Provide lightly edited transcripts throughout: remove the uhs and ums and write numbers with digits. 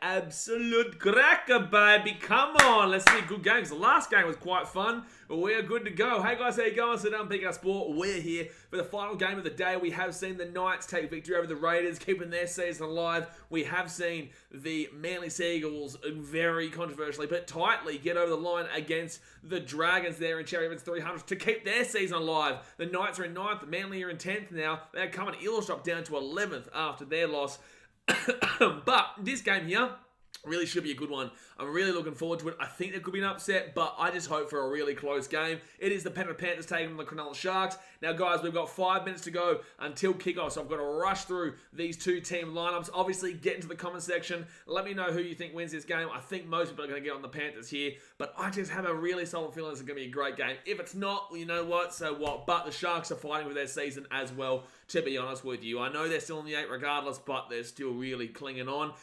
absolute cracker, baby. Come on, let's see good games. The last game was quite fun. We're good to go. Hey guys, how you going? Sit down, pick up sport. We're here for the final game of the day. We have seen the Knights take victory over the Raiders, keeping their season alive. We have seen the Manly Seagulls very controversially but tightly get over the line against the Dragons there in Cherry Evans 300 to keep their season alive. The Knights are in 9th, the Manly are in 10th now. They're coming Illustrop down to 11th after their loss. But this game here really should be a good one. I'm really looking forward to it. I think there could be an upset, but I just hope for a really close game. It is the Penrith Panthers taking on the Cronulla Sharks. Now, guys, we've got 5 minutes to go until kickoff, so I've got to rush through these two team lineups. Obviously, get into the comment section. Let me know who you think wins this game. I think most people are going to get on the Panthers here, but I just have a really solid feeling it's going to be a great game. If it's not, well, you know what, so what? But the Sharks are fighting for their season as well, to be honest with you. I know they're still in the 8 regardless, but they're still really clinging on.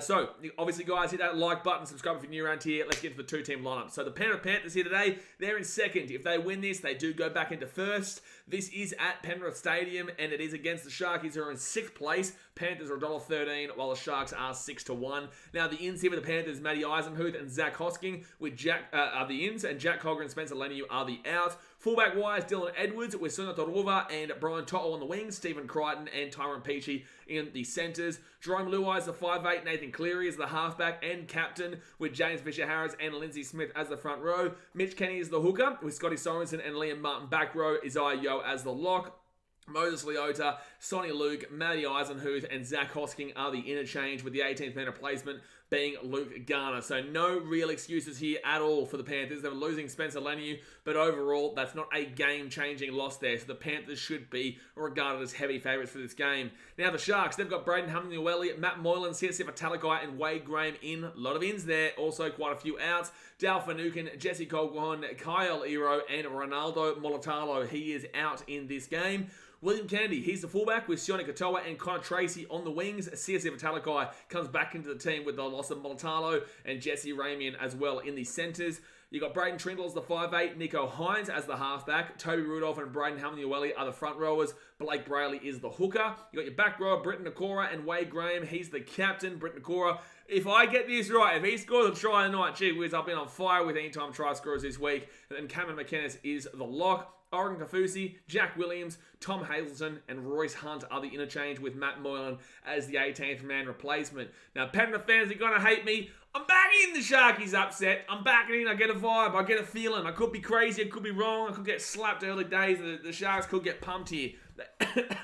So, obviously, guys, hit that like button, subscribe if you're new around here. Let's get to the two-team lineup. So, the Penrith Panthers here today, they're in 2nd. If they win this, they do go back into 1st. This is at Penrith Stadium, and it is against the Sharkies, who are in 6th place. Panthers are $1.13, while the Sharks are 6-1. Now, the ins here with the Panthers, Matty Eisenhuth and Zach Hosking with Jack are the ins, and Jack Cogger and Spencer Leniu are the outs. Fullback wise, Dylan Edwards with Suna Torova and Brian Toto on the wings, Stephen Crichton and Tyron Peachy in the centres. Jerome Luai is the 5'8", Nathan Cleary is the halfback and captain with James Fisher-Harris and Lindsay Smith as the front row. Mitch Kenny is the hooker with Scotty Sorensen and Liam Martin back row, Isaiah Yeo as the lock. Moses Leota, Sonny Luke, Matty Eisenhuth, and Zach Hosking are the interchange, with the 18th man replacement being Luke Garner. So no real excuses here at all for the Panthers. They were losing Spencer Leniu, but overall, that's not a game-changing loss there. So the Panthers should be regarded as heavy favourites for this game. Now the Sharks, they've got Braden Hamlin-Ueli, Matt Moylan, Siasifa Talakai, and Wade Graham in. A lot of ins there. Also quite a few outs. Dal Finucane, Jesse Colquhoun, Kyle Ero, and Ronaldo Molitalo. He is out in this game. William Kennedy, he's the fullback with Sione Katoa and Connor Tracy on the wings. Siasifa Talakai comes back into the team with the loss of Molitalo and Jesse Ramian as well in the centres. You got Braden Trindle as the 5'8", Nico Hines as the halfback, Toby Rudolph and Braden Hamlin-Ueli are the front rowers, Blake Brayley is the hooker. You got your back rower, Britton Nakora and Wade Graham, he's the captain. Britton Nakora, if I get this right, if he scores a try tonight, gee whiz, I've been on fire with anytime try scorers this week. And then Cameron McInnes is the lock. Oregon Kafusi, Jack Williams, Tom Hazelton, and Royce Hunt are the interchange with Matt Moylan as the 18th man replacement. Now, Penrith fans are going to hate me. I'm backing the Sharkies upset. I'm backing in. I get a vibe. I get a feeling. I could be crazy. I could be wrong. I could get slapped early days. The Sharks could get pumped here.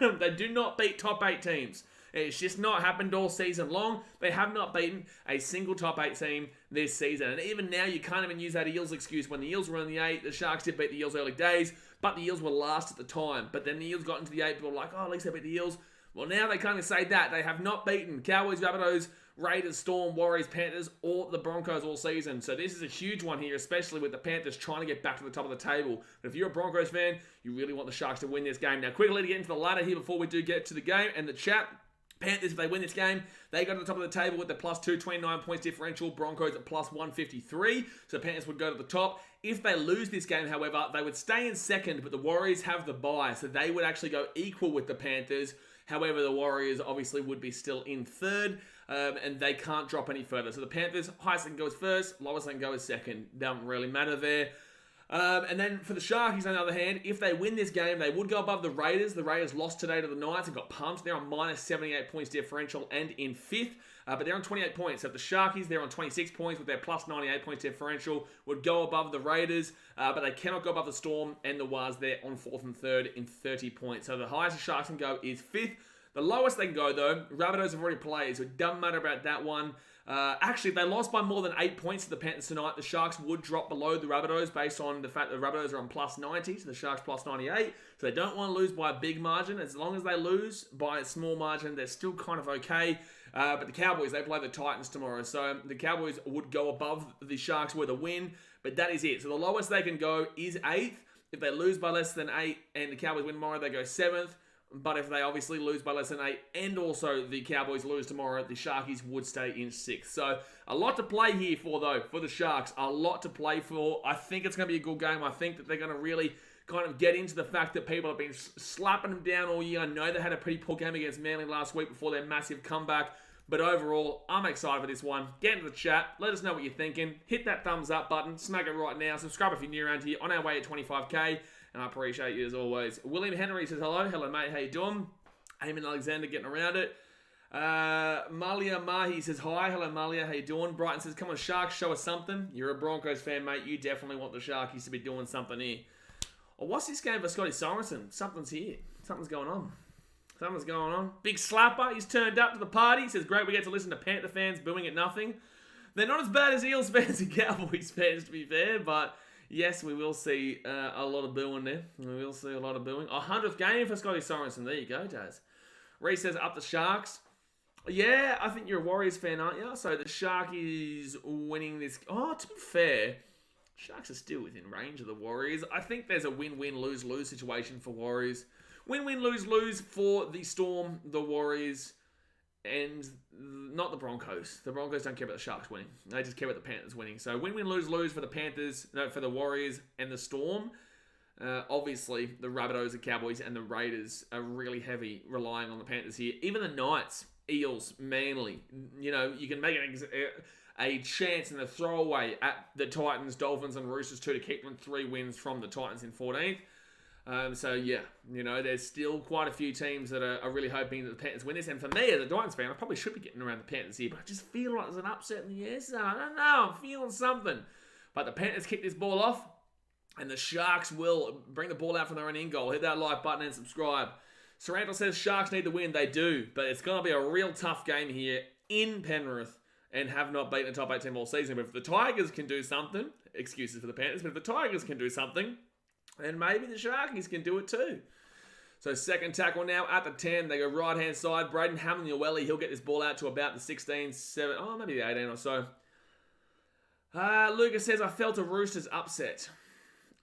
They do not beat top 8 teams. It's just not happened all season long. They have not beaten a single top 8 team this season. And even now, you can't even use that Eels excuse. When the Eels were in the 8, the Sharks did beat the Eels early days, but the Eels were last at the time. But then the Eels got into the 8, people were like, oh, at least they beat the Eels. Well, now they can't even say that. They have not beaten Cowboys, Rabbitohs, Raiders, Storm, Warriors, Panthers, or the Broncos all season. So this is a huge one here, especially with the Panthers trying to get back to the top of the table. But if you're a Broncos fan, you really want the Sharks to win this game. Now, quickly to get into the ladder here before we do get to the game and the chat. Panthers, if they win this game, they go to the top of the table with the plus 229 points differential. Broncos at plus 153. So Panthers would go to the top. If they lose this game, however, they would stay in 2nd, but the Warriors have the bye. So they would actually go equal with the Panthers. However, the Warriors obviously would be still in 3rd, and they can't drop any further. So the Panthers, highest they can go is 1st, lowest they can go is 2nd. Doesn't really matter there. And then for the Sharkies, on the other hand, if they win this game, they would go above the Raiders. The Raiders lost today to the Knights and got pumped. They're on minus 78 points differential and in 5th. But they're on 28 points. So if the Sharkies, they're on 26 points with their plus 98 points differential, would go above the Raiders. But they cannot go above the Storm and the Waz. They're on 4th and 3rd in 30 points. So the highest the Sharks can go is 5th. The lowest they can go, though, Rabbitohs have already played, so it doesn't matter about that one. Actually, if they lost by more than 8 points to the Panthers tonight, the Sharks would drop below the Rabbitohs based on the fact that the Rabbitohs are on plus 90, so the Sharks plus 98. So they don't want to lose by a big margin. As long as they lose by a small margin, they're still kind of okay. But the Cowboys, they play the Titans tomorrow, so the Cowboys would go above the Sharks with a win, but that is it. So the lowest they can go is 8th. If they lose by less than 8 and the Cowboys win tomorrow, they go 7th. But if they obviously lose by less than 8 and also the Cowboys lose tomorrow, the Sharkies would stay in 6th. So a lot to play here for, though, for the Sharks. A lot to play for. I think it's going to be a good game. I think that they're going to really kind of get into the fact that people have been slapping them down all year. I know they had a pretty poor game against Manly last week before their massive comeback. But overall, I'm excited for this one. Get into the chat. Let us know what you're thinking. Hit that thumbs up button. Smack it right now. Subscribe if you're new around here. On our way at 25k. And I appreciate you as always. William Henry says hello. Hello, mate. How you doing? Eamon Alexander getting around it. Malia Mahi says hi. Hello, Malia. How you doing? Brighton says, come on, Sharks. Show us something. You're a Broncos fan, mate. You definitely want the Sharkies to be doing something here. Oh, what's this game for Scotty Sorensen? Something's here. Something's going on. Something's going on. Big slapper. He's turned up to the party. He says, great, we get to listen to Panther fans booing at nothing. They're not as bad as Eels fans and Cowboys fans, to be fair, but yes, we will see a lot of booing there. We will see a lot of booing. 100th game for Scotty Sorensen. There you go, Daz. Reece says, up the Sharks. Yeah, I think you're a Warriors fan, aren't you? So the Sharkies winning this. Oh, to be fair, Sharks are still within range of the Warriors. I think there's a win-win, lose-lose situation for Warriors. Win-win, lose-lose for the Storm, the Warriors, and not the Broncos. The Broncos don't care about the Sharks winning. They just care about the Panthers winning. So win-win, lose-lose for the Panthers, no, for the Warriors and the Storm. Obviously, the Rabbitohs, the Cowboys, and the Raiders are really heavy relying on the Panthers here. Even the Knights, Eels, Manly, you know, you can make a chance in the throwaway at the Titans, Dolphins, and Roosters too to keep them 3 wins from the Titans in 14th. So, yeah, you know, there's still quite a few teams that are really hoping that the Panthers win this. And for me, as a Titans fan, I probably should be getting around the Panthers here, but I just feel like there's an upset in the air. So I don't know. I'm feeling something. But the Panthers kick this ball off, and the Sharks will bring the ball out from their own in-goal. Hit that like button and subscribe. Sorrento says Sharks need the win. They do, but it's going to be a real tough game here in Penrith and have not beaten a top 8 team all season. But if the Tigers can do something, excuses for the Panthers, but if the Tigers can do something, and maybe the Sharkies can do it too. So second tackle now at the 10. They go right-hand side. Braden Hamlin-Ueli, he'll get this ball out to about the 16, 7, oh, maybe the 18 or so. Lucas says, I felt a Roosters upset.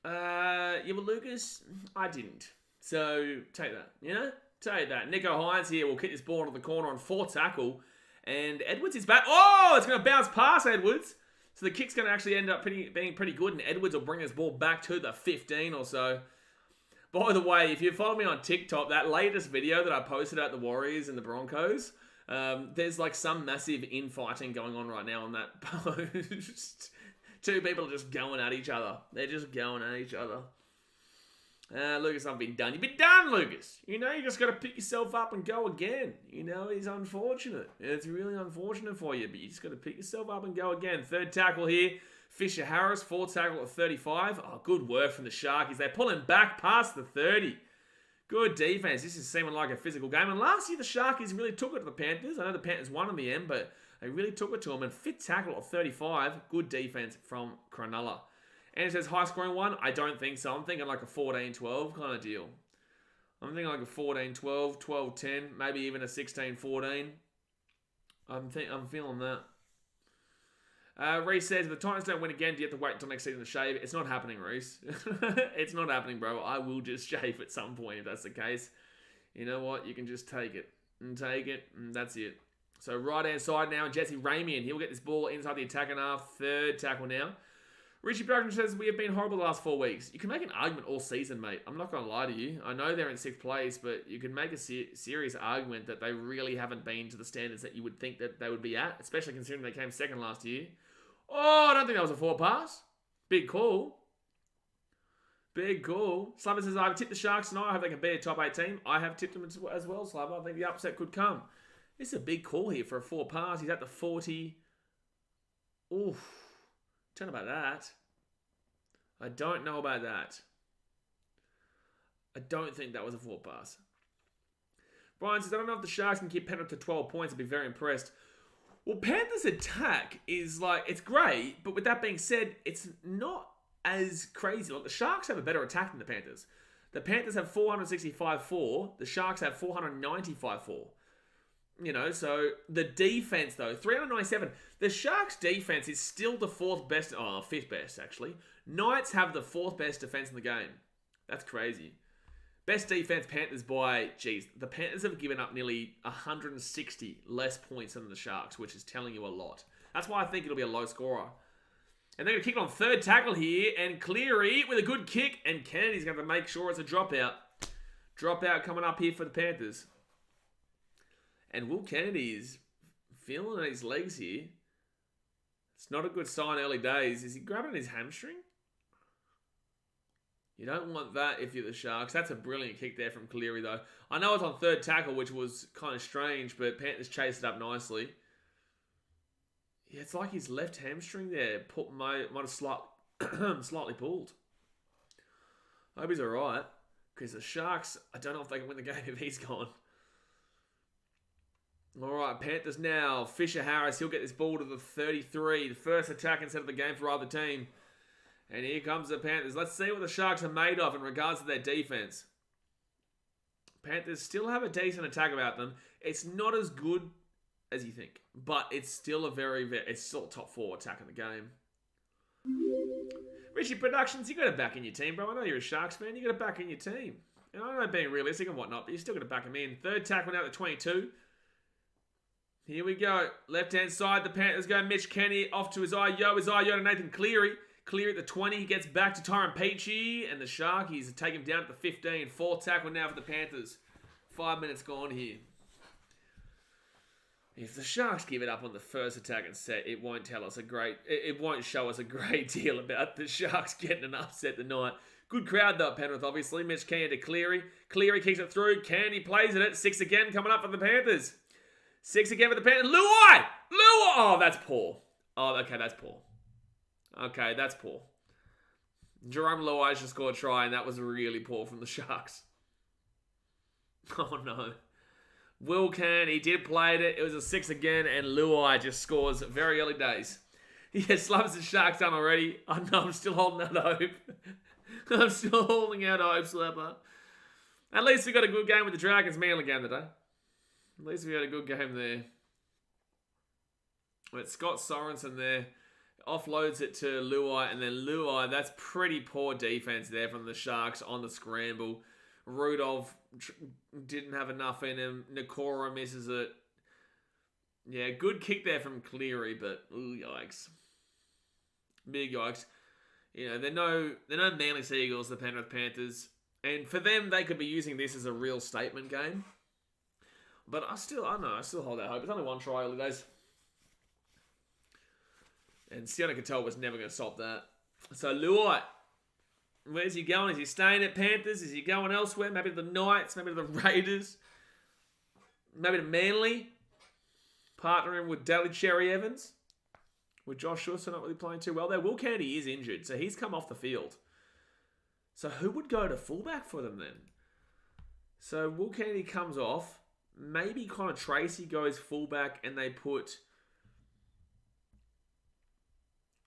Yeah, but Lucas, I didn't. So take that, you know? Take that. Nico Hines here will kick this ball into the corner on 4 tackle. And Edwards is back. Oh, it's going to bounce past Edwards. So the kick's going to actually end up being pretty good, and Edwards will bring this ball back to the 15 or so. By the way, if you follow me on TikTok, that latest video that I posted at the Warriors and the Broncos, there's like some massive infighting going on right now on that post. 2 people are just going at each other. They're just going at each other. Lucas, I've been done. You've been done, Lucas. You know, you just got to pick yourself up and go again. You know, it's unfortunate. It's really unfortunate for you, but you just got to pick yourself up and go again. Third tackle here. Fisher Harris, 4th tackle at 35. Oh, good work from the Sharkies. They're pulling back past the 30. Good defense. This is seeming like a physical game. And last year, the Sharkies really took it to the Panthers. I know the Panthers won in the end, but they really took it to them. And 5th tackle at 35. Good defense from Cronulla. And it says high scoring one. I don't think so. I'm thinking like a 14-12 kind of deal. I'm thinking like a 14-12, 12-10, maybe even a 16-14. I'm feeling that. Reece says, if the Titans don't win again, do you have to wait until next season to shave? It's not happening, Reece. It's not happening, bro. I will just shave at some point if that's the case. You know what? You can just take it. And that's it. So right-hand side now, Jesse Ramian. He'll get this ball inside the attack and half. 3rd tackle now. Richie Bergman says, we have been horrible the last 4 weeks. You can make an argument all season, mate. I'm not going to lie to you. I know they're in 6th place, but you can make a serious argument that they really haven't been to the standards that you would think that they would be at, especially considering they came 2nd last year. Oh, I don't think that was a 4 pass. Big call. Big call. Slubber says, I've tipped the Sharks tonight. I hope they can beat a top 8 team. I have tipped them as well, Slubber. I think the upset could come. This is a big call here for a 4 pass. He's at the 40. Oof. Don't know about that. I don't know about that. I don't think that was a 4 pass. Brian says, I don't know if the Sharks can keep Penrith to 12 points. I'd be very impressed. Well, Panthers' attack is like, it's great, but with that being said, it's not as crazy. Like, the Sharks have a better attack than the Panthers. The Panthers have 465-4. The Sharks have 495-4. You know, so the defense, though, 397. The Sharks' defense is still the 4th best, 5th best, actually. Knights have the 4th best defense in the game. That's crazy. Best defense, Panthers by, the Panthers have given up nearly 160 less points than the Sharks, which is telling you a lot. That's why I think it'll be a low scorer. And they're going to kick on 3rd tackle here, and Cleary with a good kick, and Kennedy's going to make sure it's a dropout. Dropout coming up here for the Panthers. And Will Kennedy is feeling at his legs here. It's not a good sign early days. Is he grabbing his hamstring? You don't want that if you're the Sharks. That's a brilliant kick there from Cleary, though. I know it's on third tackle, which was kind of strange, but Panthers chased it up nicely. Yeah, it's like his left hamstring there might have slightly pulled. I hope he's all right, because the Sharks, I don't know if they can win the game if he's gone. All right, Panthers now. Fisher Harris, he'll get this ball to the 33. The first attack instead of the game for either team. And here comes the Panthers. Let's see what the Sharks are made of in regards to their defense. Panthers still have a decent attack about them. It's not as good as you think, but it's still it's still a top 4 attack in the game. Richie Productions, you got to back in your team, bro. I know you're a Sharks fan. You got to back in your team. And I know being realistic and whatnot, but you still got to back them in. Third tackle now at the 22. Here we go. Left-hand side, the Panthers go. Mitch Kenny off to his eye to Nathan Cleary. Cleary at the 20. He gets back to Tyron Peachy. And the Sharkies take him down at the 15. Fourth tackle now for the Panthers. 5 minutes gone here. If the Sharks give it up on the first attack and set, it won't show us a great deal about the Sharks getting an upset tonight. Good crowd though at Penrith, obviously. Mitch Kenny to Cleary. Cleary kicks it through. Candy plays it. 6 again coming up for the Panthers. 6 again for the Panthers. Luai! Oh, that's poor. Oh, okay, that's poor. Okay, that's poor. Jerome Luai just scored a try, and that was really poor from the Sharks. Oh, no. Wilcan, he did play it. It was a 6 again, and Luai just scores very early days. Yeah, slams the Sharks done already. I know, I'm still holding out hope. I'm still holding out hope, Slapper. At least we got a good game with the Dragons Manly game today. At least we had a good game there. But Scott Sorensen there offloads it to Luai, and then Luai, that's pretty poor defense there from the Sharks on the scramble. Rudolph didn't have enough in him. Nakora misses it. Yeah, good kick there from Cleary, but ooh, yikes. Big yikes. You know, they're no Manly Seagulls, the Penrith Panthers. And for them, they could be using this as a real statement game. But I still hold out hope. It's only one try early days. And Siona Katoa was never going to stop that. So Luai, where's he going? Is he staying at Panthers? Is he going elsewhere? Maybe to the Knights? Maybe to the Raiders? Maybe to Manly? Partnering with Daly Cherry Evans? With Josh Schuster not really playing too well there. Will Candy is injured, so he's come off the field. So who would go to fullback for them then? So Will Candy comes off. Maybe Connor Tracy goes fullback and they put...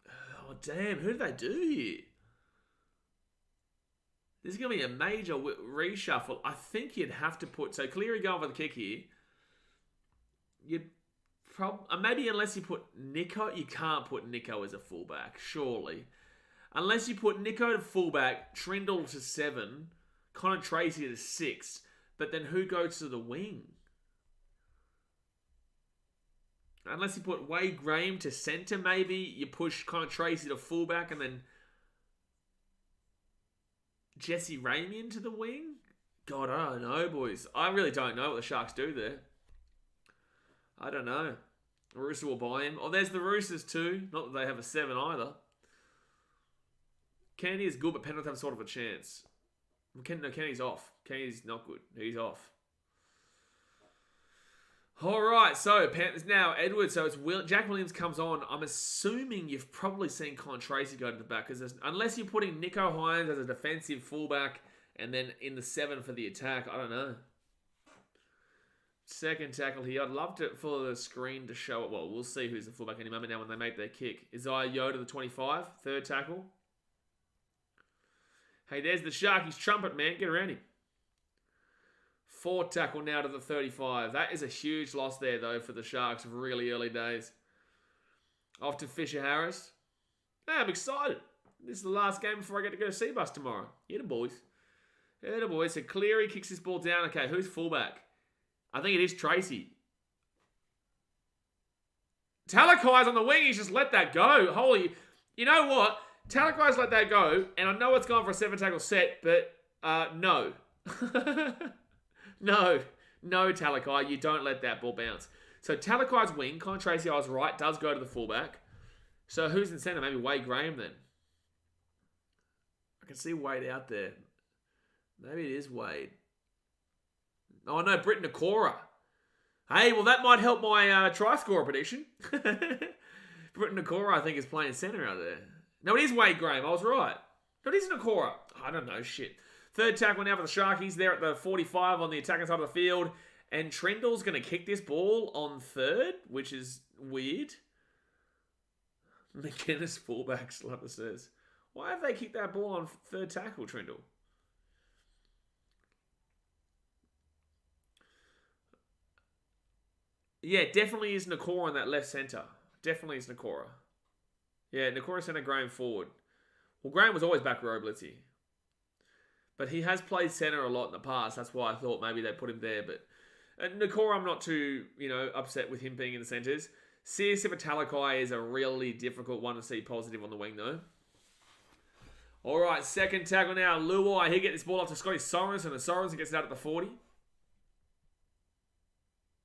Oh, damn. Who do they do here? This is going to be a major reshuffle. I think you'd have to put... So Cleary going for the kick here. You'd probably... Maybe unless you put Nico... You can't put Nico as a fullback, surely. Unless you put Nico to fullback, Trindle to 7, Connor Tracy to 6. But then who goes to the wing? Unless you put Wade Graham to centre, maybe. You push Connor Tracy to fullback and then Jesse Ramey into the wing? God, I don't know, boys. I really don't know what the Sharks do there. I don't know. Rooster will buy him. Oh, there's the Roosters too. Not that they have a 7 either. Kenny is good, but Penrith have sort of a chance. Kenny's off. Kenny's not good. He's off. All right, so Panthers now. Edwards, so it's Jack Williams comes on. I'm assuming you've probably seen Con Tracy go to the back, because unless you're putting Nico Hines as a defensive fullback and then in the 7 for the attack, I don't know. Second tackle here. I'd love for the screen to show it. Well, we'll see who's the fullback any moment now when they make their kick. Isaiah Yeo to the 25, third tackle. Hey, there's the Sharkies trumpet, man. Get around him. Fourth tackle now to the 35. That is a huge loss there, though, for the Sharks. Really early days. Off to Fisher Harris. Hey, I'm excited. This is the last game before I get to go to Seabus tomorrow. Yeah, the boys. Yeah, the boys. So Cleary kicks this ball down. Okay, who's fullback? I think it is Tracy. Talakai's on the wing. He's just let that go. Holy... You know what? Talakai's let that go, and I know it's gone for a 7-tackle set, but no. No, Talakai, you don't let that ball bounce. So Talakai's wing, Connor Tracy, I was right, does go to the fullback. So who's in centre? Maybe Wade Graham then. I can see Wade out there. Maybe it is Wade. Oh no, Britton Nakora. Hey, well that might help my try scorer prediction. Britton Nakora, I think, is playing centre out there. No, it is Wade Graham. I was right. No, it is Nakora. I don't know. Shit. Third tackle now for the Sharkies. They're at the 45 on the attacking side of the field. And Trindle's going to kick this ball on third, which is weird. McInnes fullback, Slapper says. Why have they kicked that ball on third tackle, Trindle? Yeah, definitely is Nakora on that left centre. Definitely is Nakora. Yeah, Nakora centre, Graham forward. Well, Graham was always back row, Blitzy. But he has played centre a lot in the past. That's why I thought maybe they put him there. But Nakora, I'm not too, upset with him being in the centres. Siosifa Talakai is a really difficult one to see positive on the wing, though. All right, second tackle now. Luai, he gets this ball off to Scotty Sorensen, and Sorensen gets it out at the 40.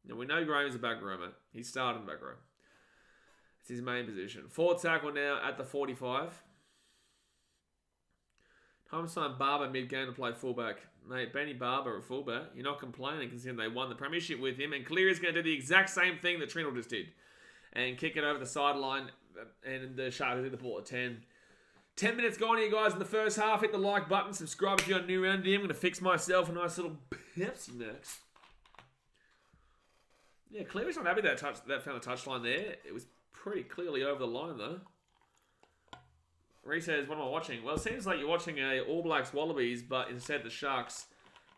Now, we know Graham's a back row, mate. He's starting back row. It's his main position. Fourth tackle now at the 45. Time to sign Barber mid-game to play fullback. Mate, Benny Barber at fullback. You're not complaining considering they won the premiership with him. And Cleary's going to do the exact same thing that Trindle just did. And kick it over the sideline. And the Sharks hit the ball at 10. 10 minutes gone here, guys, in the first half. Hit the like button. Subscribe if you're new around here. I'm going to fix myself a nice little Pepsi Max. Yeah, Cleary's not happy that found the touchline there. It was pretty clearly over the line, though. Reece says, what am I watching? Well, it seems like you're watching a All Blacks Wallabies, but instead the Sharks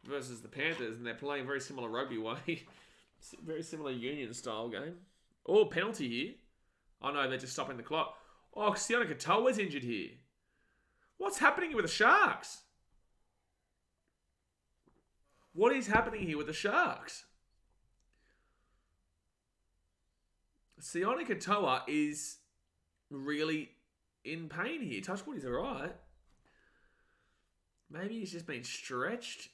versus the Panthers, and they're playing very similar rugby way. Very similar union style game. Oh, penalty here. Oh no, they're just stopping the clock. Oh, Sione Katoa's injured here. What's happening with the Sharks? What is happening here with the Sharks? Sione Katoa is really in pain here. Touchwood is alright. Maybe he's just been stretched.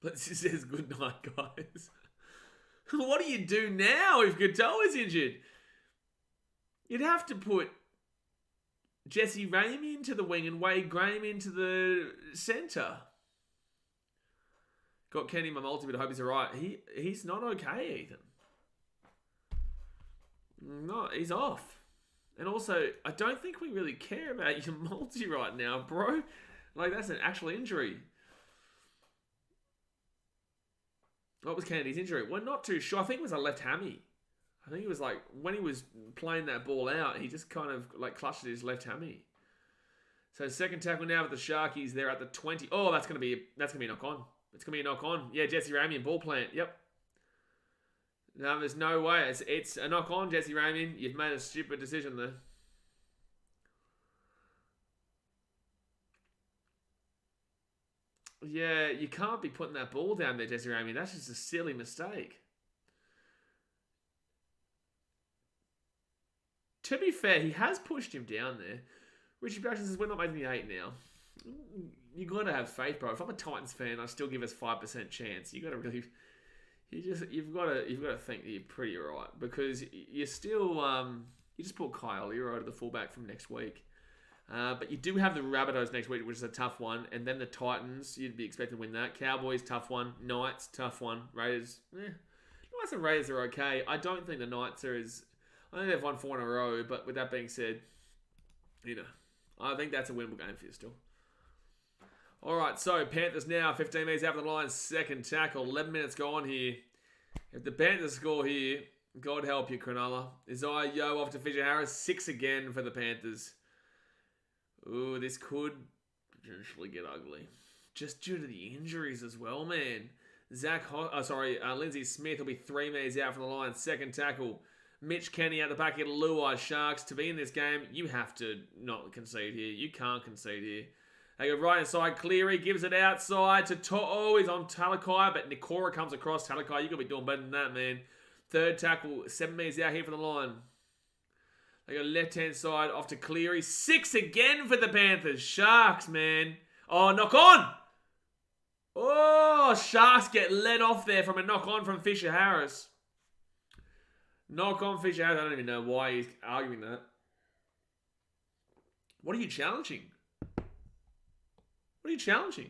But this says good night, guys. What do you do now if Katoa's injured? You'd have to put Jesse Ramey into the wing and Wade Graham into the centre. Got Kenny Mamulti, but I hope he's alright. He's not okay, Ethan. No, he's off. And also, I don't think we really care about your multi right now, bro. Like, that's an actual injury. What was Kennedy's injury? We're not too sure. I think it was a left hammy. I think it was like, when he was playing that ball out, he just kind of like clutched at his left hammy. So second tackle now with the Sharkies. They're at the 20. Oh, that's gonna be a knock on. It's gonna be a knock on. Yeah, Jesse Ramey and ball plant. Yep. No, there's no way. It's a knock on, Jesse Ramey. You've made a stupid decision there. Yeah, you can't be putting that ball down there, Jesse Ramey. That's just a silly mistake. To be fair, he has pushed him down there. Richie Braxton says, we're not making the 8 now. You got to have faith, bro. If I'm a Titans fan, I still give us 5% chance. You got to really... You've got to think that you're pretty right, because you're still you just put Kyle Lero to the fullback from next week, but you do have the Rabbitohs next week, which is a tough one, and then the Titans, you'd be expected to win that. Cowboys, tough one. Knights, tough one. Raiders, Knights and Raiders are okay. I don't think the Knights are as... I think they've won 4 in a row, but with that being said, I think that's a winnable game for you still. All right, so Panthers now 15 metres out of the line, second tackle, 11 minutes gone here. If the Panthers score here, God help you, Cronulla. Isaiah Yeo off to Fisher Harris, 6 again for the Panthers. Ooh, this could potentially get ugly. Just due to the injuries as well, man. Lindsay Smith will be 3 metres out from the line, second tackle. Mitch Kenny at the back of the Luai Sharks. To be in this game, you have to not concede here. You can't concede here. They go right inside. Cleary gives it outside to To'o. He's on Talakai, but Nikora comes across. Talakai, you got to be doing better than that, man. Third tackle, 7 metres out here for the line. They go left-hand side off to Cleary. 6 again for the Panthers. Sharks, man. Oh, knock on! Oh, Sharks get let off there from a knock-on from Fisher Harris. Knock-on Fisher Harris. I don't even know why he's arguing that. What are you challenging? What are you challenging?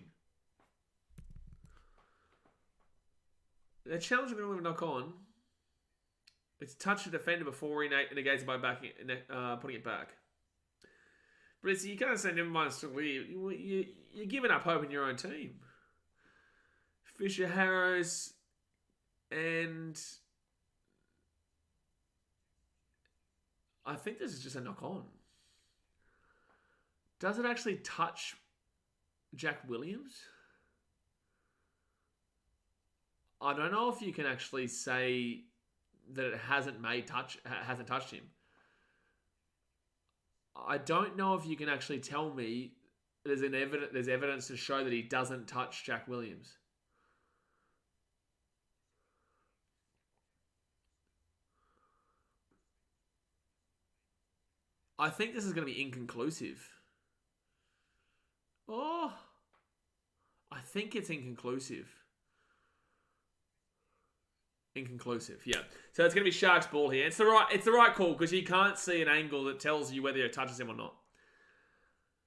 They're challenging him with a knock-on. It's touched the defender before he negates it by putting it back. But it's, you can't say never mind, still you're giving up hope in your own team. Fisher Harris and I think this is just a knock-on. Does it actually touch Jack Williams? I don't know if you can actually say that it hasn't touched him. I don't know if you can actually tell me there's evidence to show that he doesn't touch Jack Williams. I think this is going to be inconclusive. Oh, I think it's inconclusive. Inconclusive, yeah. So it's going to be Sharks ball here. It's the right call because you can't see an angle that tells you whether it touches him or not.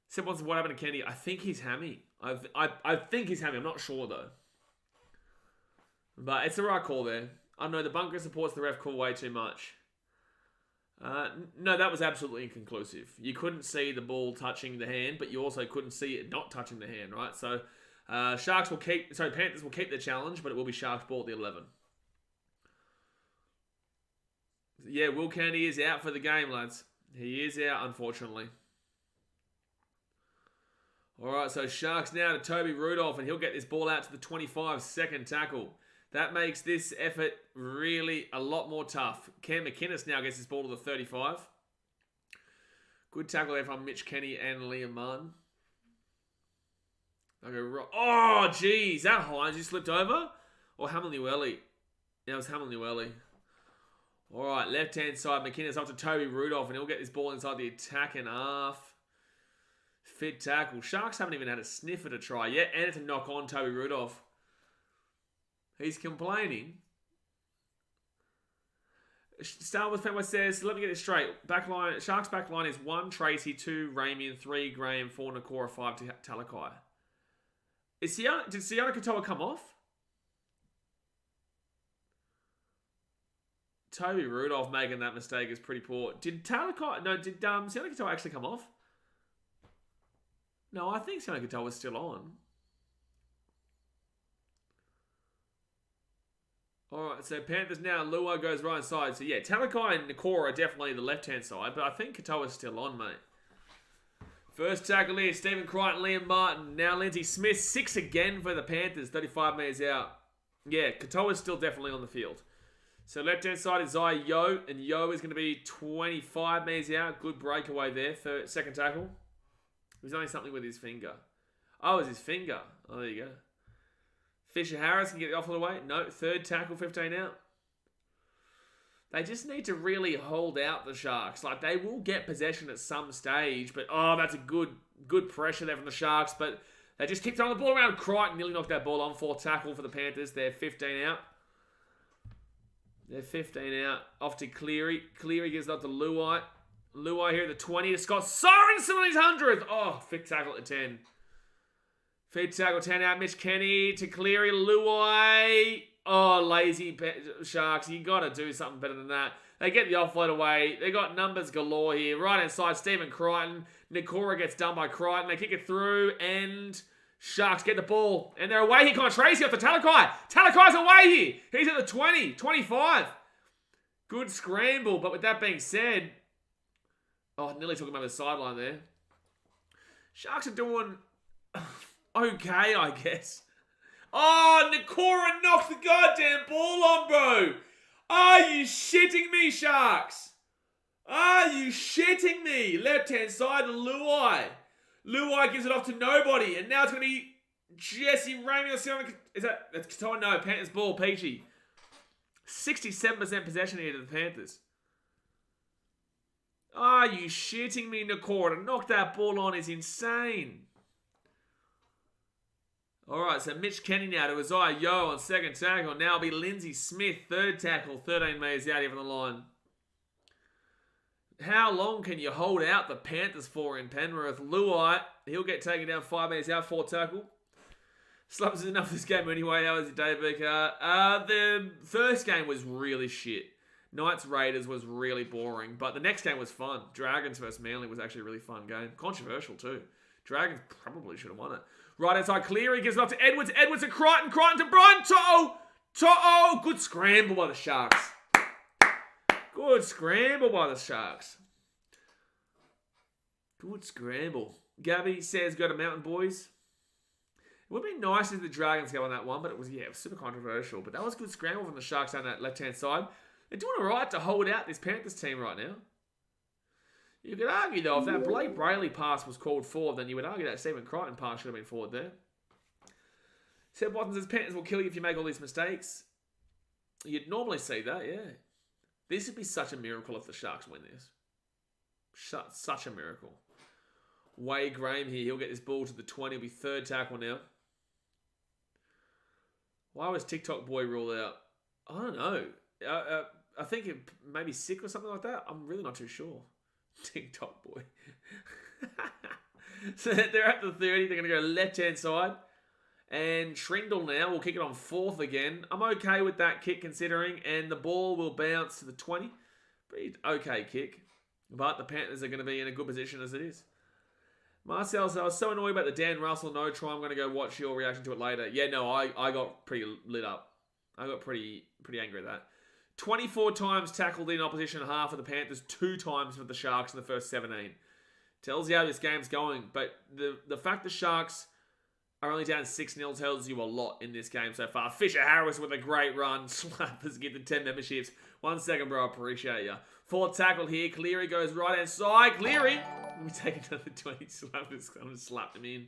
Except what happened to Kenny? I think he's hammy. I think he's hammy. I'm not sure though. But it's the right call there. I know the bunker supports the ref call way too much. No, that was absolutely inconclusive. You couldn't see the ball touching the hand, but you also couldn't see it not touching the hand, right? So Panthers will keep the challenge, but it will be Sharks ball at the 11. Yeah, Will Kennedy is out for the game, lads. He is out, unfortunately. All right, so Sharks now to Toby Rudolph, and he'll get this ball out to the 25, second tackle. That makes this effort really a lot more tough. Cam McInnes now gets this ball to the 35. Good tackle there from Mitch Kenny and Liam Martin. Oh, geez. That Hines just slipped over? Or Hamlin-Ueli? Yeah, it was Hamlin-Ueli. All right, left-hand side. McInnes up to Toby Rudolph, and he'll get this ball inside the attacking half. Fit tackle. Sharks haven't even had a sniff at a try yet, and it's a knock on Toby Rudolph. He's complaining. Star Wars Penrith says, let me get this straight. Sharks backline is 1 Tracy, 2 Ramey, and 3 Graham, 4 Nakora, 5 Talakai. Did Siona Katoa come off? Toby Rudolph making that mistake is pretty poor. Did Siona Katoa actually come off? No, I think Siona Katoa was still on. Alright, so Panthers now, Luai goes right side. So yeah, Talakai and Nakora are definitely the left-hand side, but I think Katoa's still on, mate. First tackle here, Stephen Crichton, Liam Martin. Now Lindsay Smith, 6 again for the Panthers, 35 metres out. Yeah, Katoa's still definitely on the field. So left-hand side is Zai Yo, and Yo is going to be 25 metres out. Good breakaway there, second tackle. He's only something with his finger. Oh, it's his finger. Oh, there you go. Fisher Harris can get the offload away. No, third tackle, 15 out. They just need to really hold out the Sharks. Like, they will get possession at some stage, but that's a good pressure there from the Sharks. But they just kicked on the ball around. Crichton nearly knocked that ball on. Fourth tackle for the Panthers. They're 15 out. They're 15 out. Off to Cleary. Cleary gives it up to Luai. Luai here at the 20 to Scott Sorensen on his 100th. Oh, fit tackle at the 10. Feed tackle 10 out. Mitch Kenny to Cleary. Luai. Oh, lazy Sharks. You got to do something better than that. They get the offload away. They got numbers galore here. Right hand side, Stephen Crichton. Nakora gets done by Crichton. They kick it through and Sharks get the ball. And they're away here. Come on, Tracy off the Talakai. Talakai's away here. He's at the 20, 25. Good scramble. But with that being said, nearly took him over the sideline there. Sharks are doing okay, I guess. Oh, Nakora knocked the goddamn ball on, bro. Are you shitting me, Sharks? Are you shitting me? Left-hand side to Luai. Luai gives it off to nobody. And now it's going to be Jesse Ramey. That's Katoa? No, Panthers ball, Peachy. 67% possession here to the Panthers. Are you shitting me, Nakora? To knock that ball on is insane. All right, so Mitch Kenny now to Isaiah Yo on second tackle. Now it'll be Lindsay Smith, third tackle, 13 metres out here from the line. How long can you hold out the Panthers for in Penrith? Luai, he'll get taken down 5 metres out, fourth tackle. Slumps enough this game anyway. How was your day, BK? The first game was really shit. Knights Raiders was really boring, but the next game was fun. Dragons versus Manly was actually a really fun game. Controversial too. Dragons probably should have won it. Right outside Cleary gives it off to Edwards. Edwards to Crichton. Crichton to Brian. To'o. Good scramble by the Sharks. Good scramble by the Sharks. Good scramble. Gabby says go to Mountain Boys. It would be nice if the Dragons go on that one, but it was super controversial. But that was a good scramble from the Sharks on that left-hand side. They're doing all right to hold out this Panthers team right now. You could argue, though, if that Blake Brayley pass was called forward, then you would argue that Stephen Crichton pass should have been forward there. Seb Watson says Panthers will kill you if you make all these mistakes. You'd normally see that, yeah. This would be such a miracle if the Sharks win this. Such a miracle. Wade Graham here. He'll get this ball to the 20. He'll be third tackle now. Why was TikTok boy ruled out? I don't know. I think it maybe sick or something like that. I'm really not too sure. TikTok boy. So they're at the 30. They're going to go left-hand side. And Trindle now will kick it on fourth again. I'm okay with that kick considering. And the ball will bounce to the 20. Pretty okay kick. But the Panthers are going to be in a good position as it is. Marcel said, I was so annoyed about the Dan Russell no try. I'm going to go watch your reaction to it later. Yeah, no, I got pretty lit up. I got pretty angry at that. 24 times tackled in opposition half of the Panthers, 2 times for the Sharks in the first 17. Tells you how this game's going. But the fact the Sharks are only down 6-0 tells you a lot in this game so far. Fisher Harris with a great run. Slappers get the 10 memberships. 1 second, bro. I appreciate you. Fourth tackle here. Cleary goes right-hand side. Cleary. We take another 20. Slappers slapped him in.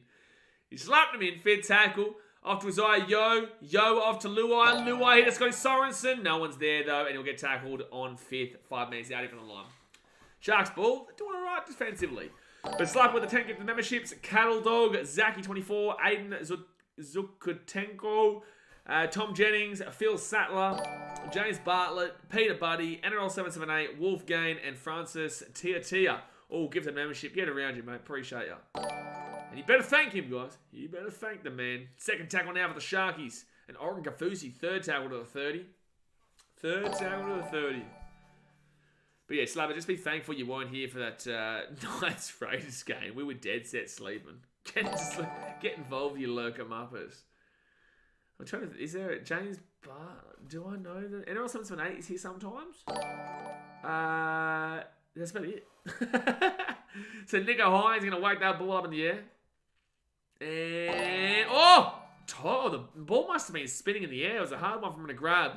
He slapped him in. Fifth tackle. Off to Isaiah Yo. Yo off to Luai. Luai hit us. Got Sorensen. No one's there, though. And he'll get tackled on fifth. 5 minutes out here from the line. Sharks ball. They're doing all right defensively. But Slap with the 10 gift memberships. Cattle Dog. Zaki 24. Aiden Zukutenko. Tom Jennings. Phil Sattler. James Bartlett. Peter Buddy. NRL 778. Wolfgang. And Francis Tia. All gifted membership. Get around you, mate. Appreciate ya. And you better thank him, guys. You better thank the man. Second tackle now for the Sharkies. And Oren Kafusi, third tackle to the 30. Third tackle to the 30. But yeah, Slabber, just be thankful you weren't here for that Knights Raiders game. We were dead set sleeping. Get involved, you lurker muppers. I'm trying to... Is there a James Bartlett? Do I know that? NRL 778 is here sometimes? That's about it. So Nico Hines is going to whack that ball up in the air. And... the ball must have been spinning in the air. It was a hard one for him to grab.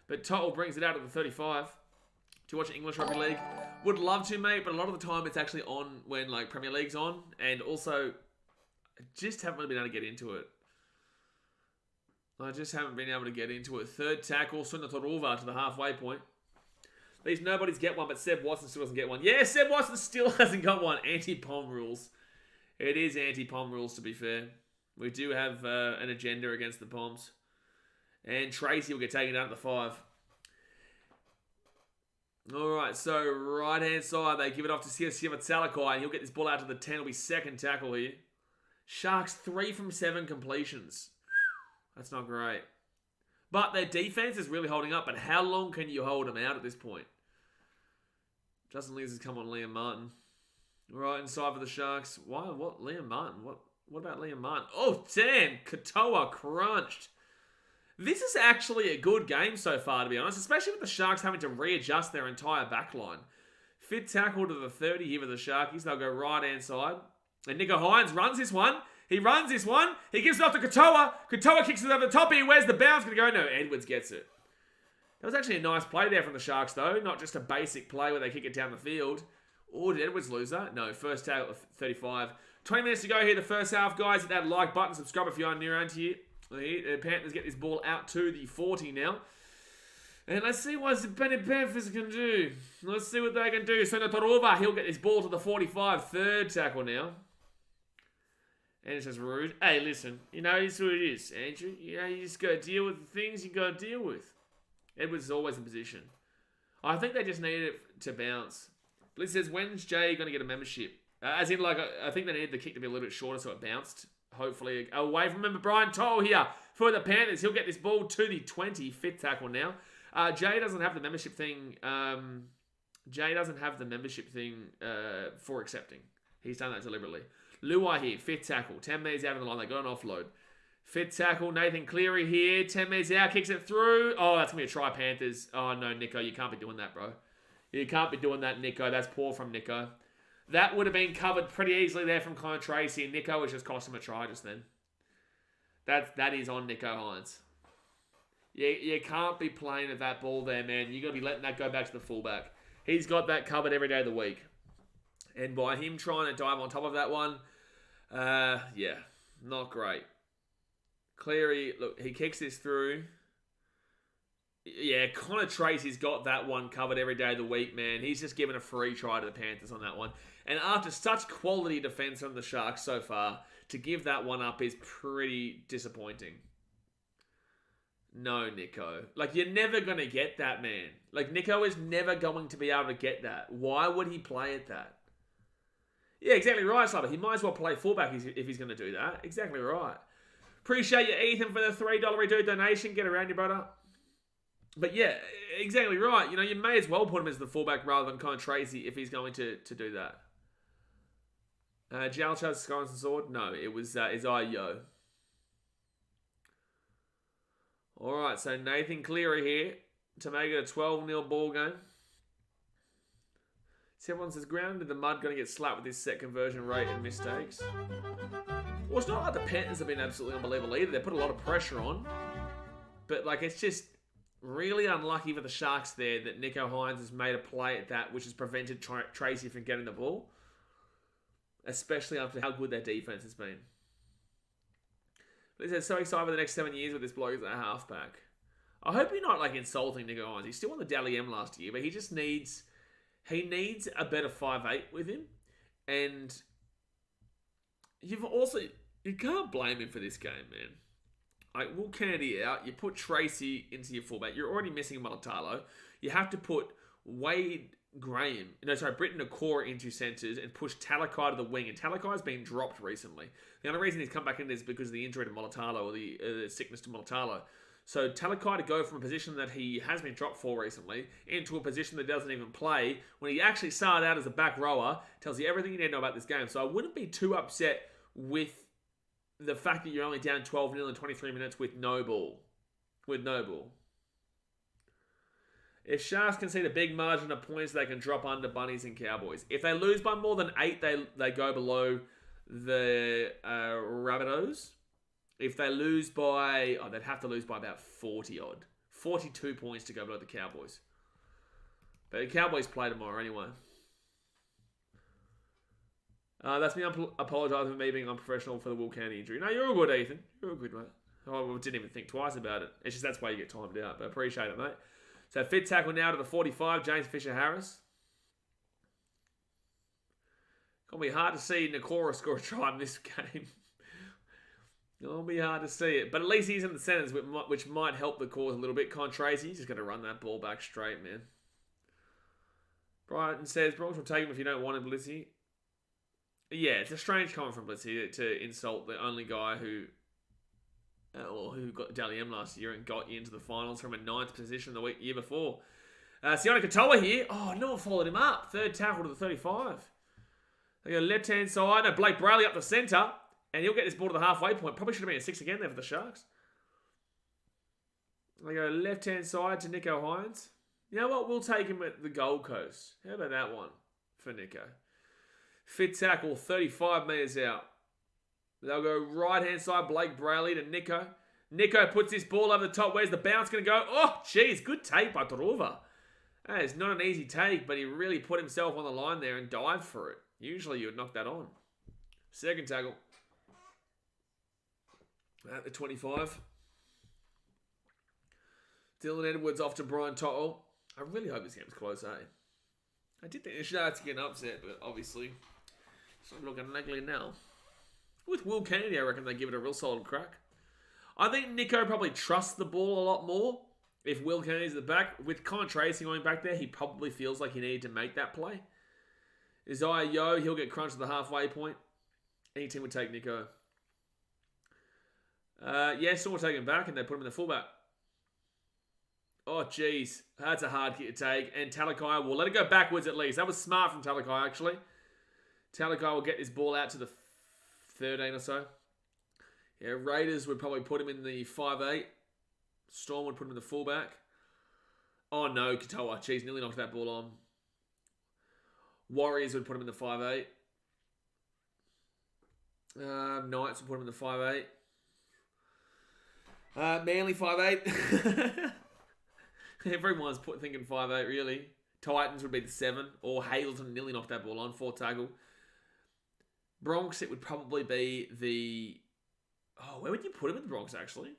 But Total brings it out of the 35. Do you watch English Rugby League? Would love to, mate. But a lot of the time it's actually on when like Premier League's on. And also, I just haven't really been able to get into it. Third tackle, Sunda Toruva to the halfway point. At least nobody's get one, but Seb Watson still doesn't get one. Yeah, Seb Watson still hasn't got one. Anti-POM rules. It is anti-POM rules, to be fair. We do have an agenda against the POMs. And Tracy will get taken down at the 5. Alright, so right-hand side, they give it off to Siva Talakai, and he'll get this ball out to the 10. It'll be second tackle here. Sharks, 3 from 7 completions. That's not great. But their defense is really holding up. But how long can you hold them out at this point? Justin Lees has come on Liam Martin. Right inside for the Sharks. Why? What? Liam Martin? What about Liam Martin? Oh, damn. Katoa crunched. This is actually a good game so far, to be honest. Especially with the Sharks having to readjust their entire backline. Fifth tackle to the 30 here for the Sharkies. They'll go right-hand side. And Nico Hines runs this one. He runs this one. He gives it off to Katoa. Katoa kicks it over the top here. Where's the bounce going to go? No, Edwards gets it. That was actually a nice play there from the Sharks, though. Not just a basic play where they kick it down the field. Or did Edwards lose that? No, first tackle of 35. 20 minutes to go here, the first half, guys. Hit that like button. Subscribe if you're new around here. The Panthers get this ball out to the 40 now. And let's see what the Penrith Panthers can do. Let's see what they can do. So Torova, he'll get this ball to the 45. Third tackle now. And it's just rude. Hey, listen, it's what it is, Andrew. You just got to deal with the things you got to deal with. Edwards is always in position. I think they just needed it to bounce. Blitz says, when's Jay going to get a membership? I think they needed the kick to be a little bit shorter so it bounced. Hopefully away from, remember, Brian Toll here for the Panthers. He'll get this ball to the 20, fifth tackle now. Jay doesn't have the membership thing. For accepting. He's done that deliberately. Luai here, fifth tackle. 10 metres out of the line. They got an offload. Fifth tackle, Nathan Cleary here. 10 metres out, kicks it through. Oh, that's going to be a try, Panthers. Oh, no, Nico, you can't be doing that, bro. You can't be doing that, Nico. That's poor from Nico. That would have been covered pretty easily there from Connor Tracy. And Nico was just cost him a try just then. That is on Nico Hines. You can't be playing at that ball there, man. You got to be letting that go back to the fullback. He's got that covered every day of the week. And by him trying to dive on top of that one, yeah, not great. Cleary, look, he kicks this through. Yeah, Connor Tracy's got that one covered every day of the week, man. He's just given a free try to the Panthers on that one. And after such quality defense from the Sharks so far, to give that one up is pretty disappointing. No, Nico. Like, you're never going to get that, man. Like, Nico is never going to be able to get that. Why would he play at that? Yeah, exactly right, Slubber. He might as well play fullback if he's going to do that. Exactly right. Appreciate you, Ethan, for the $3 redo donation. Get around you, brother. But yeah, exactly right. You may as well put him as the fullback rather than Connor Tracy if he's going to do that. Jalchaz Skynes and Sword? No, it was Isaiah Yo. Alright, so Nathan Cleary here to make it a 12-0 ball game. So everyone says, ground in the mud, going to get slapped with this set conversion rate and mistakes. Well, it's not like the Panthers have been absolutely unbelievable either. They put a lot of pressure on. But, it's just really unlucky for the Sharks there that Nico Hines has made a play at that, which has prevented Tracy from getting the ball. Especially after how good their defense has been. But he said, so excited for the next 7 years with this bloke as a halfback. I hope you're not, insulting Nico Hines. He still won the Dally M last year, but he just needs... He needs a better 5'8" with him. And you can't blame him for this game, man. Will Kennedy out. You put Tracy into your fullback. You're already missing Mulatalo. You have to put Britton Nakora into centres and push Talakai to the wing. And Talakai's been dropped recently. The only reason he's come back in is because of the injury to Mulatalo or the sickness to Mulatalo. So Talakai to go from a position that he has been dropped for recently into a position that doesn't even play when he actually started out as a back rower tells you everything you need to know about this game. So I wouldn't be too upset with the fact that you're only down 12-0 in 23 minutes with no ball. If Sharks can see the big margin of points, they can drop under Bunnies and Cowboys. If they lose by more than 8, they go below the Rabbitohs. If they lose by... they'd have to lose by about 40-odd. 42 points to go below the Cowboys. But the Cowboys play tomorrow anyway. That's me apologising for me being unprofessional for the Will County injury. No, you're all good, Ethan. You're all good, mate. I didn't even think twice about it. It's just that's why you get timed out. But I appreciate it, mate. So fit tackle now to the 45, James Fisher-Harris. It's going to be hard to see Nakora score a try in this game. It'll be hard to see it. But at least he's in the centres, which might help the cause a little bit. Con Tracy, he's just going to run that ball back straight, man. Brighton says, Bronx will take him if you don't want him, Blissy. Yeah, it's a strange comment from Blissy to insult the only guy who got Dally M last year and got you into the finals from a 9th position the year before. Sione Katoa here. Oh, no one followed him up. Third tackle to the 35. They go left-hand side. No, Blake Brayley up the centre. And he'll get this ball to the halfway point. Probably should have been a 6 again there for the Sharks. They go left-hand side to Nico Hines. You know what? We'll take him at the Gold Coast. How about that one for Nico? Fit tackle, 35 metres out. They'll go right-hand side, Blake Brayley to Nico. Nico puts this ball over the top. Where's the bounce going to go? Oh, jeez. Good take by Torova. That is not an easy take, but he really put himself on the line there and dived for it. Usually you would knock that on. Second tackle. At the 25. Dylan Edwards off to Brian Tottle. I really hope this game's close, eh? I did think the Sharks get an upset, but obviously it's not looking likely now. With Will Kennedy, I reckon they give it a real solid crack. I think Nico probably trusts the ball a lot more. If Will Kennedy's at the back, with Connor Tracy going back there, he probably feels like he needed to make that play. Isaiah Yeo, he'll get crunched at the halfway point. Any team would take Nico. Still will take him back and they put him in the fullback. Oh, jeez. That's a hard kick to take. And Talakai will let it go backwards at least. That was smart from Talakai, actually. Talakai will get this ball out to the 13 or so. Yeah, Raiders would probably put him in the 5'8". Storm would put him in the fullback. Oh, no, Katoa. Jeez, nearly knocked that ball on. Warriors would put him in the 5'8". Knights would put him in the 5'8". Manly 5'8". Everyone's thinking 5'8", really. Titans would be the 7. Or Hazleton nearly knocked that ball on. 4 tackle. Bronx, it would probably be the... Oh, where would you put him in the Bronx, actually?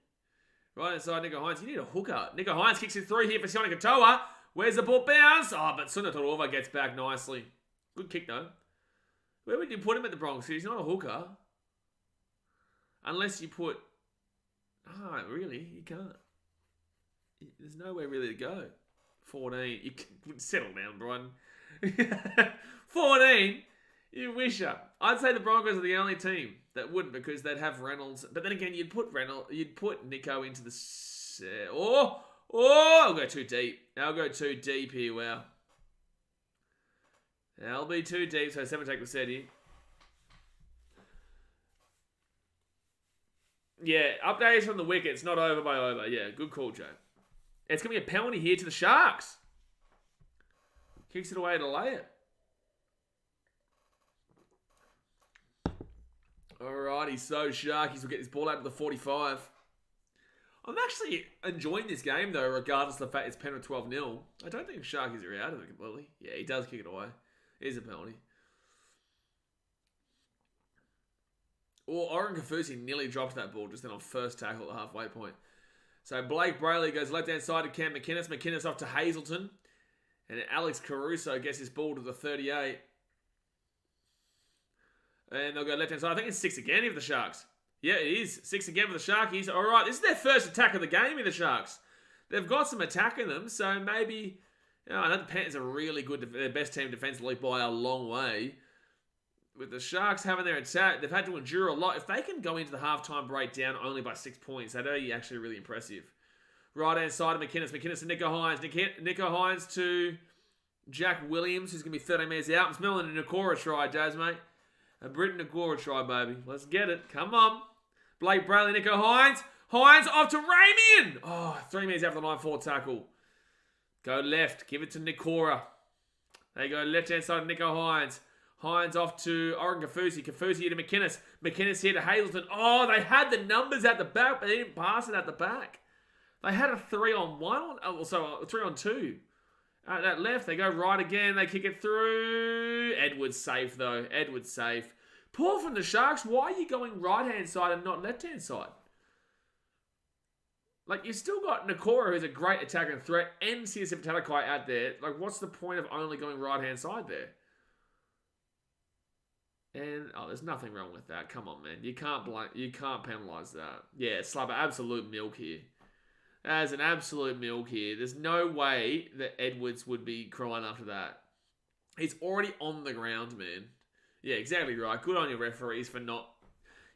Right inside Nico Hines. You need a hooker. Nico Hines kicks it through here for Sione Katoa. Where's the ball bounce? Oh, but Suna Torova gets back nicely. Good kick, though. Where would you put him at the Bronx? He's not a hooker. Unless you put... Oh, really? You can't. There's nowhere really to go. 14. You can settle down, Brian. 14? You wish ya. I'd say the Broncos are the only team that wouldn't, because they'd have Reynolds. But then again, you'd put Nico into the... I'll go too deep. I'll go too deep here, wow. I'll be too deep, so 7 take the set here. Yeah, updates from the wickets, not over by over. Yeah, good call, Joe. It's going to be a penalty here to the Sharks. Kicks it away to lay it. Alrighty, so Sharkies will get this ball out to the 45. I'm actually enjoying this game, though, regardless of the fact it's Penrith 12-0. I don't think Sharkies are out of it completely. Yeah, he does kick it away. It is a penalty. Or Oren Kafusi nearly dropped that ball just then on first tackle at the halfway point. So Blake Brayley goes left-hand side to Cam McInnes. McInnes off to Hazleton. And Alex Caruso gets his ball to the 38. And they'll go left-hand side. I think it's 6 again for the Sharks. Yeah, it is. 6 again for the Sharkies. All right, this is their first attack of the game in the Sharks. They've got some attack in them, so maybe... I know the Panthers are really good. Their best team defensively by a long way. With the Sharks having their attack, they've had to endure a lot. If they can go into the halftime break down only by 6 points, that'd be actually really impressive. Right-hand side of McInnes. McInnes to Nico Hines. Nico Hines to Jack Williams, who's going to be 13 metres out. I'm smelling a Nakora try, Jazz, mate. A Britton Nakora try, baby. Let's get it. Come on. Blake Brayley, Nico Hines. Hines off to Ramian. Oh, 3 metres after the 9-4 tackle. Go left. Give it to Nakora. There you go. Left-hand side of Nico Hines. Hines off to Oren Kafusi. Kafusi here to McInnes. McInnes here to Hazleton. Oh, they had the numbers at the back, but they didn't pass it at the back. They had a 3-on-1. Also, a 3-on-2. At that left, they go right again. They kick it through. Edwards safe, though. Edwards safe. Poor from the Sharks. Why are you going right-hand side and not left-hand side? Like, you've still got Nakora, who's a great attacker and threat, and CSF Talakai out there. Like, what's the point of only going right-hand side there? And, there's nothing wrong with that. Come on, man. You can't penalise that. Yeah, slap absolute milk here. As an absolute milk here. There's no way that Edwards would be crying after that. He's already on the ground, man. Yeah, exactly right. Good on your referees for not,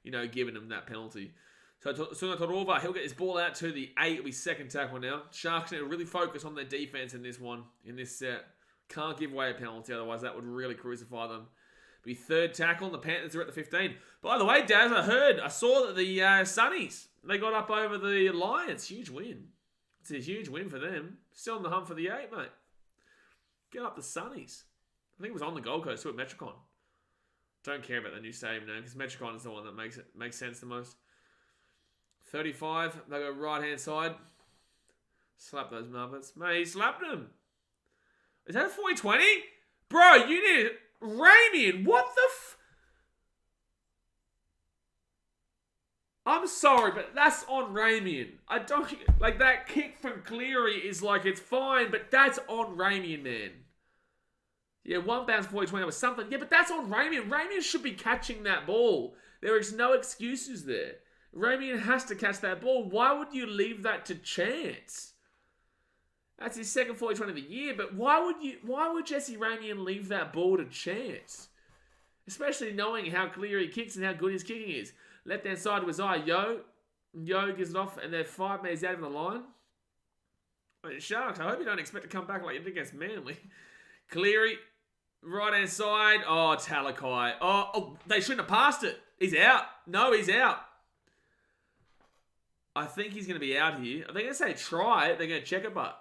giving him that penalty. So Suna Torova, he'll get his ball out to the 8. It'll be second tackle now. Sharks need to really focus on their defense in this one, in this set. Can't give away a penalty, otherwise that would really crucify them. Be third tackle, and the Panthers are at the 15. By the way, Daz, I saw that the Sunnies, they got up over the Lions. Huge win. It's a huge win for them. Still in the hunt for the 8, mate. Get up the Sunnies. I think it was on the Gold Coast too at Metricon. Don't care about the new stadium name because Metricon is the one that makes sense the most. 35. They go right-hand side. Slap those Muppets. Mate, he slapped them. Is that a 40-20? Bro, you need... Ramian, what the I'm sorry, but that's on Ramian. I don't... Like, that kick from Cleary is like, it's fine, but that's on Ramian, man. Yeah, one bounce before he 20 was something. Yeah, but that's on Ramian. Ramian should be catching that ball. There is no excuses there. Ramian has to catch that ball. Why would you leave that to chance? That's his second 40-20 of the year, but why would Jesse Ramian leave that ball to chance? Especially knowing how clear he kicks and how good his kicking is. Left hand side to his eye. Yo gives it off, and they're 5 metres out of the line. Sharks, I hope you don't expect to come back like you did against Manly. Cleary, right hand side. Oh, Talakai. Oh, they shouldn't have passed it. He's out. No, he's out. I think he's going to be out here. They're going to say try it. They're going to check it, but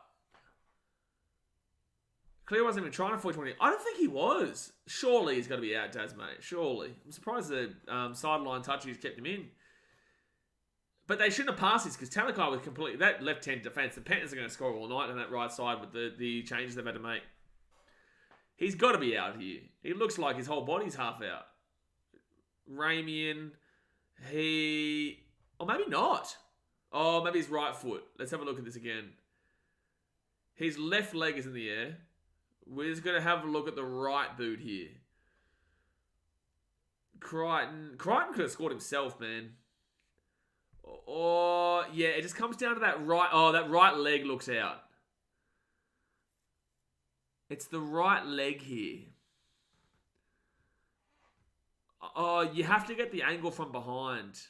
Cleary wasn't even trying to 40-20. I don't think he was. Surely he's got to be out, Daz, mate. Surely. I'm surprised the sideline touches kept him in. But they shouldn't have passed this because Talakai was completely... That left-hand defence, the Panthers are going to score all night on that right side with the changes they've had to make. He's got to be out here. He looks like his whole body's half out. Ramian, or maybe not. Oh, maybe his right foot. Let's have a look at this again. His left leg is in the air. We're just going to have a look at the right boot here. Crichton could have scored himself, man. Oh, yeah, it just comes down to that right... Oh, that right leg looks out. It's the right leg here. Oh, you have to get the angle from behind.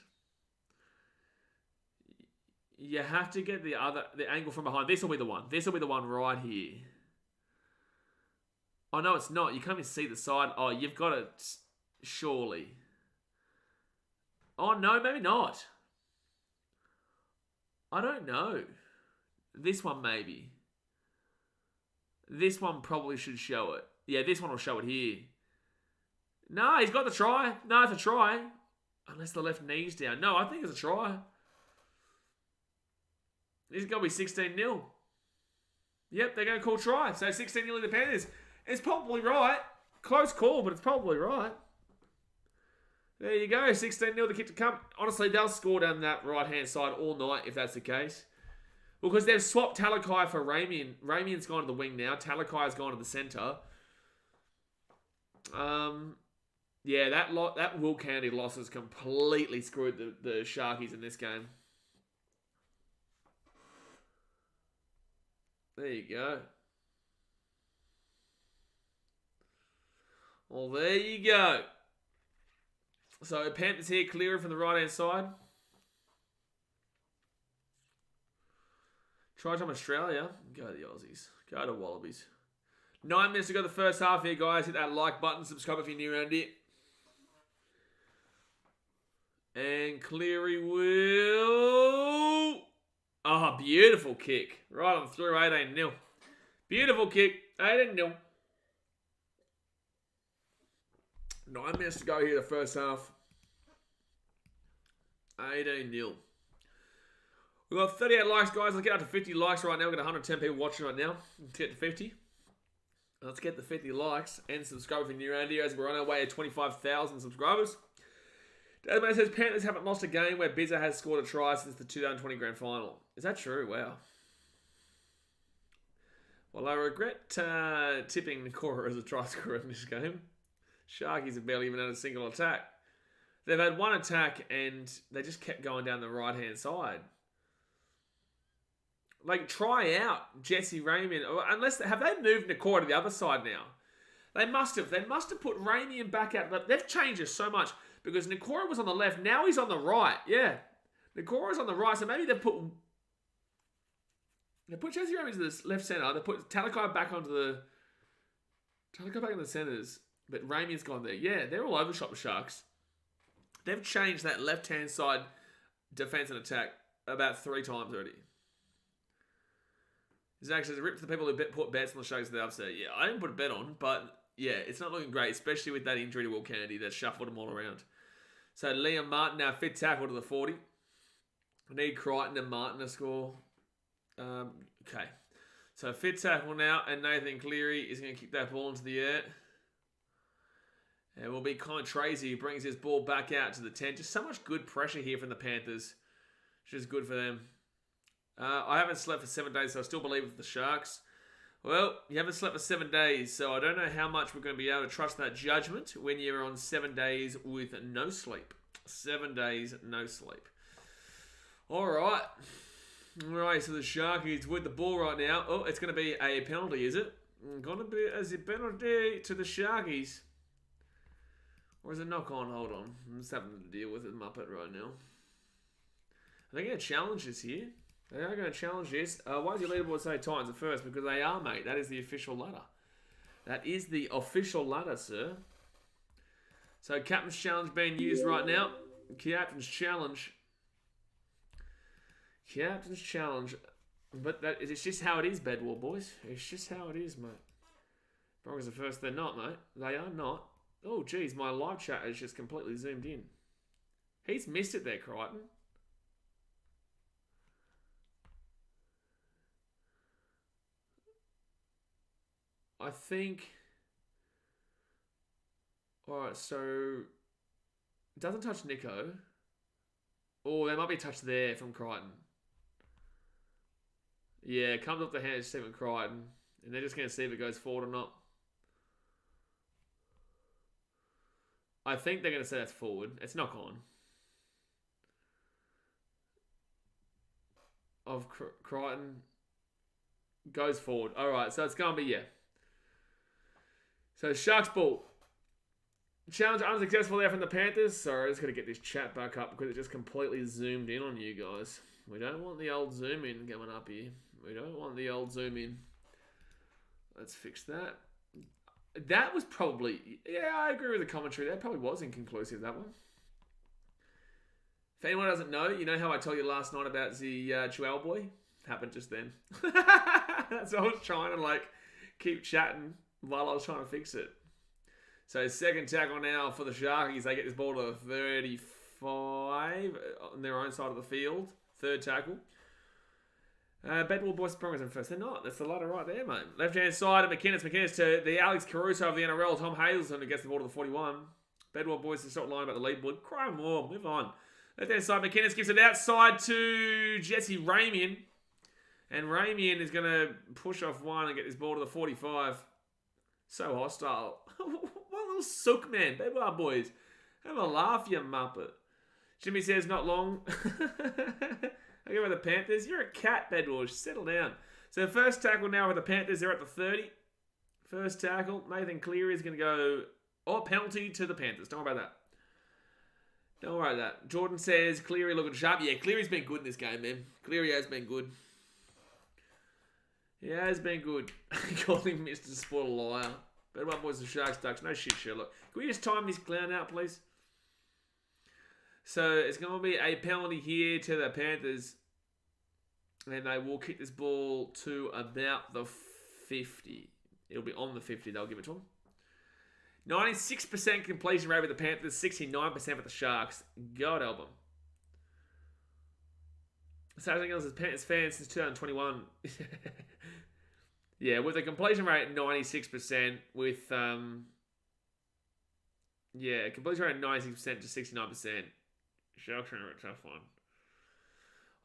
You have to get the angle from behind. This will be the one. This will be the one right here. Oh, no, it's not. You can't even see the side. Oh, you've got it. Surely. Oh, no, maybe not. I don't know. This one, maybe. This one probably should show it. Yeah, this one will show it here. No, he's got the try. No, it's a try. Unless the left knee's down. No, I think it's a try. This is going to be 16-0. Yep, they're going to call try. So 16-0 in the Panthers. It's probably right. Close call, but it's probably right. There you go. 16-0 the kick to come. Honestly, they'll score down that right-hand side all night if that's the case. Because they've swapped Talakai for Ramian. Ramian's gone to the wing now. Talakai's gone to the centre. Yeah, that Will County loss has completely screwed the Sharkies in this game. There you go. Well, there you go. So, Panthers here, clearing from the right-hand side. Try time Australia. Go to the Aussies. Go to Wallabies. 9 minutes to go the first half here, guys. Hit that like button. Subscribe if you're new around here. And Cleary will... Oh, beautiful kick. Right on through, 18-0. Beautiful kick, 18-0. 9 minutes to go here the first half. 18-0. We've got 38 likes, guys. Let's get up to 50 likes right now. We've got 110 people watching right now. Let's get to 50. Let's get the 50 likes and subscribe if you're new around here as we're on our way to 25,000 subscribers. David says Panthers haven't lost a game where Bizza has scored a try since the 2020 grand final. Is that true? Wow. Well, I regret tipping Nakora as a try scorer in this game. Sharkies have barely even had a single attack. They've had one attack and they just kept going down the right-hand side. Like, try out Jesse Ramian. Unless, have they moved Nakora to the other side now? They must have. They must have put Ramian back out. But they've changed it so much. Because Nakora was on the left. Now he's on the right. Yeah. Nakora's on the right. So maybe they've put Jesse Ramian to the left centre. They put Talakai back onto the... Talakai back in the centres. But Ramian's gone there. Yeah, they're all overshot the Sharks. They've changed that left-hand side defence and attack about 3 times already. Zach says, rip to the people who put bets on the Sharks to the upset. Yeah, I didn't put a bet on, but yeah, it's not looking great, especially with that injury to Will Kennedy that shuffled them all around. So Liam Martin now fit tackle to the 40. I need Crichton and Martin to score. Okay. So fit tackle now, and Nathan Cleary is going to kick that ball into the air. And it will be Con Tracy who brings his ball back out to the 10. Just so much good pressure here from the Panthers, which is good for them. I haven't slept for 7 days, so I still believe it's the Sharks. Well, you haven't slept for 7 days, so I don't know how much we're going to be able to trust that judgment when you're on 7 days with no sleep. 7 days, no sleep. All right. All right, so the Sharkies with the ball right now. Oh, it's going to be a penalty, is it? Going to be as a penalty to the Sharkies. Or is it knock on? Hold on. I'm just having to deal with it, Muppet, right now. Are they going to challenge this here? They are going to challenge this. Why does your leaderboard say Titans at first? Because they are, mate. That is the official ladder. That is the official ladder, sir. So, Captain's Challenge being used right now. Captain's Challenge. Captain's Challenge. But it's just how it is, Bedwall, boys. It's just how it is, mate. Broncos are first. They're not, mate. They are not. Oh, geez. My live chat has just completely zoomed in. He's missed it there, Crichton. I think... Alright, so... It doesn't touch Nico. Oh, there might be a touch there from Crichton. Yeah, it comes off the hand of Stephen Crichton. And they're just going to see if it goes forward or not. I think they're going to say that's forward. It's knock on. Of Crichton. Goes forward. Alright, so it's going to be, yeah. So, Sharks ball. Challenge unsuccessful there from the Panthers. Sorry, I just got to get this chat back up because it just completely zoomed in on you guys. We don't want the old zoom in coming up here. We don't want the old zoom in. Let's fix that. That was probably... Yeah, I agree with the commentary. That probably was inconclusive, that one. If anyone doesn't know, you know how I told you last night about the Chihuahua boy? Happened just then. That's why I was trying to, keep chatting while I was trying to fix it. So, second tackle now for the Sharkies. They get this ball to 35 on their own side of the field. Third tackle. Bedwell boys Broncos in first. They're not. That's the ladder right there, mate. Left-hand side of McInnes. McInnes to the Alex Caruso of the NRL. Tom Hazelton who gets the ball to the 41. Bedwell boys to stop lying about the lead board. Cry more. Move on. Left-hand side, McInnes gives it outside to Jesse Ramian. And Ramian is going to push off one and get this ball to the 45. So hostile. What little sook, man. Bedwell boys. Have a laugh, you muppet. Jimmy says not long. I go with the Panthers. You're a cat, Bedwell. Settle down. So first tackle now with the Panthers. They're at the 30. First tackle. Nathan Cleary is going to go... Oh, penalty to the Panthers. Don't worry about that. Don't worry about that. Jordan says Cleary looking sharp. Yeah, Cleary's been good in this game, man. Cleary has been good. He has been good. He called him Mr. Sport a liar. Better one boys the Sharks Ducks. No shit, Sherlock. Can we just time this clown out, please? So it's going to be a penalty here to the Panthers. And they will kick this ball to about the 50. It'll be on the 50. They'll give it to them. 96% completion rate with the Panthers. 69% with the Sharks. God help them. Something else as Panthers fans since 2021. Yeah, with a completion rate 96%. With completion rate 96% to 69%. Sharks are in a tough one.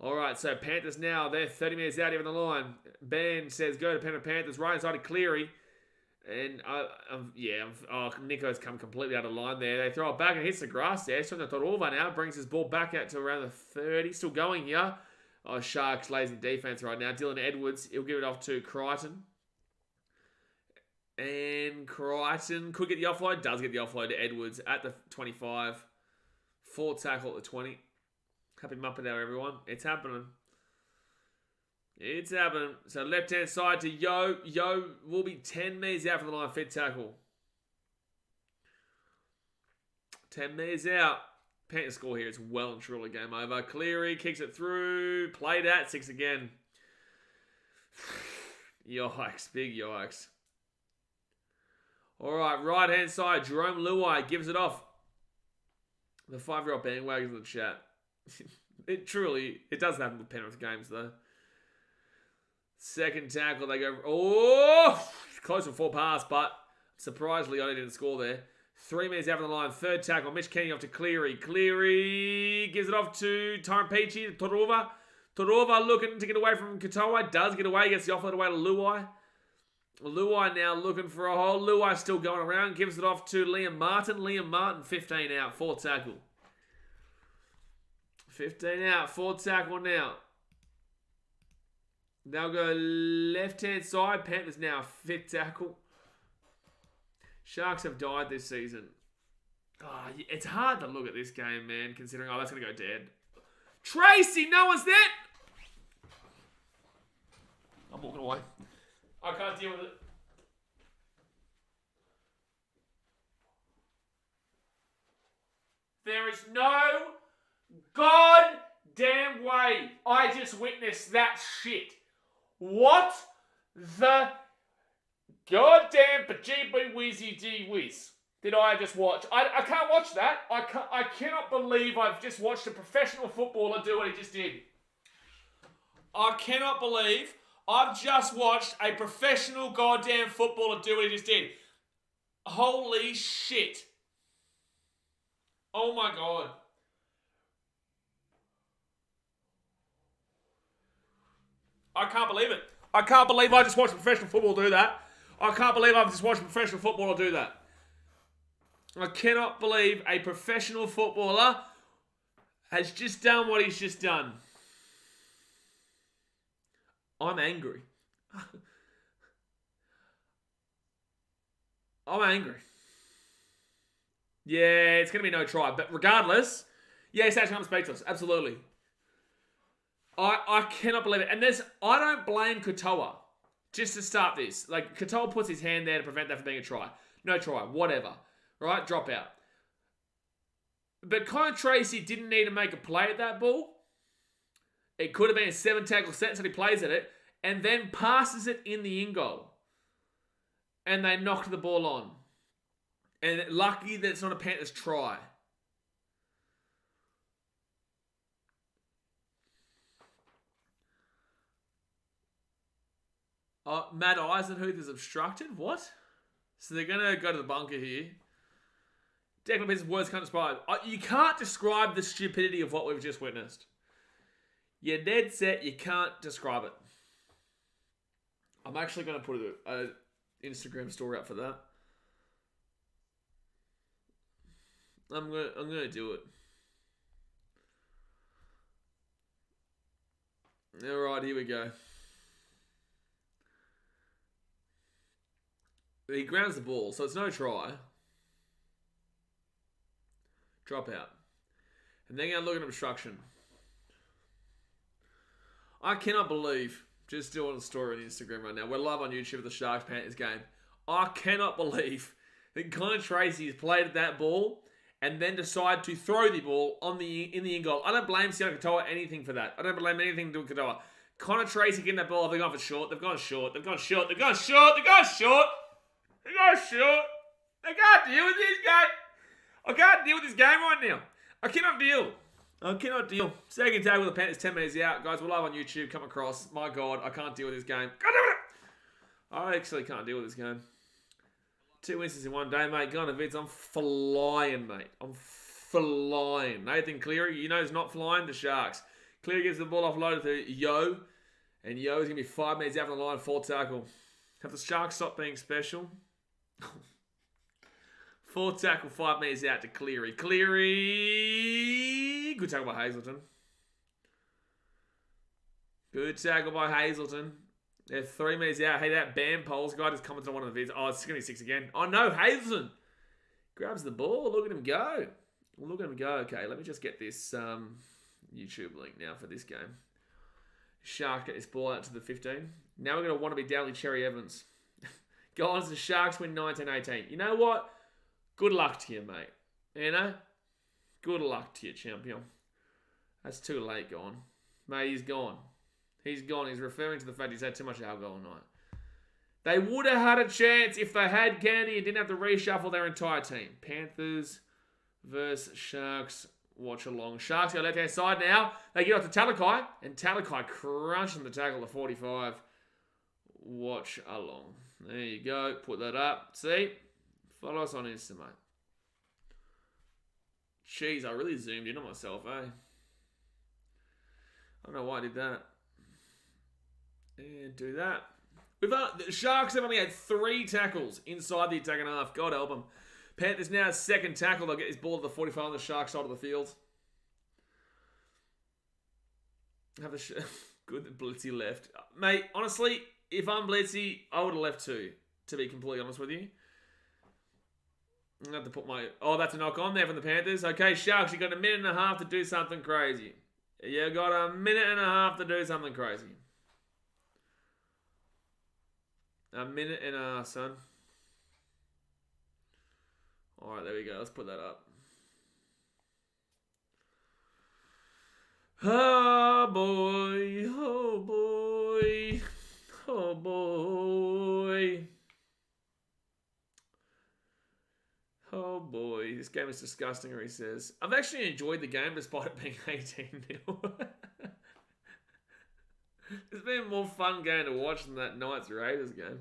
Alright, so Panthers now. They're 30 minutes out here on the line. Ben says go to Penrith Panthers. Right inside of Cleary. And, Nico's come completely out of line there. They throw it back and hits the grass there. So Torova now brings his ball back out to around the 30. Still going here. Oh, Sharks lazy defense right now. Dylan Edwards, he'll give it off to Crichton. And Crichton could get the offload. Does get the offload to Edwards at the 25. Fourth tackle at the 20. Happy Muppet hour, everyone. It's happening. It's happening. So left-hand side to Yo. Yo will be 10 meters out from the line. Fifth tackle. 10 meters out. Panthers score here. It's well and truly game over. Cleary kicks it through. Played at 6 again. Yikes. Big yikes. All right. Right-hand side. Jerome Luai gives it off. The 5-year-old bandwagons in the chat. It does happen with Penrith games, though. Second tackle, they go... Oh! Close to 4 pass, but surprised Leone didn't score there. 3 minutes out of the line. Third tackle, Mitch Kenny off to Cleary. Cleary gives it off to Tyron Peachy, Torova. Torova looking to get away from Katoa. Does get away, gets the offload away to Luai. Luai now looking for a hole. Luai still going around. Gives it off to Liam Martin. Liam Martin, 15 out. 4 tackle. 15 out. 4 tackle now. They'll go left-hand side. Panthers now 5th tackle. Sharks have died this season. Oh, it's hard to look at this game, man, considering, that's going to go dead. Tracy, no one's there. I'm walking away. I can't deal with it. There is no goddamn way I just witnessed that shit. What the goddamn pajibby whizzy dee whiz did I just watch? I can't watch that. I cannot believe I've just watched a professional footballer do what he just did. I cannot believe I've just watched a professional goddamn footballer do what he just did. Holy shit. Oh my God. I can't believe it. I can't believe I just watched a professional footballer do that. I can't believe I've just watched a professional footballer do that. I cannot believe a professional footballer has just done what he's just done. I'm angry. I'm angry. Yeah, it's going to be no try. But regardless, yeah, he's actually going to speak to us. Absolutely. I cannot believe it. And I don't blame Katoa. Just to start this. Like, Katoa puts his hand there to prevent that from being a try. No try. Whatever. Right? Drop out. But Connor Tracy didn't need to make a play at that ball. It could have been a 7-tackle set, so he plays at it. And then passes it in the in-goal. And they knocked the ball on. And lucky that it's not a Panthers try. Matt Eisenhuth is obstructed? What? So they're going to go to the bunker here. Declan Pearce's words can't describe. You can't describe the stupidity of what we've just witnessed. You're dead set. You can't describe it. I'm actually going to put an Instagram story up for that. I'm going to do it. All right, here we go. He grounds the ball, so it's no try. Drop out. And then going to look at obstruction. I cannot believe, just doing a story on Instagram right now. We're live on YouTube for the Sharks Panthers game. I cannot believe that Connor Tracy has played at that ball and then decided to throw the ball in the in-goal. I don't blame Sione Katoa anything for that. I don't blame anything to do with Katoa. Connor Tracy getting that ball, they've gone for short. They've gone short. They've gone short. They've gone short. They've gone short. They've gone short. I can't deal with this game. I can't deal with this game right now. I cannot deal. I cannot deal. Second tag with the Panthers 10 minutes out. Guys, we're live on YouTube. Come across. My God, I can't deal with this game. I actually can't deal with this game. 2 instances in one day, mate. Go on to vids. I'm flying, mate. I'm flying. Nathan Cleary, you know he's not flying. The Sharks. Cleary gives the ball offloaded to Yo. And Yo is going to be 5 minutes out from the line. 4 tackle. Have the Sharks stop being special? 4 tackle, 5 minutes out to Cleary. Cleary. Good tackle by Hazelton. Good tackle by Hazelton. They're 3 minutes out. Hey, that Bam Poles guy just commented on one of the vids. Oh, it's going to be 6 again. Oh, no. Hazelton grabs the ball. Look at him go. Look at him go. Okay, let me just get this YouTube link now for this game. Shark get this ball out to the 15. Now we're going to want to be Dowley Cherry Evans. Guys, the Sharks win 19-18. You know what? Good luck to you, mate. You know? Good luck to you, champion. That's too late gone. Mate, he's gone. He's gone. He's referring to the fact he's had too much alcohol all night. They would have had a chance if they had candy and didn't have to reshuffle their entire team. Panthers versus Sharks. Watch along. Sharks go left-hand side now. They get off to Talakai. And Talakai crunching the tackle to 45. Watch along. There you go. Put that up. See? Follow us on Insta, mate. Jeez, I really zoomed in on myself, eh? I don't know why I did that. And do that. The Sharks have only had 3 tackles inside the attacking half. God help them. Panthers now second tackle. They'll get this ball to the 45 on the Sharks side of the field. Have a good that Blitzy left. Mate, honestly, if I'm Blitzy, I would have left too, to be completely honest with you. I'm going to have to put my... Oh, that's a knock on there from the Panthers. Okay, Sharks, you got a minute and a half to do something crazy. You got a minute and a half to do something crazy. A minute and a half, son. Alright, there we go. Let's put that up. Oh, boy. Oh, boy. Oh, boy. Oh, boy. This game is disgusting, he says. I've actually enjoyed the game despite it being 18-0. It's been a more fun game to watch than that Knights Raiders game.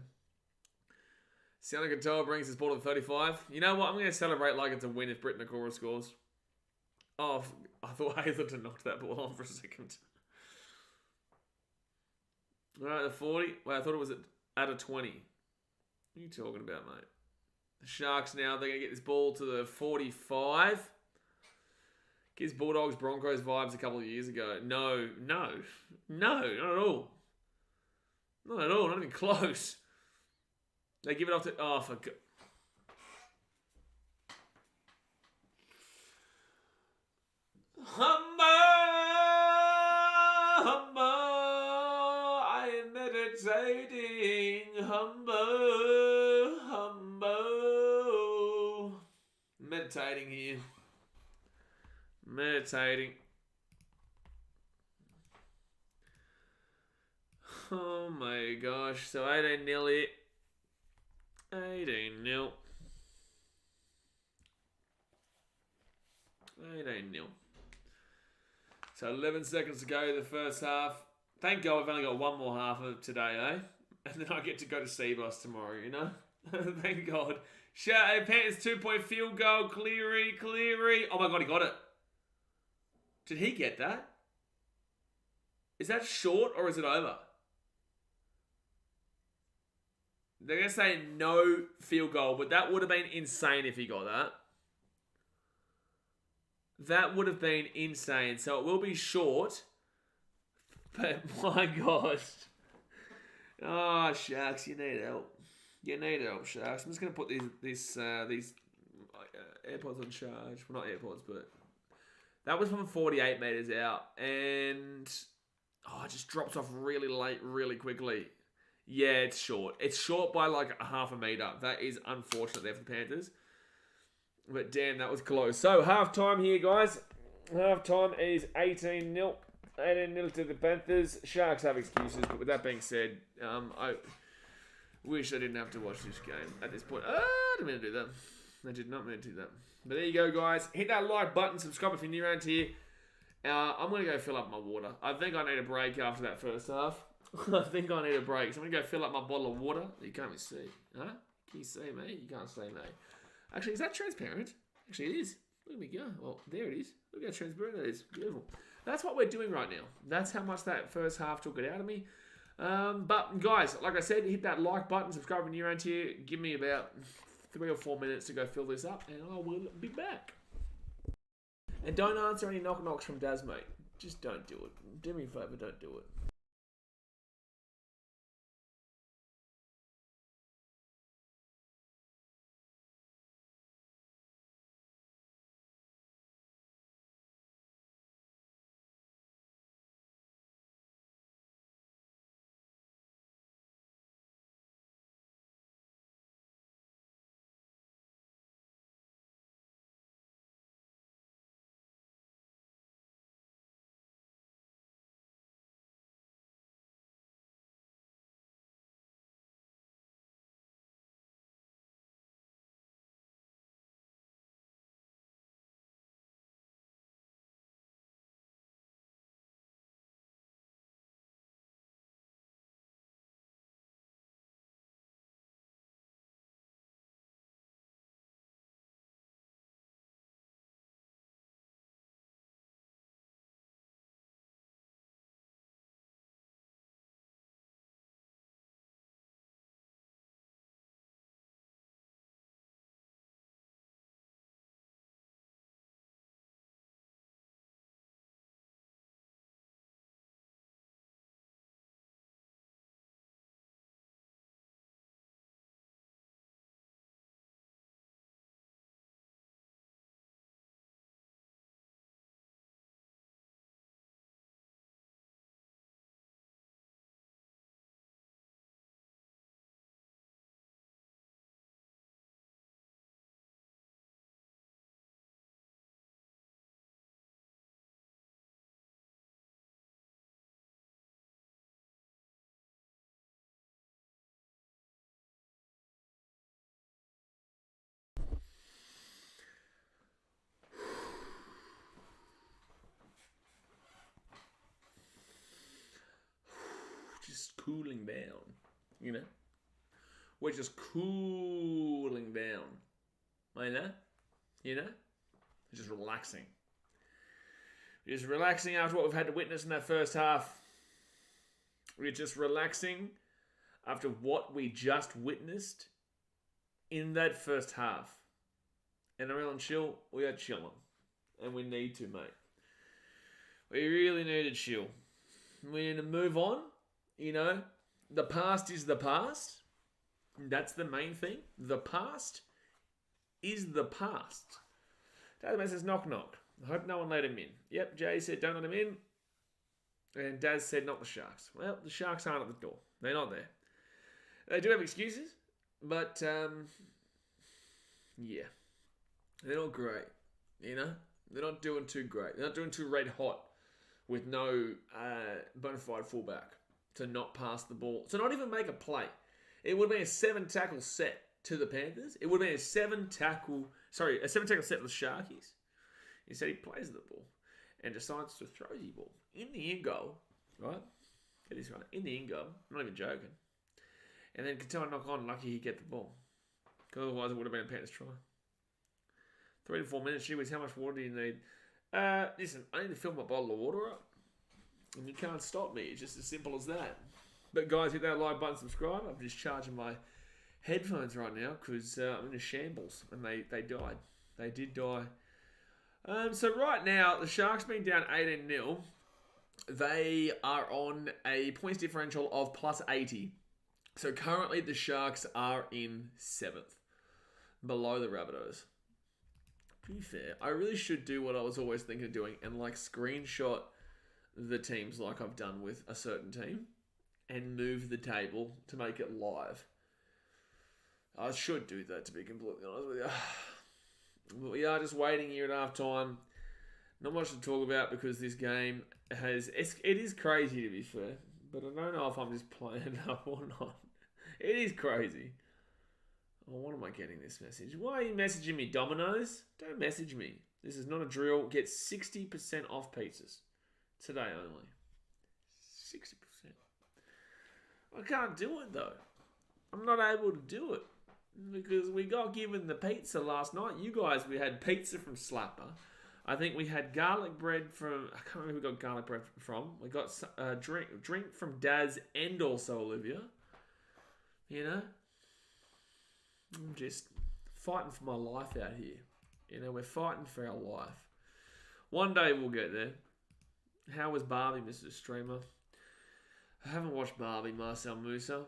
Siana Katoa brings his ball to 35. You know what? I'm going to celebrate like it's a win if Britain Nakora scores. Oh, I thought Hazelton knocked that ball on for a second. Alright, the 40. Well, I thought it was at a 20. What are you talking about, mate? The Sharks now, they're going to get this ball to the 45. Gives Bulldogs Broncos vibes a couple of years ago. No, not at all. Not at all, not even close. They give it off to... Oh, for God. Humble, I am meditating. Humble. Meditating here. Meditating. Oh my gosh. So 18-0 here. 18-0. 18-0. So 11 seconds to go the first half. Thank God we've only got one more half of today, eh? And then I get to go to Seaboss tomorrow, you know? Thank God. Shout Panthers 2-point field goal. Cleary. Oh my God, he got it. Did he get that? Is that short or is it over? They're going to say no field goal, but that would have been insane if he got that. That would have been insane. So it will be short. But my gosh. Oh, Sharks, you need help. You need help, Sharks. I'm just going to put these AirPods on charge. Well, not AirPods, but... That was from 48 metres out. And... Oh, it just drops off really late, really quickly. Yeah, it's short. It's short by like a half a metre. That is unfortunate there for the Panthers. But damn, that was close. So, half-time here, guys. Half-time is 18-0. 18-0 to the Panthers. Sharks have excuses, but with that being said, I wish I didn't have to watch this game at this point. I didn't mean to do that. I did not mean to do that. But there you go, guys. Hit that like button. Subscribe if you're new around here. I'm going to go fill up my water. I think I need a break after that first half. I think I need a break. So I'm going to go fill up my bottle of water. You can't even see. Huh? Can you see me? You can't see me. Actually, is that transparent? Actually, it is. Look at me go. Well, there it is. Look how transparent that is. Beautiful. That's what we're doing right now. That's how much that first half took it out of me. But, guys, like I said, hit that like button. Subscribe when you're around here. Give me about 3 or 4 minutes to go fill this up, and I will be back. And don't answer any knock-knocks from Daz, mate. Just don't do it. Do me a favour, don't do it. cooling down. You know? We're just cooling down. You know? Just relaxing. Just relaxing after what we've had to witness in that first half. We're just relaxing after what we just witnessed in that first half. NRL and chill, we are chilling. And we need to, mate. We really need to chill. We need to move on. You know, the past is the past. That's the main thing. The past is the past. Dad says knock knock. I hope no one let him in. Yep, Jay said don't let him in. And Daz said not the Sharks. Well, the Sharks aren't at the door. They're not there. They do have excuses, but yeah. They're not great. You know? They're not doing too great. They're not doing too red hot with no bona fide fullback to not pass the ball. To not even make a play. It would have been a 7-tackle set to the Panthers. It would have been a 7-tackle set to the Sharkies. Instead, he plays the ball and decides to throw the ball in the in goal, right? Get this right. In the in goal. I'm not even joking. And then continue to knock on, lucky he get the ball. Because otherwise it would have been a Panthers try. 3 to 4 minutes, gee whiz, how much water do you need? Listen, I need to fill my bottle of water up. And you can't stop me. It's just as simple as that. But guys, hit that like button, subscribe. I'm just charging my headphones right now because I'm in a shambles. And they died. They did die. So right now, the Sharks being down 18-0, they are on a points differential of plus 80. So currently the Sharks are in 7th, below the Rabbitohs. To be fair, I really should do what I was always thinking of doing and like screenshot the teams like I've done with a certain team and move the table to make it live. I should do that, to be completely honest with you. But we are just waiting here at half time. Not much to talk about because this game it is crazy, to be fair. But I don't know if I'm just playing it up or not. It is crazy. Oh, what am I getting this message? Why are you messaging me, Domino's? Don't message me. This is not a drill. Get 60% off pizzas. Today only. 60%. I can't do it, though. I'm not able to do it. Because we got given the pizza last night. You guys, we had pizza from Slapper. I think we had garlic bread from... I can't remember who we got garlic bread from. We got a drink from Daz and also Olivia. You know? I'm just fighting for my life out here. You know, we're fighting for our life. One day we'll get there. How was Barbie, Mr. Streamer? I haven't watched Barbie, Marcel Musa.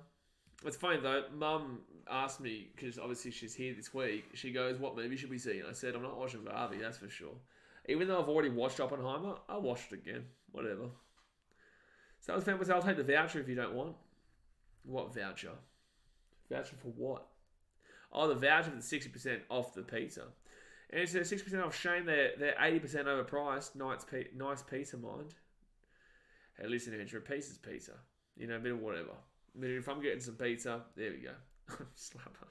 It's funny though, Mum asked me, because obviously she's here this week, she goes, what movie should we see? And I said, I'm not watching Barbie, that's for sure. Even though I've already watched Oppenheimer, I'll watch it again. Whatever. So I was saying, I'll take the voucher if you don't want. What voucher? Voucher for what? Oh, the voucher for the 60% off the pizza. And it's a 6% off. Shame they're 80% overpriced. Nice pizza, mind. Hey, listen, Andrew, a piece is pizza. You know, a bit of whatever. But if I'm getting some pizza, there we go. Slap up.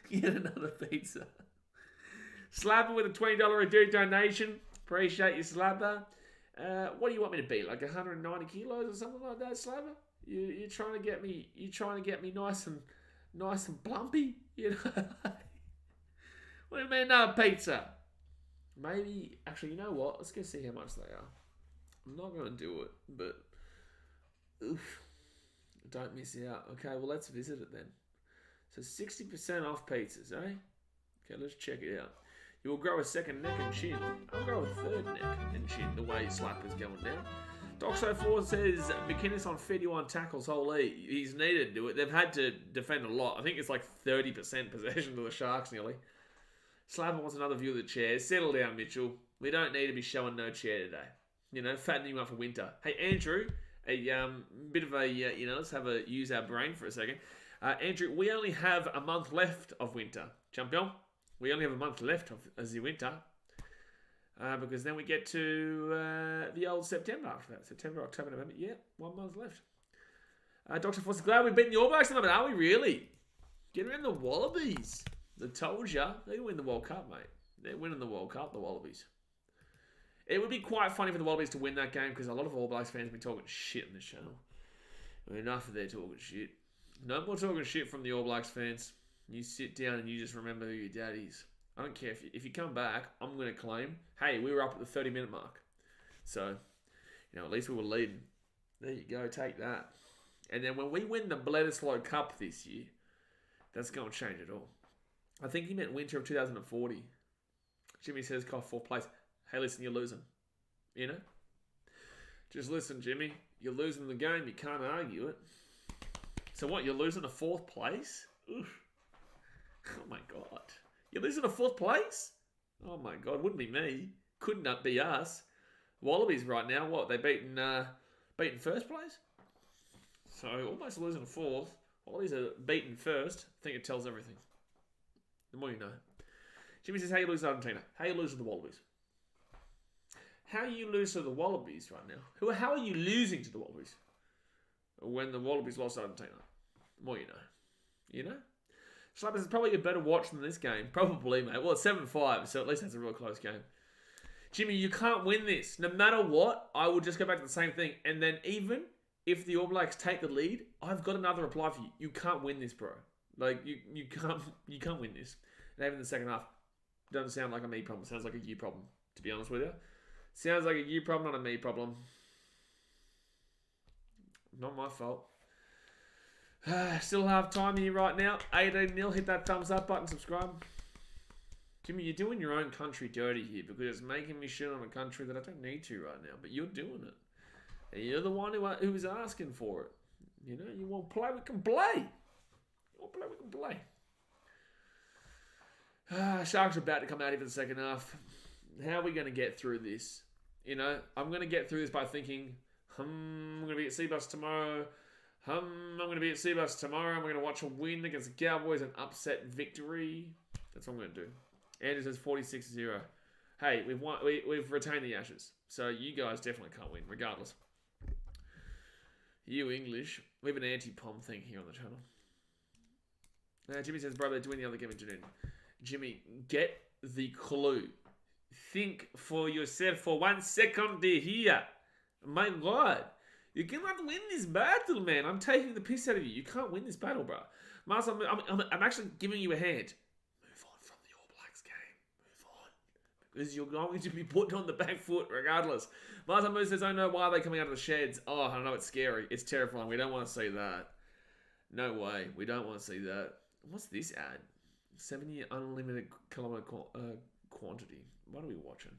Get another pizza. Slapper with a $20 a dude donation. Appreciate you, Slapper. What do you want me to be? Like 190 kilos or something like that, Slapper? You're trying to get me. You're trying to get me nice and plumpy. You know. What do you mean, no pizza? Maybe. Actually, you know what? Let's go see how much they are. I'm not gonna do it, but oof, don't miss out. Okay, well let's visit it then. So 60% off pizzas, eh? Okay, let's check it out. You will grow a second neck and chin. I'll grow a third neck and chin the way Slapper's going down. Doxo4 says McInnes on 51 tackles, holy. He's needed to do it. They've had to defend a lot. I think it's like 30% possession to the Sharks nearly. Slapper wants another view of the chairs. Settle down, Mitchell. We don't need to be showing no chair today. You know, fattening you up for winter. Hey, Andrew, a bit of a, let's use our brain for a second. Andrew, we only have a month left of winter. Champion, we only have a month left of the winter. Because then we get to the old September after that. September, October, November. Yeah, 1 month left. Dr. Foss is glad we've beaten the All Blacks tonight, but are we really? Get around the Wallabies. I told ya. They win the World Cup, mate. They're winning the World Cup, the Wallabies. It would be quite funny for the Wallabies to win that game because a lot of All Blacks fans have been talking shit on this channel. Enough of their talking shit. No more talking shit from the All Blacks fans. You sit down and you just remember who your dad is. I don't care if you come back, I'm going to claim, hey, we were up at the 30-minute mark. So, at least we were leading. There you go, take that. And then when we win the Bledisloe Cup this year, that's going to change it all. I think he meant winter of 2040. Jimmy says, cough, 4th place. Hey, listen, you're losing. Just listen, Jimmy. You're losing the game. You can't argue it. So what, you're losing to 4th place? Oof. Oh, my God. You're losing to 4th place? Oh, my God. Wouldn't be me. Couldn't that be us? Wallabies right now, what? They beaten 1st place? So almost losing to 4th. Wallabies are beaten 1st. I think it tells everything. The more you know. Jimmy says, how you lose to Argentina? How you lose to the Wallabies? How you lose to the Wallabies right now? How are you losing to the Wallabies? When the Wallabies lost to Argentina? The more you know. You know? Schlappers is probably a better watch than this game. Probably, mate. Well, it's 7-5, so at least that's a real close game. Jimmy, you can't win this. No matter what, I will just go back to the same thing. And then even if the All Blacks take the lead, I've got another reply for you. You can't win this, bro. Like, you can't win this. And even in the second half, doesn't sound like a me problem. Sounds like a you problem, to be honest with you. Sounds like a you problem, not a me problem. Not my fault. Still have time here right now. 18-0. Hit that thumbs up button. Subscribe. Jimmy, you're doing your own country dirty here because it's making me shit on a country that I don't need to right now. But you're doing it. And you're the one who was asking for it. You want to play, we can play. You want to play, we can play. Sharks are about to come out here for the second half. How are we going to get through this? I'm going to get through this by thinking, I'm going to be at Seabus tomorrow. I'm going to be at Seabus tomorrow. I'm going to watch a win against the Cowboys, an upset victory. That's what I'm going to do. Andrew says 46-0. Hey, we've won. We've retained the Ashes. So you guys definitely can't win, regardless. You English. We have an anti-pom thing here on the channel. Jimmy says, bro, they're doing the other game in June. Jimmy, get the clue. Think for yourself for 1 second here. My God. You cannot win this battle, man. I'm taking the piss out of you. You can't win this battle, bro. Mars, I'm actually giving you a hand. Move on from the All Blacks game. Move on. Because you're going to be put on the back foot regardless. Mars Moose says, oh no, why are they coming out of the sheds? Oh, I know, it's scary. It's terrifying. We don't want to see that. No way. We don't want to see that. What's this ad? 7-year unlimited kilometer quantity. What are we watching?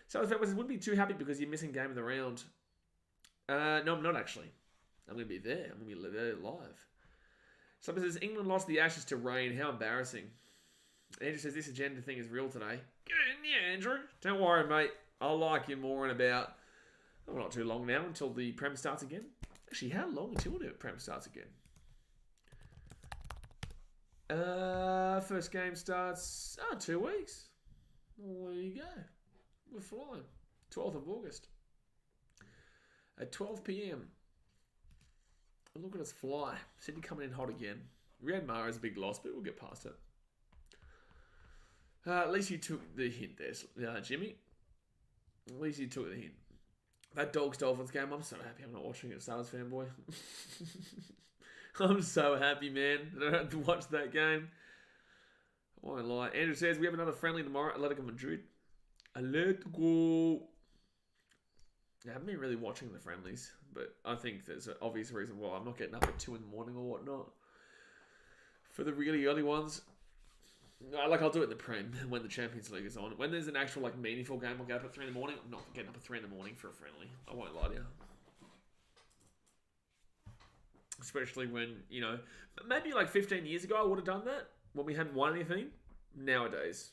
So I wouldn't be too happy because you're missing game of the round. No, I'm not actually. I'm going to be there. I'm going to be there live. Someone says, England lost the Ashes to rain. How embarrassing. Andrew says, this agenda thing is real today. Get in there, Andrew. Don't worry, mate. I'll like you more in about, not too long now until the Prem starts again. Actually, how long until the Prem starts again? First game starts 2 weeks. Well, there you go. We're flying. 12th of August. At 12 p.m. Look at us fly. Sydney coming in hot again. Riyad Mahrez is a big loss, but we'll get past it. At least you took the hint there, Jimmy. At least you took the hint. That Dogs-Dolphins game, I'm so happy I'm not watching it, Stars fanboy. I'm so happy, man, that I don't have to watch that game. I won't lie. Andrew says, we have another friendly tomorrow, Atletico Madrid. Atletico. I haven't been really watching the friendlies, but I think there's an obvious reason why I'm not getting up at 2 in the morning or whatnot. For the really early ones, I'll do it in the Prem when the Champions League is on. When there's an actual meaningful game, I'll get up at 3 in the morning. I'm not getting up at 3 in the morning for a friendly. I won't lie to you. Especially when, maybe 15 years ago I would have done that when we hadn't won anything. Nowadays,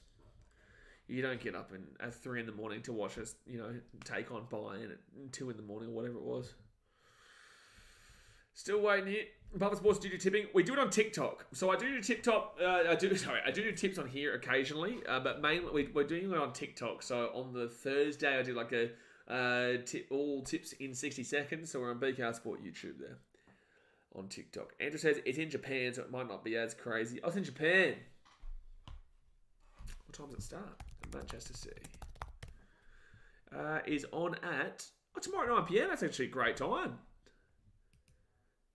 you don't get up at 3 in the morning to watch us, take on Bayern at 2 in the morning or whatever it was. Still waiting here. Bubba Sports do tipping. We do it on TikTok. So I do TikTok. I do tips on here occasionally, but mainly we're doing it on TikTok. So on the Thursday, I did all tips in 60 seconds. So we're on BKR Sport YouTube there on TikTok. Andrew says it's in Japan, so it might not be as crazy. Oh, it's in Japan. What time does it start? Manchester City. is on at tomorrow at 9 p.m. That's actually a great time.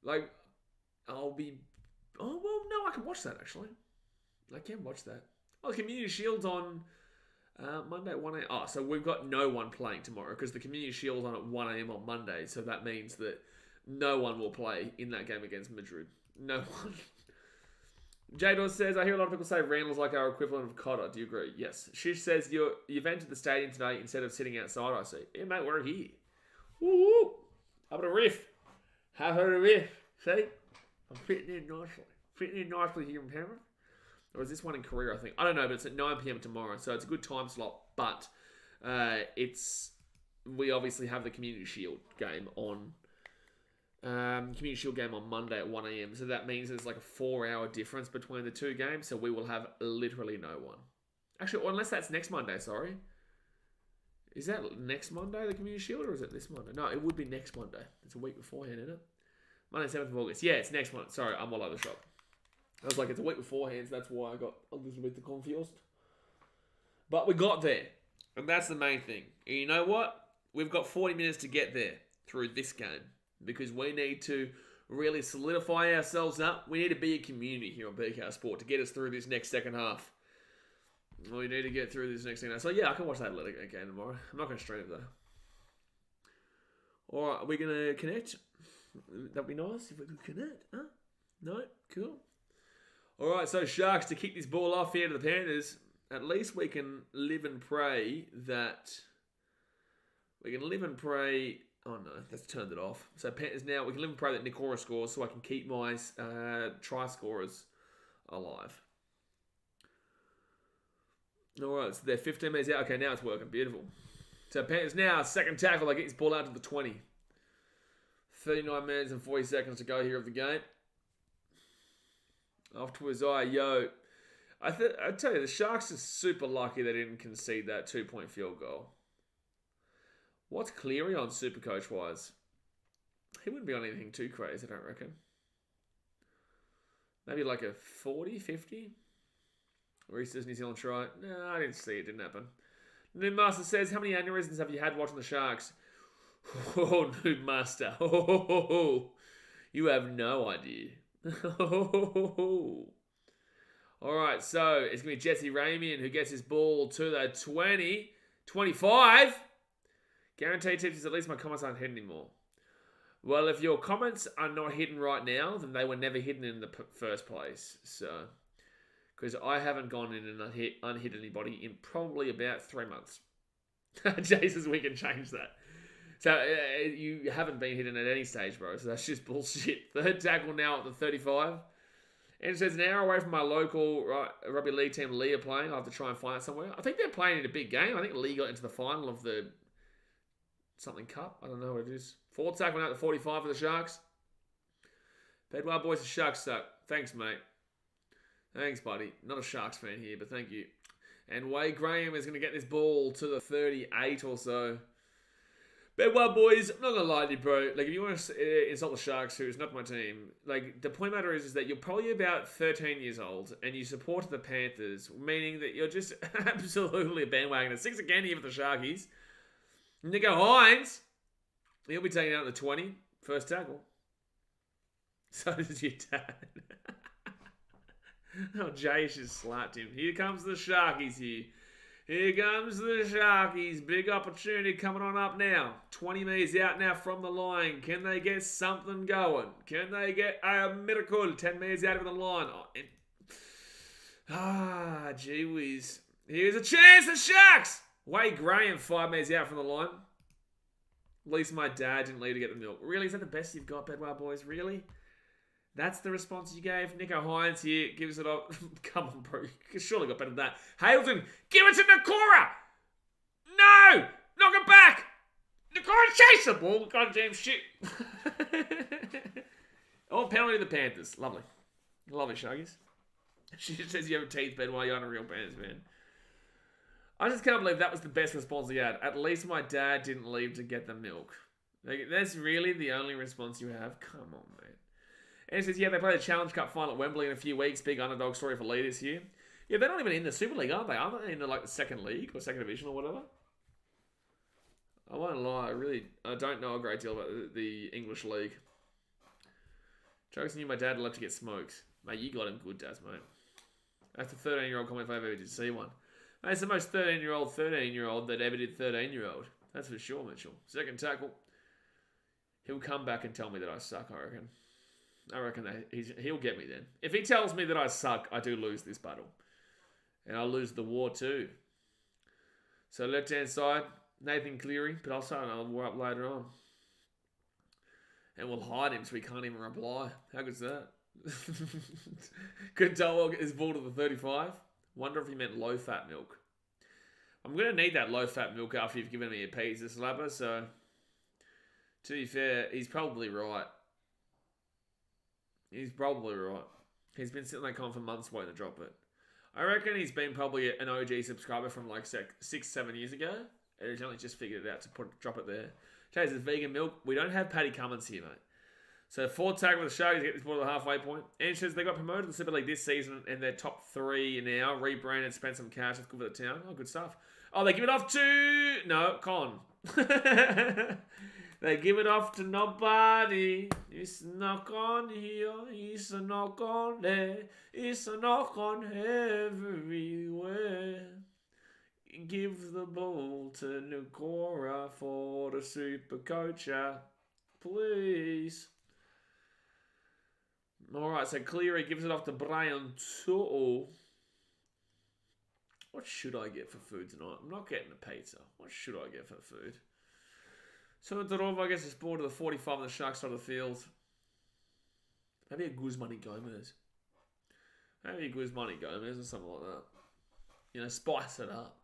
Like, I'll be... Oh, well, no, I can watch that, actually. I can watch that. Oh, the Community Shield's on Monday at 1 a.m. Oh, so we've got no one playing tomorrow because the Community Shield's on at 1 a.m. on Monday. So that means that no one will play in that game against Madrid. No one. Jador says, I hear a lot of people say Randall's like our equivalent of Cotter. Do you agree? Yes. Shish says, you've entered the stadium today instead of sitting outside, I see. Yeah, mate, we're here. Woo! How about a riff? How about a riff? See? I'm fitting in nicely. Fitting in nicely here in Penrith. Or is this one in Korea, I think? I don't know, but it's at 9 p.m. tomorrow, so it's a good time slot. But we obviously have the Community Shield game on Monday at 1 a.m. So that means there's like a 4-hour difference between the two games. So we will have literally no one. Actually, unless that's next Monday, sorry. Is that next Monday, the Community Shield, or is it this Monday? No, it would be next Monday. It's a week beforehand, isn't it? Monday, 7th of August. Yeah, it's next month. Sorry, I'm all over the shop. I was like, it's a week beforehand, so that's why I got a little bit confused. But we got there. And that's the main thing. And you know what? We've got 40 minutes to get there through this game. Because we need to really solidify ourselves up. We need to be a community here on BKR Sport to get us through this next second half. We need to get through this next second half. So yeah, I can watch that again tomorrow. I'm not going to stream it though. Alright, are we going to connect? That'd be nice if we could connect, huh? No? Cool. Alright, so Sharks to kick this ball off here to the Panthers. At least we can live and pray that... We can live and pray... Oh no, that's turned it off. So Panthers now, we can live and pray that Nikora scores so I can keep my try scorers alive. Alright, so they're 15 minutes out. Okay, now it's working. Beautiful. So Panthers now, second tackle. They get this ball out to the 20. 39 minutes and 40 seconds to go here of the game. Off to his eye, yo. I tell you, the Sharks are super lucky they didn't concede that 2-point field goal. What's Cleary on Supercoach-wise? He wouldn't be on anything too crazy, I don't reckon. Maybe like a 40, 50? Or he says New Zealand try. No, I didn't see it. Didn't happen. Noob Master says, how many aneurysms have you had watching the Sharks? Oh, Noob Master. Oh, you have no idea. Alright, so it's going to be Jesse Ramian who gets his ball to the 20. 25. Guaranteed tips is at least my comments aren't hidden anymore. Well, if your comments are not hidden right now, then they were never hidden in the first place. So, because I haven't gone in and unhid anybody in probably about 3 months. Jesus, we can change that. So, you haven't been hidden at any stage, bro. So, that's just bullshit. Third tackle now at the 35. And it says, an hour away from my local rugby league team, Lee are playing. I'll have to try and find it somewhere. I think they're playing in a big game. I think Lee got into the final of the something cup. I don't know what it is. Fourth tackle now at the 45 for the Sharks. Bedwell boys, the Sharks suck. Thanks, mate. Thanks, buddy. Not a Sharks fan here, but thank you. And Wade Graham is going to get this ball to the 38 or so. Bedwell boys, I'm not going to lie to you, bro. Like, if you want to insult the Sharks, who's not my team, like, the point matter is that you're probably about 13 years old and you support the Panthers, meaning that you're just absolutely a bandwagon. 6 again here for the Sharkies. Nico Hines, he'll be taking out the 20. First tackle. So does your dad. Oh, Jay just slapped him. Here comes the Sharkies here. Here comes the Sharkies. Big opportunity coming on up now. 20 meters out now from the line. Can they get something going? Can they get a miracle? 10 meters out of the line. Gee whiz. Here's a chance, the Sharks. Wade Graham 5 meters out from the line. At least my dad didn't leave to get the milk. Really? Is that the best you've got, Bedwell boys? Really? That's the response you gave? Nico Hines here gives it up. Come on, bro. You surely got better than that. Hailton, give it to Nikora! No! Knock it back! Nikora, chase the ball. Goddamn shit. Oh, penalty to the Panthers. Lovely. Lovely, Sharkies. She just says you have a teeth bed while you're on a real Panthers fan. I just can't believe that was the best response he had. At least my dad didn't leave to get the milk. Like, that's really the only response you have? Come on, mate. And he says, yeah, they play the Challenge Cup final at Wembley in a few weeks. Big underdog story for Lee this year. Yeah, they're not even in the Super League, aren't they? Aren't they in the, like, the second league or second division or whatever? I won't lie. I don't know a great deal about the English league. Jokes on you, my dad left to get smokes. Mate, you got him good, Daz, mate. That's a 13-year-old comment if I ever did see one. Mate, it's the most 13-year-old that ever did 13-year-old. That's for sure, Mitchell. Second tackle. He'll come back and tell me that I suck, I reckon. I reckon that he'll get me then. If he tells me that I suck, I do lose this battle. And I'll lose the war too. So left-hand side, Nathan Cleary. But I'll start another war up later on. And we'll hide him so he can't even reply. How good's that? Could Tolwell get his ball to the 35? Wonder if he meant low-fat milk. I'm going to need that low-fat milk after you've given me a pizza slapper, so... To be fair, he's probably right. He's probably right. He's been sitting that con for months waiting to drop it. I reckon he's been probably an OG subscriber from like 6-7 years ago. And he's only just figured it out to drop it there. Chase, it's vegan milk. We don't have Paddy Cummins here, mate. So 4th tag with the Sharks to get this ball to the halfway point. And says they got promoted to the Super League this season and they're top 3 now. Rebranded, spent some cash. That's good for the town. Oh, good stuff. Oh, they give it off to... No, Con. They give it off to nobody. It's a knock on here. It's a knock on there. It's a knock on everywhere. Give the ball to Nagora for the super coacher. Please. Alright, so Cleary gives it off to Brian Tuttle. What should I get for food tonight? I'm not getting a pizza. What should I get for food? So Dorova gets his ball to the 45 on the Sharks side of the field. Maybe a Guzmani Gomez. Maybe a Guzmani Gomez or something like that. You know, spice it up.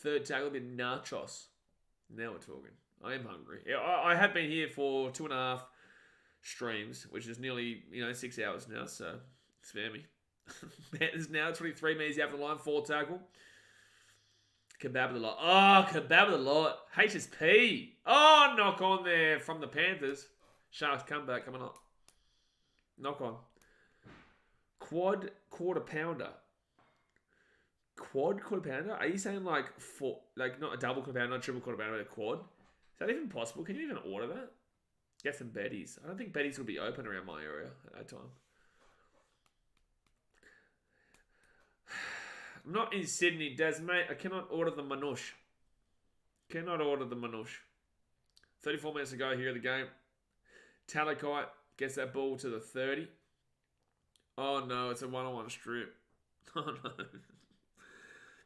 3rd tackle will be nachos. Now we're talking. I am hungry. Yeah, I have been here for 2.5 streams, which is nearly, 6 hours now, so spare me. There's now 23 minutes after the line, 4th tackle. Kebab of the lot. Oh, kebab of the lot. HSP. Oh, knock on there from the Panthers. Sharks comeback coming up. Knock on. Quad quarter pounder. Quad quarter pounder? Are you saying like not a double quarter pounder, not a triple quarter pounder, but a quad? Is that even possible? Can you even order that? Get some Betty's. I don't think Betty's will be open around my area at that time. I'm not in Sydney, Des, mate. I cannot order the Manush. 34 minutes to go here in the game. Talakite gets that ball to the 30. Oh, no. It's a one-on-one strip. Oh, no.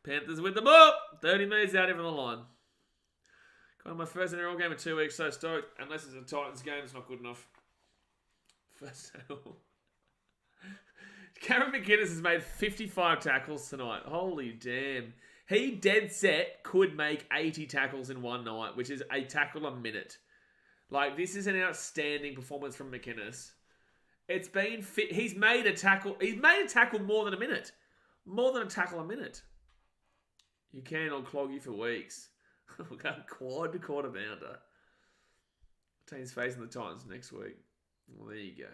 Panthers with the ball. 30 minutes out from the line. Got my first NRL game in 2 weeks. So stoked. Unless it's a Titans game, it's not good enough. First NRL. Cameron McInnes has made 55 tackles tonight. Holy damn. He dead set could make 80 tackles in one night, which is a tackle a minute. Like, this is an outstanding performance from McInnes. It's been fit. He's made a tackle more than a minute. More than a tackle a minute. You cannot clog you for weeks. Quad quarter pounder. Team's facing the Titans next week. Well, there you go.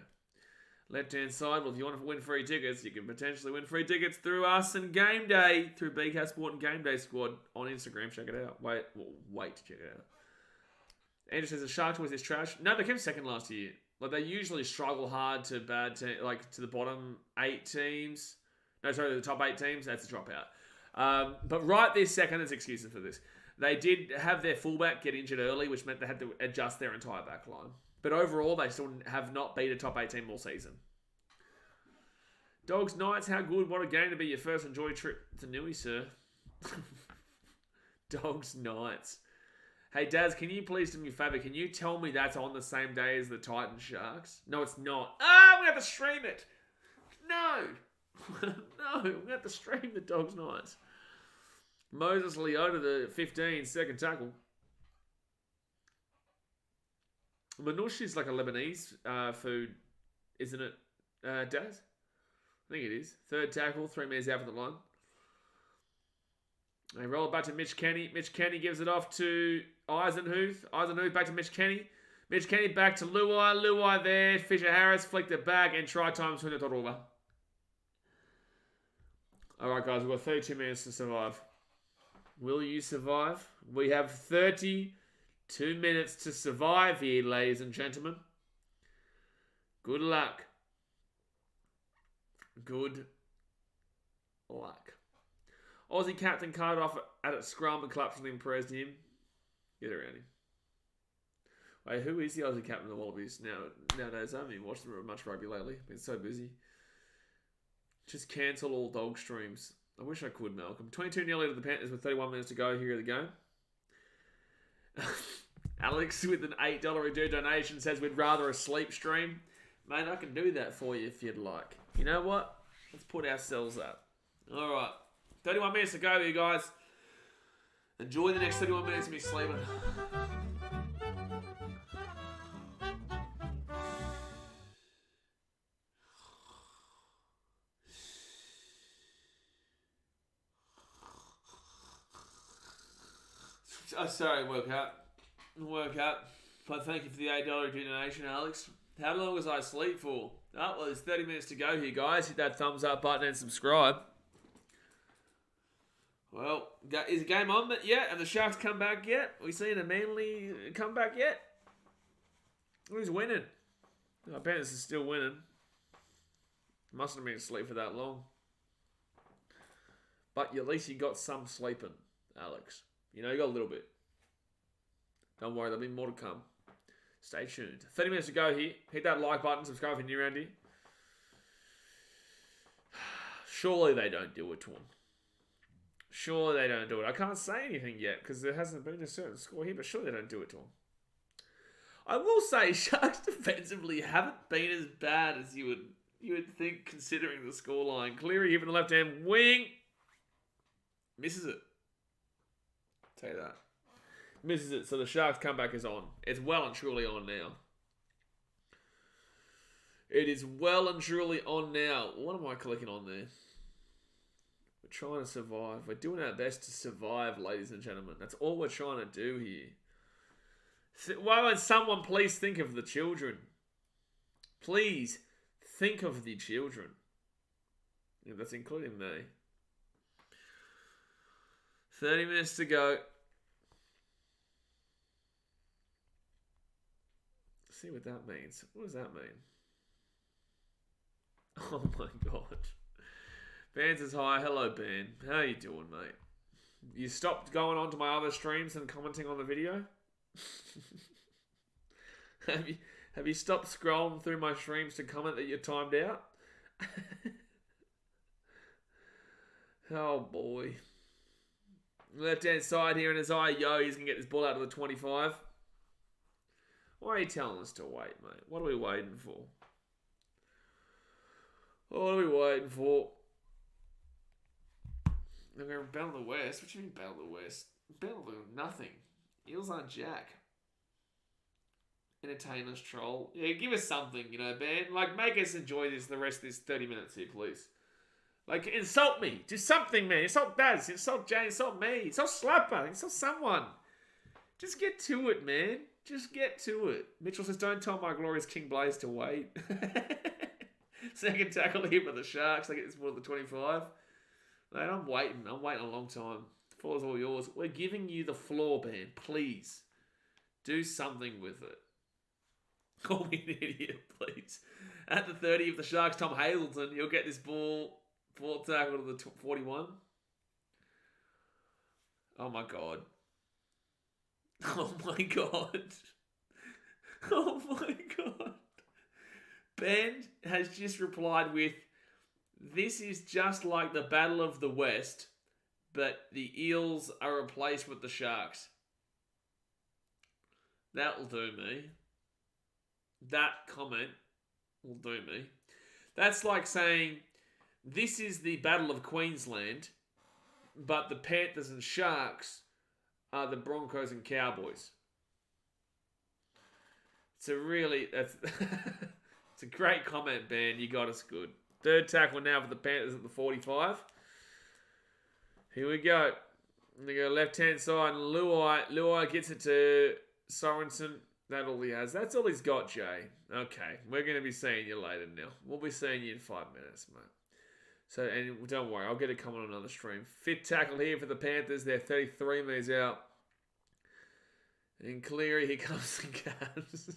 Left-hand side, well, if you want to win free tickets, you can potentially win free tickets through us and Game Day, through BK Sport and Game Day Squad on Instagram. Check it out. Wait to check it out. Andrew says, the Sharks was this trash. No, they came second last year. Like, they usually struggle hard to to the bottom 8 teams. No, sorry, the top 8 teams. That's a dropout. But right this second, there's excuses for this. They did have their fullback get injured early, which meant they had to adjust their entire back line. But overall, they still have not beat a top 8 team all season. Dogs Knights, how good? What a game to be your first enjoy trip to Newey, sir. Dogs Knights. Hey, Daz, can you please do me a favour? Can you tell me that's on the same day as the Titans Sharks? No, it's not. We have to stream it. No. No, we have to stream the Dogs Knights. Moses Leota, the 15, second tackle. Manush is like a Lebanese food, isn't it, Daz? I think it is. Third tackle, 3 minutes out for the line. They roll it back to Mitch Kenny. Mitch Kenny gives it off to Eisenhuth. Eisenhuth back to Mitch Kenny. Mitch Kenny back to Luai. Luai there. Fisher Harris flicked it back and try time to Torova. All right, guys, we've got 32 minutes to survive. Will you survive? We have 30 2 minutes to survive here, ladies and gentlemen. Good luck. Good luck. Aussie captain carted off at a scrum and collapsingly impressed him. Get around him. Wait, who is the Aussie captain of the Wallabies nowadays? I haven't been watching much rugby lately. Been so busy. Just cancel all dog streams. I wish I could, Malcolm. 22-0 lead to the Panthers with 31 minutes to go. Here are the game. Alex with an $8 redo donation says we'd rather a sleep stream. Mate, I can do that for you if you'd like. You know what? Let's put ourselves up. All right. 31 minutes to go, you guys. Enjoy the next 31 minutes of me sleeping. Oh, sorry, work out. But thank you for the $8 donation, Alex. How long was I asleep for? Oh, well, there's 30 minutes to go here, guys. Hit that thumbs up button and subscribe. Well, is the game on yet? Have the Sharks come back yet? Are we seeing a Manly come back yet? Who's winning? Oh, Panthers is still winning. Mustn't have been asleep for that long. But at least you got some sleeping, Alex. You know, you got a little bit. Don't worry, there'll be more to come. Stay tuned. 30 minutes to go here. Hit that like button, subscribe if you're new around here. Surely they don't do it to him. Surely they don't do it. I can't say anything yet because there hasn't been a certain score here, but surely they don't do it to him. I will say Sharks defensively haven't been as bad as you would think considering the scoreline. Cleary here from the left-hand wing. Misses it. Tell you that. Misses it, so the Sharks comeback is on. It's well and truly on now. It is well and truly on now. What am I clicking on there? We're trying to survive. We're doing our best to survive, ladies and gentlemen. That's all we're trying to do here. Why would someone please think of the children? Please think of the children. Yeah, that's including me. 30 minutes to go. Let's see what that means. What does that mean? Oh my god. Bands is high. Hello, Ben. How you doing, mate? You stopped going on to my other streams and commenting on the video? Have you stopped scrolling through my streams to comment that you're timed out? Oh boy. Left hand side here in his eye. Yo, he's going to get this ball out of the 25. Why are you telling us to wait, mate? What are we waiting for? What are we waiting for? They're going to Battle of the West. What do you mean Battle of the West? Battle of nothing. Eels aren't jack. Entertainers troll. Yeah, give us something, you know, Ben. Like, make us enjoy this the rest of this 30 minutes here, please. Like, insult me. Do something, man. Insult Baz. Insult Jay. Insult me. Insult Slapper. Insult someone. Just get to it, man. Just get to it. Mitchell says, don't tell my glorious King Blaze to wait. Second tackle here for the Sharks. They get this ball at the 25. Mate, I'm waiting. I'm waiting a long time. The floor's all yours. We're giving you the floor, man. Please. Do something with it. Call me an idiot, please. At the 30 of the Sharks, Tom Hazleton, you'll get this ball. Fourth tackle to the 41. Oh my god. Oh my god. Oh my god. Ben has just replied with, this is just like the Battle of the West, but the Eels are replaced with the Sharks. That'll do me. That comment will do me. That's like saying, this is the Battle of Queensland, but the Panthers and Sharks are the Broncos and Cowboys. It's it's a great comment, Ben. You got us good. Third tackle now for the Panthers at the 45. Here we go. They go left-hand side, and Luai gets it to Sorensen. That's all he has. That's all he's got, Jay. Okay, we're going to be seeing you later now. We'll be seeing you in 5 minutes, mate. So, and don't worry, I'll get it coming on another stream. Fifth tackle here for the Panthers. They're 33 meters out. And Cleary, here comes the Cats.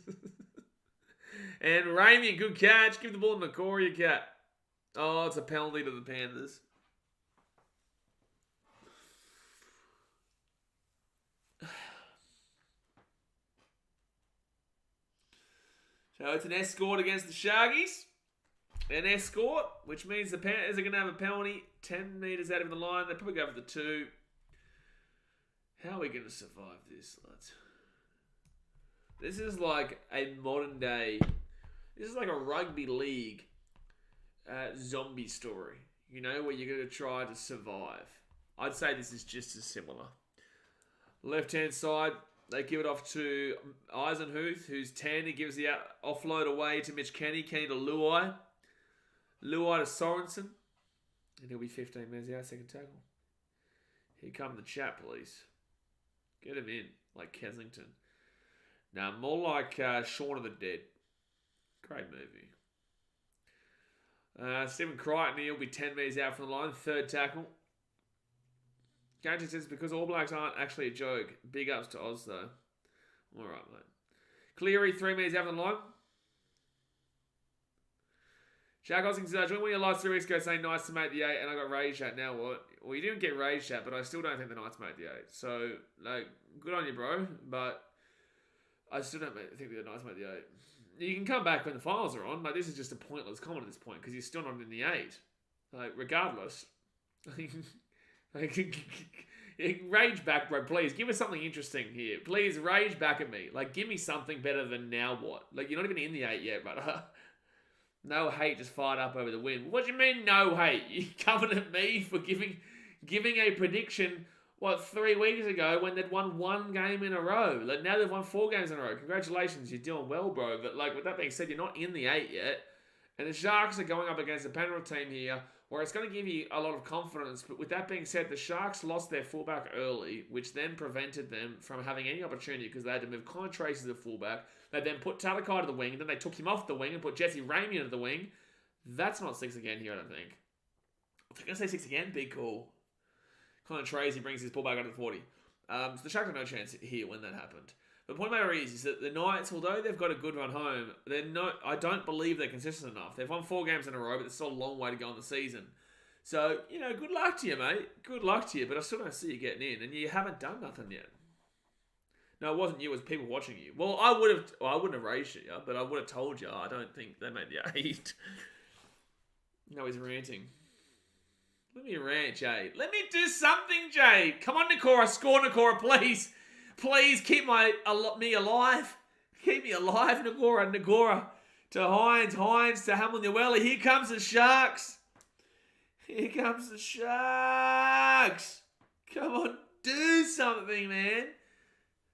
And Ramey, good catch. Give the ball to Nakora, cat. Oh, it's a penalty to the Panthers. So it's an escort against the Sharkies. An escort, which means the Panthers are going to have a penalty 10 metres out of the line. They'll probably go for the 2. How are we going to survive this, lads? This is like a modern day... This is like a rugby league zombie story, you know, where you're going to try to survive. I'd say this is just as similar. Left-hand side, they give it off to Eisenhuth, who's 10. He gives the offload away to Mitch Kenny. Kenny to Luai. Luai to Sorensen. And he'll be 15 minutes out, second tackle. Here come the chat, please. Get him in, like Kensington. Now, more like Shaun of the Dead. Great movie. Stephen Crichton, he'll be 10 metres out from the line. Third tackle. Gage says, because All Blacks aren't actually a joke. Big ups to Oz, though. All right, mate. Cleary, 3 metres out from the line. Jack Hosking says, I joined one of your lives 3 weeks ago saying Knights to make the 8, and I got raged at. Now what? Well, you didn't get raged at, but I still don't think the Knights made the 8. So, like, good on you, bro. But I still don't think the Knights made the 8. You can come back when the finals are on, but this is just a pointless comment at this point because you're still not in the 8. Like, regardless. Rage back, bro, please. Give us something interesting here. Please, rage back at me. Like, give me something better than now what? Like, you're not even in the 8 yet, but no hate, just fired up over the win. What do you mean, no hate? You're coming at me for giving a prediction, 3 weeks ago when they'd won 1 game in a row. Like, now they've won 4 games in a row. Congratulations, you're doing well, bro. But, like, with that being said, you're not in the 8 yet. And the Sharks are going up against the Penrith team here, where it's going to give you a lot of confidence. But with that being said, the Sharks lost their fullback early, which then prevented them from having any opportunity because they had to move Colin Tracy to the fullback. They then put Talakai to the wing, and then they took him off the wing and put Jesse Ramey into the wing. That's not 6 again here, I don't think. I'm going to say 6 again. Big call. Colin Tracy brings his ball back under the 40. So the Sharks have no chance here when that happened. But the point of the matter is that the Knights, although they've got a good run home, I don't believe they're consistent enough. They've won 4 games in a row, but there's still a long way to go in the season. So, you know, good luck to you, mate. Good luck to you, but I still don't see you getting in, and you haven't done nothing yet. No, it wasn't you, it was people watching you. Well, I wouldn't have raised you, but I would have told you. I don't think they made the 8. No, he's ranting. Let me rant, Jade. Let me do something, Jade. Come on, Nakora. Score, Nakora, please. Please keep me alive. Keep me alive, Nakora. Nakora to Hines. Hines to Hamlin-Uele. Here comes the Sharks. Here comes the Sharks. Come on, do something, man.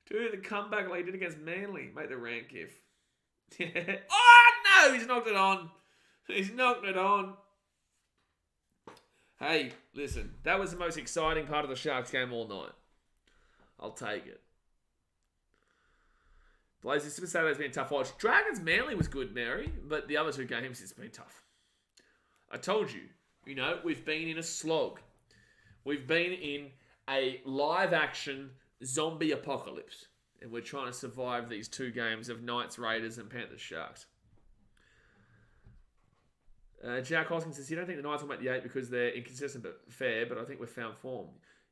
Do the comeback like he did against Manly. Make the rant gif. Oh, no! He's knocked it on. He's knocked it on. Hey, listen. That was the most exciting part of the Sharks game all night. I'll take it. Blazers, Super Saturday's been a tough watch. Dragons Manly was good, Mary, but the other 2 games, it's been tough. I told you, we've been in a slog. We've been in a live-action zombie apocalypse, and we're trying to survive these 2 games of Knights, Raiders, and Panthers, Sharks. Jack Hoskins says, you don't think the Knights will make the 8 because they're inconsistent but fair, but I think we've found form.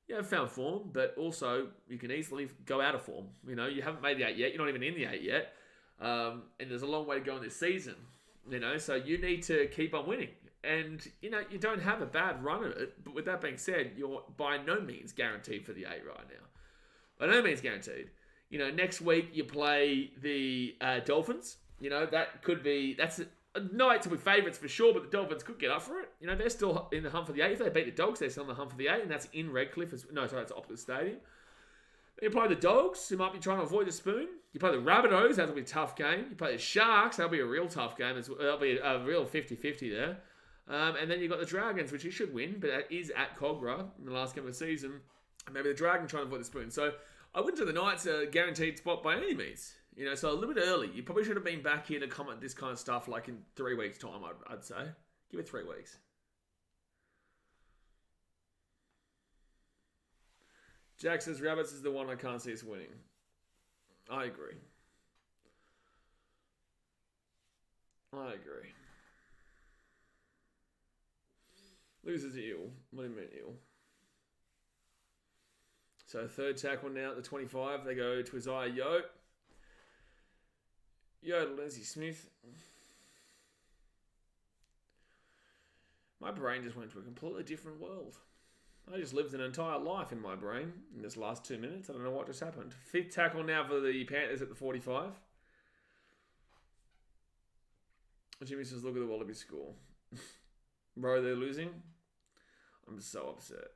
You have found form, but also you can easily go out of form. You haven't made the 8 yet. You're not even in the 8 yet. And there's a long way to go in this season. So you need to keep on winning. And, you don't have a bad run at it. But with that being said, you're by no means guaranteed for the 8 right now. By no means guaranteed. Next week you play the Dolphins. That's Knights will be favourites for sure, but the Dolphins could get up for it. They're still in the hunt for the 8. If they beat the Dogs, they're still in the hunt for the 8, and that's in Redcliffe. That's Optus Stadium. Then you play the Dogs, who might be trying to avoid the spoon. You play the Rabbitohs, that'll be a tough game. You play the Sharks, that'll be a real tough game. That'll be a real 50-50 there. And then you've got the Dragons, which you should win, but that is at Cogra in the last game of the season. And maybe the Dragons trying to avoid the spoon. So I wouldn't say the Knights are a guaranteed spot by any means. So a little bit early. You probably should have been back here to comment this kind of stuff like in 3 weeks' time, I'd say. Give it 3 weeks. Jack says, Rabbits is the one I can't see us winning. I agree. Loses ill. What do you mean ill? So third tackle now at the 25. They go to Isaiah Yo. Yo to Lindsay Smith. My brain just went to a completely different world. I just lived an entire life in my brain in this last 2 minutes. I don't know what just happened. Fifth tackle now for the Panthers at the 45. Jimmy says, look at the Wallaby score. Bro, they're losing. I'm so upset.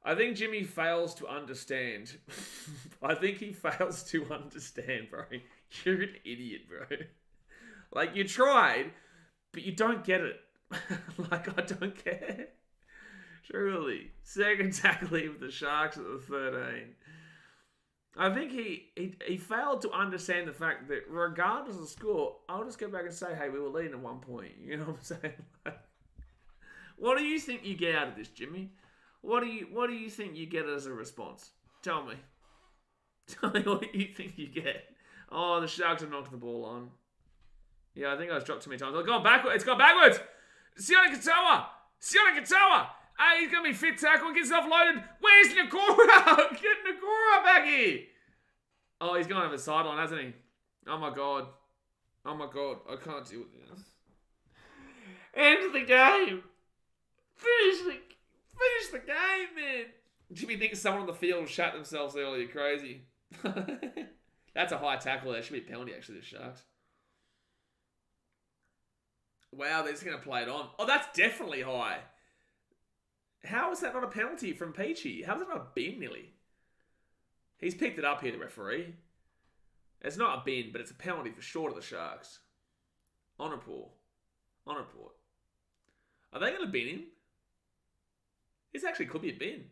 I think Jimmy fails to understand. I think he fails to understand, bro. You're an idiot, bro. Like, you tried, but you don't get it. Like, I don't care. Truly. Second tackle with the Sharks at the 13. I think he failed to understand the fact that regardless of the score, I'll just go back and say, hey, we were leading at 1 point. You know what I'm saying? Like, what do you think you get out of this, Jimmy? What do you think you get as a response? Tell me. Tell me what you think you get. Oh, the Sharks have knocked the ball on. Yeah, I think I was dropped too many times. It's gone backwards. It's gone backwards. Sione Katoa. Hey, he's going to be fit tackle and gets offloaded. Where's Nakora? Get Nakora back here. Oh, he's going over the sideline, hasn't he? Oh, my God. I can't deal with this. End the game. Finish the game, man. Jimmy thinks someone on the field shut themselves earlier. Crazy. That's a high tackle. That should be a penalty, actually, the Sharks. Wow, they're just going to play it on. Oh, that's definitely high. How is that not a penalty from Peachy? How is it not a bin, nearly? He's picked it up here, the referee. It's not a bin, but it's a penalty for sure to the Sharks. On report. Are they going to bin him? This actually could be a bin.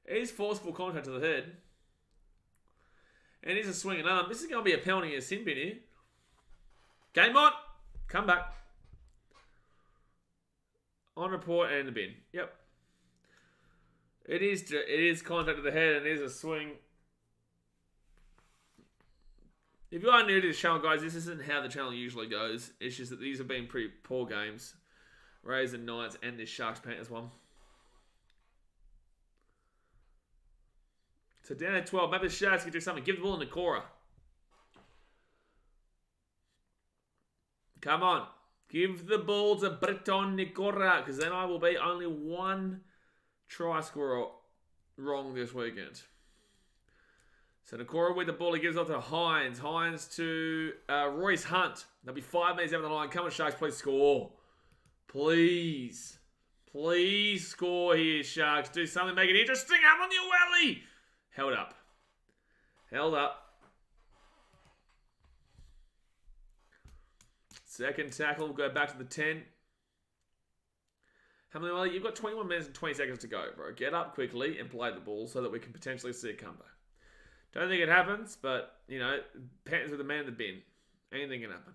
It is forceful contact to the head. And it is a swinging arm. This is going to be a penalty and a sin bin here. Game on. Come back. On report and the bin. Yep. It is contact to the head and it is a swing. If you are new to the channel, guys, this isn't how the channel usually goes. It's just that these have been pretty poor games. Rays and Knights and this Sharks Panthers one. So down at 12. Maybe the Sharks can do something. Give the ball to Nakora. Come on. Give the ball to Breton Nakora. Because then I will be only one try scorer wrong this weekend. So Nakora with the ball. He gives off to Hines. Hines to Royce Hunt. There'll be 5 minutes over the line. Come on, Sharks. Please score. Please. Please score here, Sharks. Do something. Make it interesting. I'm on your welly. Held up. Second tackle. We'll go back to the 10. How many? Well, you've got 21 minutes and 20 seconds to go, bro. Get up quickly and play the ball so that we can potentially see a comeback. Don't think it happens, but, you know, Panthers with the man in the bin. Anything can happen.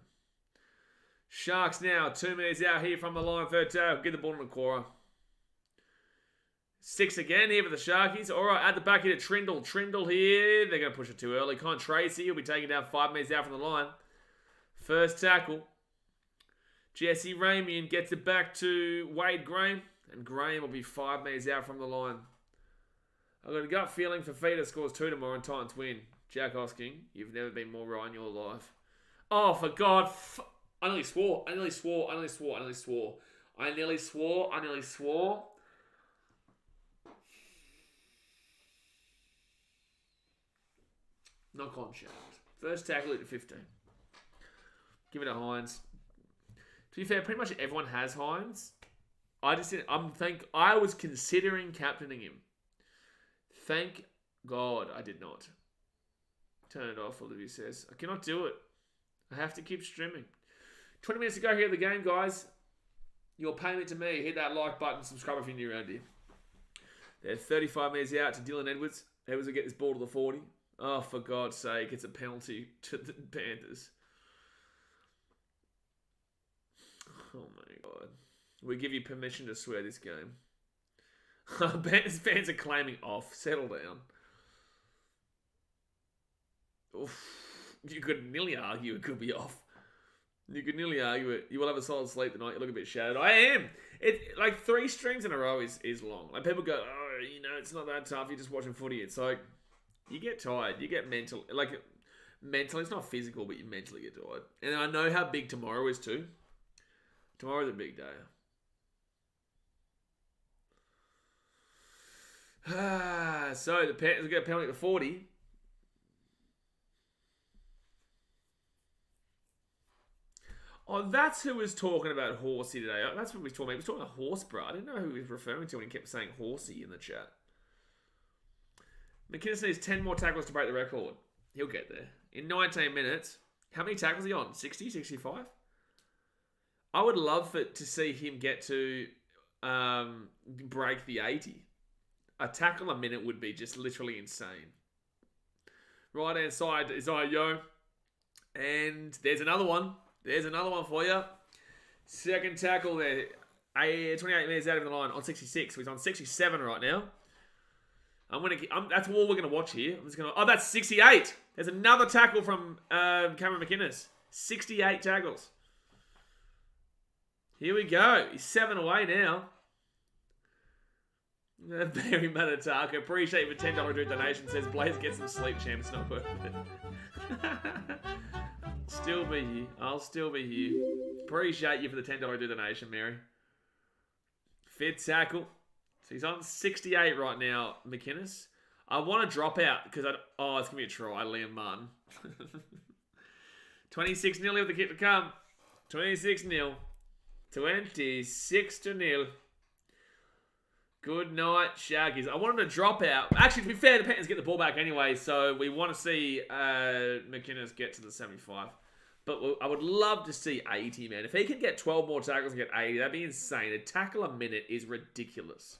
Sharks now. 2 minutes out here from the line. Third tackle. Get the ball to Nakora. 6 again here for the Sharkies. All right, at the back here to Trindle. Trindle here. They're going to push it too early. Con Tracy will be taking down 5 minutes out from the line. First tackle. Jesse Ramian gets it back to Wade Graham. And Graham will be 5 minutes out from the line. I've got a gut feeling for Fafita scores 2 tomorrow and Titans win. Jack Hosking, you've never been more right in your life. Oh, for God. I nearly swore. Knock on Sharks. First tackle at 15. Give it to Hines. To be fair, pretty much everyone has Hines. I was considering captaining him. Thank God I did not. Turn it off, Olivia says. I cannot do it. I have to keep streaming. 20 minutes to go here at the game, guys. Your payment to me. Hit that like button. Subscribe if you're new around here. They're 35 minutes out to Dylan Edwards. Edwards will get this ball to the 40. Oh, for God's sake, it's a penalty to the Panthers. Oh, my God. We give you permission to swear this game. Panthers fans are claiming off. Settle down. Oof, you could nearly argue it could be off. You could nearly argue it. You will have a solid sleep tonight. You look a bit shattered. I am. It like 3 streams in a row is long. Like people go, oh, it's not that tough. You're just watching footy. It's like you get tired. You get mental. Like mentally, it's not physical, but you mentally get tired. And I know how big tomorrow is too. Tomorrow's a big day. So the Panthers get a penalty at 40. Oh, that's who was talking about Horsey today. That's what he was talking about. He was talking about horse, bro. I didn't know who he was referring to when he kept saying Horsey in the chat. McInnes needs 10 more tackles to break the record. He'll get there. In 19 minutes, how many tackles are he on? 60, 65? I would love to see him get to break the 80. A tackle a minute would be just literally insane. Right hand side is Yo. And there's another one. There's another one for you. Second tackle there. 28 minutes out of the line on 66. So he's on 67 right now. That's all we're gonna watch here. Oh, that's 68. There's another tackle from Cameron McInnes. 68 tackles. Here we go. He's 7 away now. Barry Matataka. Appreciate you for $10 donation. Says Blaze get some sleep, champ. It's not worth it. Still be here. I'll still be here. Appreciate you for the $10 donation, Mary. Fifth tackle. So he's on 68 right now, McInnes. I want to drop out because it's going to be a try, Liam Martin. 26-0 with the kick to come. 26-0. 26-0. Good night, Shaggies. I want him to drop out. Actually, to be fair, the Panthers get the ball back anyway, so we want to see McInnes get to the 75. But I would love to see 80, man. If he can get 12 more tackles and get 80, that'd be insane. A tackle a minute is ridiculous.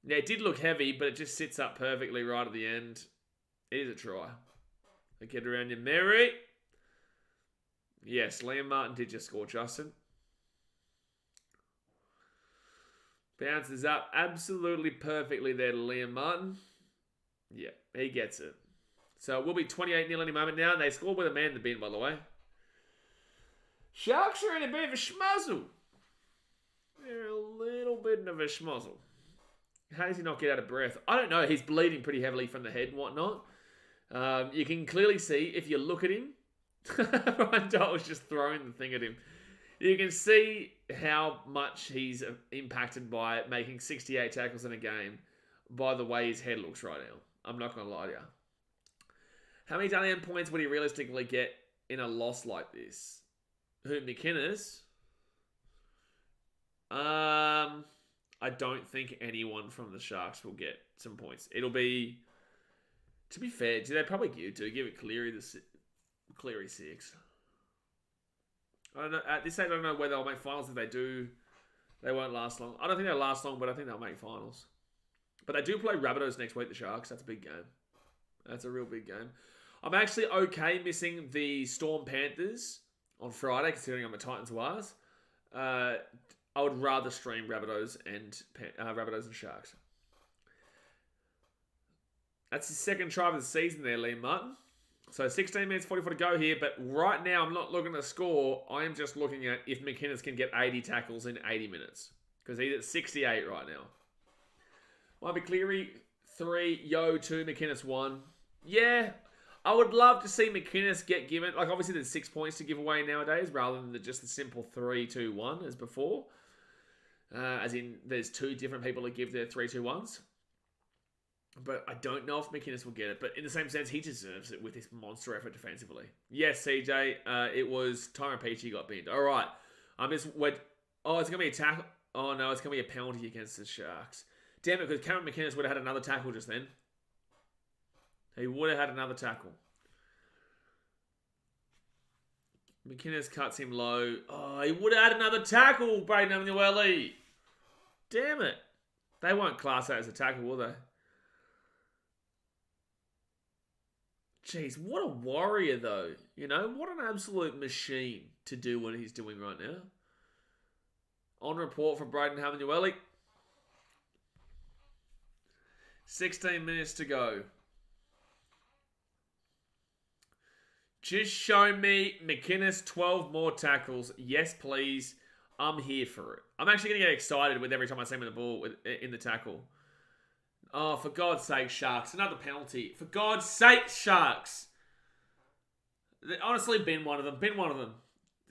Yeah, it did look heavy, but it just sits up perfectly right at the end. It is a try. Get around you, Mary. Yes, Liam Martin did just score, Justin. Bounces up absolutely perfectly there to Liam Martin. Yeah, he gets it. So it will be 28-0 any moment now. And they scored with a man in the bin, by the way. Sharks are in a bit of a schmuzzle. They're a little bit of a schmuzzle. How does he not get out of breath? I don't know. He's bleeding pretty heavily from the head and whatnot. You can clearly see, if you look at him, Ryan Doyle was just throwing the thing at him. You can see how much he's impacted by making 68 tackles in a game by the way his head looks right now. I'm not going to lie to you. How many Dalian points would he realistically get in a loss like this? Who, McInnes? I don't think anyone from the Sharks will get some points. It'll be, to be fair, they probably give it Cleary 6. I don't know. At this stage, I don't know whether they'll make finals. If they do, they won't last long. I don't think they'll last long, but I think they'll make finals. But they do play Rabbitohs next week, the Sharks. That's a big game. That's a real big game. I'm actually okay missing the Storm Panthers on Friday, considering I'm a Titans Wires. I would rather stream Rabbitohs and Sharks. That's his second try of the season there, Liam Martin. So 16 minutes, 44 to go here. But right now, I'm not looking at the score. I am just looking at if McInnes can get 80 tackles in 80 minutes. Because he's at 68 right now. Might be Cleary 3, Yo 2, McInnes 1. Yeah, I would love to see McInnes get given... Like, obviously, there's 6 points to give away nowadays, rather than just the simple 3, 2, 1 as before. As in, there's 2 different people that give their 3, 2, 1s. But I don't know if McInnes will get it. But in the same sense, he deserves it with his monster effort defensively. Yes, CJ, it was Tyron Peachy got binned. All right. It's going to be a tackle. Oh, no, it's going to be a penalty against the Sharks. Damn it, because Cameron McInnes would have had another tackle just then. He would have had another tackle. McInnes cuts him low. Oh, he would have had another tackle, Braden Emanuele. Damn it. They won't class that as a tackle, will they? Jeez, what a warrior, though. You know, what an absolute machine to do what he's doing right now. On report from Braden Emanuele. 16 minutes to go. Just show me McInnes 12 more tackles. Yes, please. I'm here for it. I'm actually going to get excited with every time I see him with the ball in the tackle. Oh, for God's sake, Sharks. Another penalty. For God's sake, Sharks. Honestly, been one of them. Been one of them.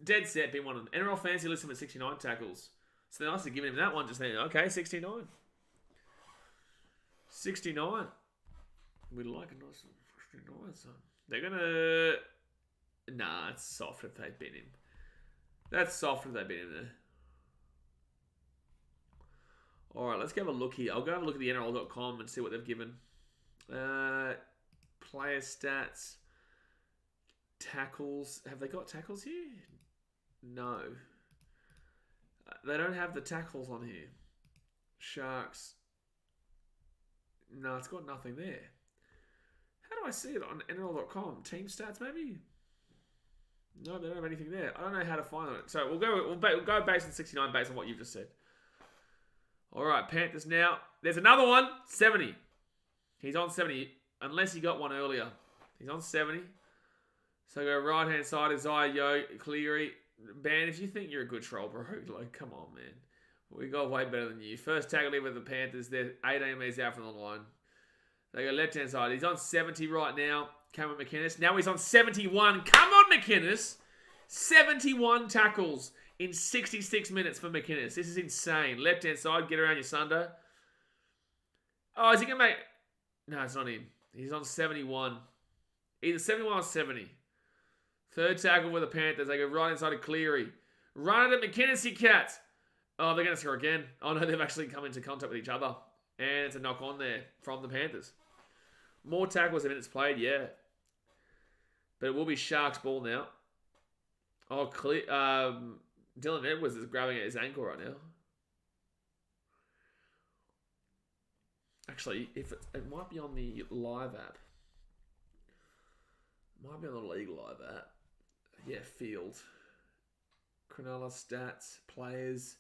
Dead set, been one of them. NRL Fantasy lists him at 69 tackles. So they're nicely giving him that one just then. Okay, 69. 69. We like a nice 69, son. They're going to... Nah, it's soft if they beat him. That's soft if they beat him there. Alright, let's go have a look here. I'll go have a look at the NRL.com and see what they've given. Player stats. Tackles. Have they got tackles here? No. They don't have the tackles on here. Sharks. No, it's got nothing there. How do I see it on NRL.com? Team stats, maybe? No, they don't have anything there. I don't know how to find it. So we'll go based on 69 based on what you've just said. Alright, Panthers now. There's another one. 70. He's on 70. Unless he got one earlier. He's on 70. So go right hand side is Yo, Cleary. Man, if you think you're a good troll, bro, like, come on, man. We got way better than you. First tackle in with the Panthers. They're 18 metres out from the line. They go left hand side. He's on 70 right now. Cameron McInnes. Now he's on 71. Come on, McInnes. 71 tackles in 66 minutes for McInnes. This is insane. Left hand side. Get around your sunder. Oh, is he going to make... No, it's not him. He's on 71. Either 71 or 70. Third tackle with the Panthers. They go right inside of Cleary. Run it at McInnes, you cats. Oh, they're going to score again. Oh, no, they've actually come into contact with each other. And it's a knock on there from the Panthers. More tackles than minutes played, yeah. But it will be Sharks ball now. Oh, Dylan Edwards is grabbing at his ankle right now. Actually, if it might be on the live app. It might be on the league live app. Yeah, field. Cronulla stats, players,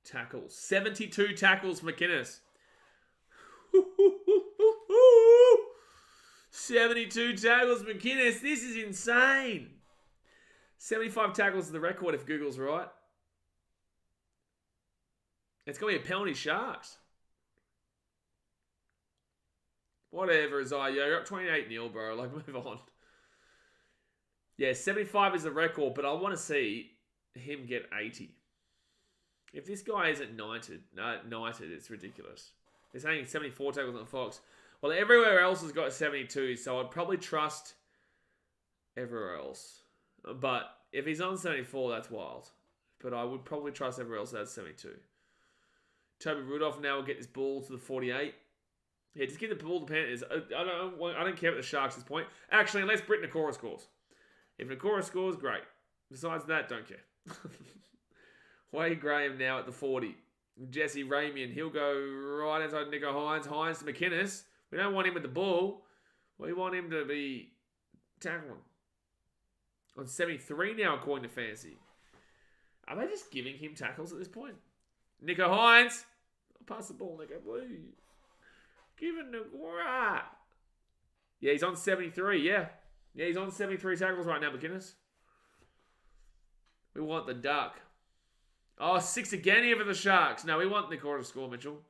tackles. 72 tackles for McInnes. 72 tackles for McInnes. This is insane. 75 tackles is the record if Google's right. It's going to be a penalty Sharks. Whatever, Isaiah. You're up 28-0, bro. Like, move on. Yeah, 75 is the record, but I want to see him get 80. If this guy isn't knighted, it's ridiculous. They're saying 74 tackles on Fox. Well, everywhere else has got 72, so I'd probably trust everywhere else. But if he's on 74, that's wild. But I would probably trust everywhere else that's 72. Toby Rudolph now will get this ball to the 48. Yeah, just give the ball to the Panthers. I don't care about the Sharks at this point. Actually, unless Britt Nakora scores. If Nakora scores, great. Besides that, don't care. Wade Graham now at the 40. Jesse Ramian, he'll go right inside Nico Hines. Hines to McInnes. We don't want him with the ball. We want him to be tackling. On 73 now, according to Fancy. Are they just giving him tackles at this point? Nico Hines. Pass the ball, Nico, please. Give it Nakora. Yeah, he's on 73, yeah. Yeah, he's on 73 tackles right now, McInnes. We want the duck. Oh, 6 again here for the Sharks. No, we want Nakora to score, Mitchell.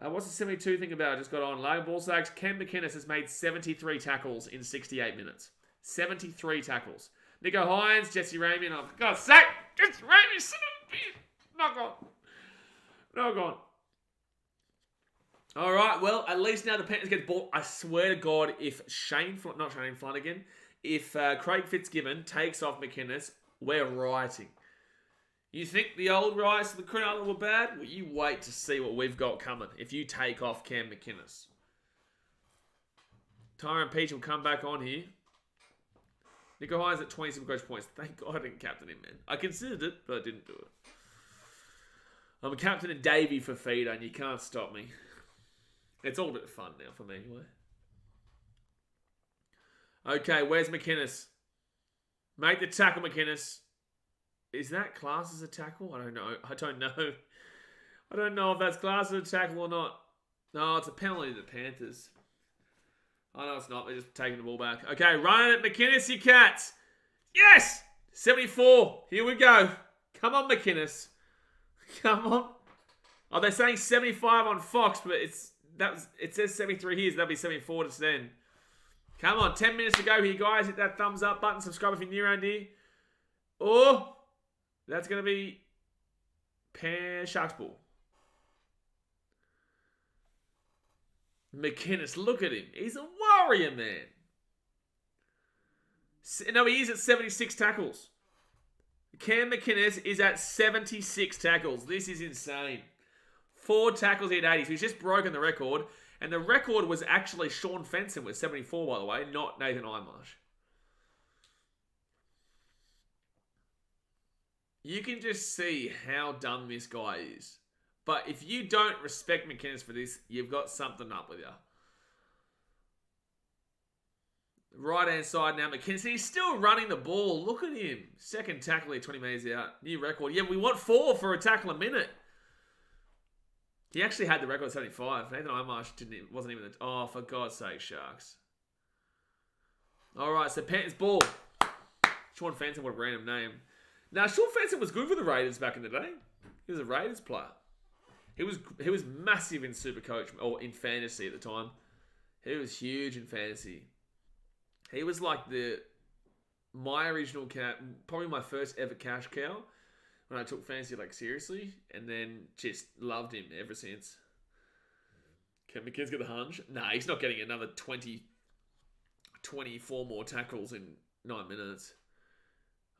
What's the 72 thing about? I just got on. Logan ball sacks. Ken McInnes has made 73 tackles in 68 minutes. 73 tackles. Nico Hines, Jesse Ramian. Oh, for God's sake. Jesse Ramian, son of a bitch. Knock on. Knock on. All right, well, at least now the Panthers get the ball. I swear to God, if not Shane Flanagan, if Craig Fitzgibbon takes off McInnes, we're rioting. You think the old riots of the Cronulla were bad? Well, you wait to see what we've got coming if you take off Cam McInnes. Tyrone Peach will come back on here. Nico Hines at 27 coach points. Thank God I didn't captain him, man. I considered it, but I didn't do it. I'm a captain of Davey for feeder, and you can't stop me. It's all a bit of fun now for me, anyway. Okay, where's McInnes? Make the tackle, McInnes. Is that class as a tackle? I don't know. I don't know if that's class as a tackle or not. No, it's a penalty to the Panthers. Oh, no, it's not. They're just taking the ball back. Okay, run it, McInnes, you cats. Yes! 74. Here we go. Come on, McInnes. Come on. Oh, they're saying 75 on Fox, but it says 73 here, so that'll be 74 to then. Come on, 10 minutes to go here, guys. Hit that thumbs up button. Subscribe if you're new around here. Oh, that's going to be Sharks ball. McInnes, look at him. He's a warrior, man. No, he is at 76 tackles. Cam McInnes is at 76 tackles. This is insane. 4 tackles at 80. So he's just broken the record. And the record was actually Sean Fenson with 74, by the way, not Nathan Imarsh. You can just see how dumb this guy is. But if you don't respect McInnes for this, you've got something up with you. Right-hand side now, McInnes. He's still running the ball. Look at him. Second tackle here, 20 metres out. New record. Yeah, we want 4 for a tackle a minute. He actually had the record at 75. Nathan Imarsh wasn't even... Oh, for God's sake, Sharks. All right, so Panthers ball. Sean Fenson, what a random name. Now, Sean Fenson was good for the Raiders back in the day. He was a Raiders player. He was massive in Supercoach, or in fantasy at the time. He was huge in fantasy. He was like my original cat, probably my first ever cash cow when I took fantasy like seriously, and then just loved him ever since. Can McInnes get the hunch? Nah, he's not getting another 24 more tackles in 9 minutes.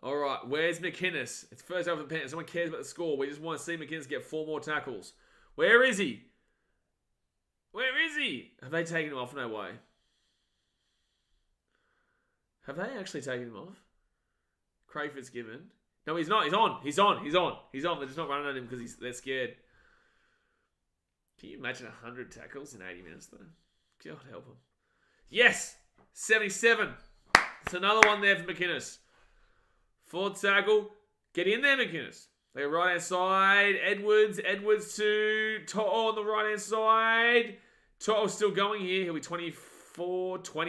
All right, where's McInnes? It's first over the Panthers. No one cares about the score. We just want to see McInnes get 4 more tackles. Where is he? Where is he? Have they taken him off? No way. Have they actually taken him off? Craig Fitzgibbon. No, he's not. He's on. He's on. He's on. He's on. They're just not running at him because they're scared. Can you imagine 100 tackles in 80 minutes, though? God help him. Yes! 77. It's another one there for McInnes. 4th tackle. Get in there, McInnes. They go right-hand side. Edwards to To'o on the right-hand side. To'o's still going here. He'll be 20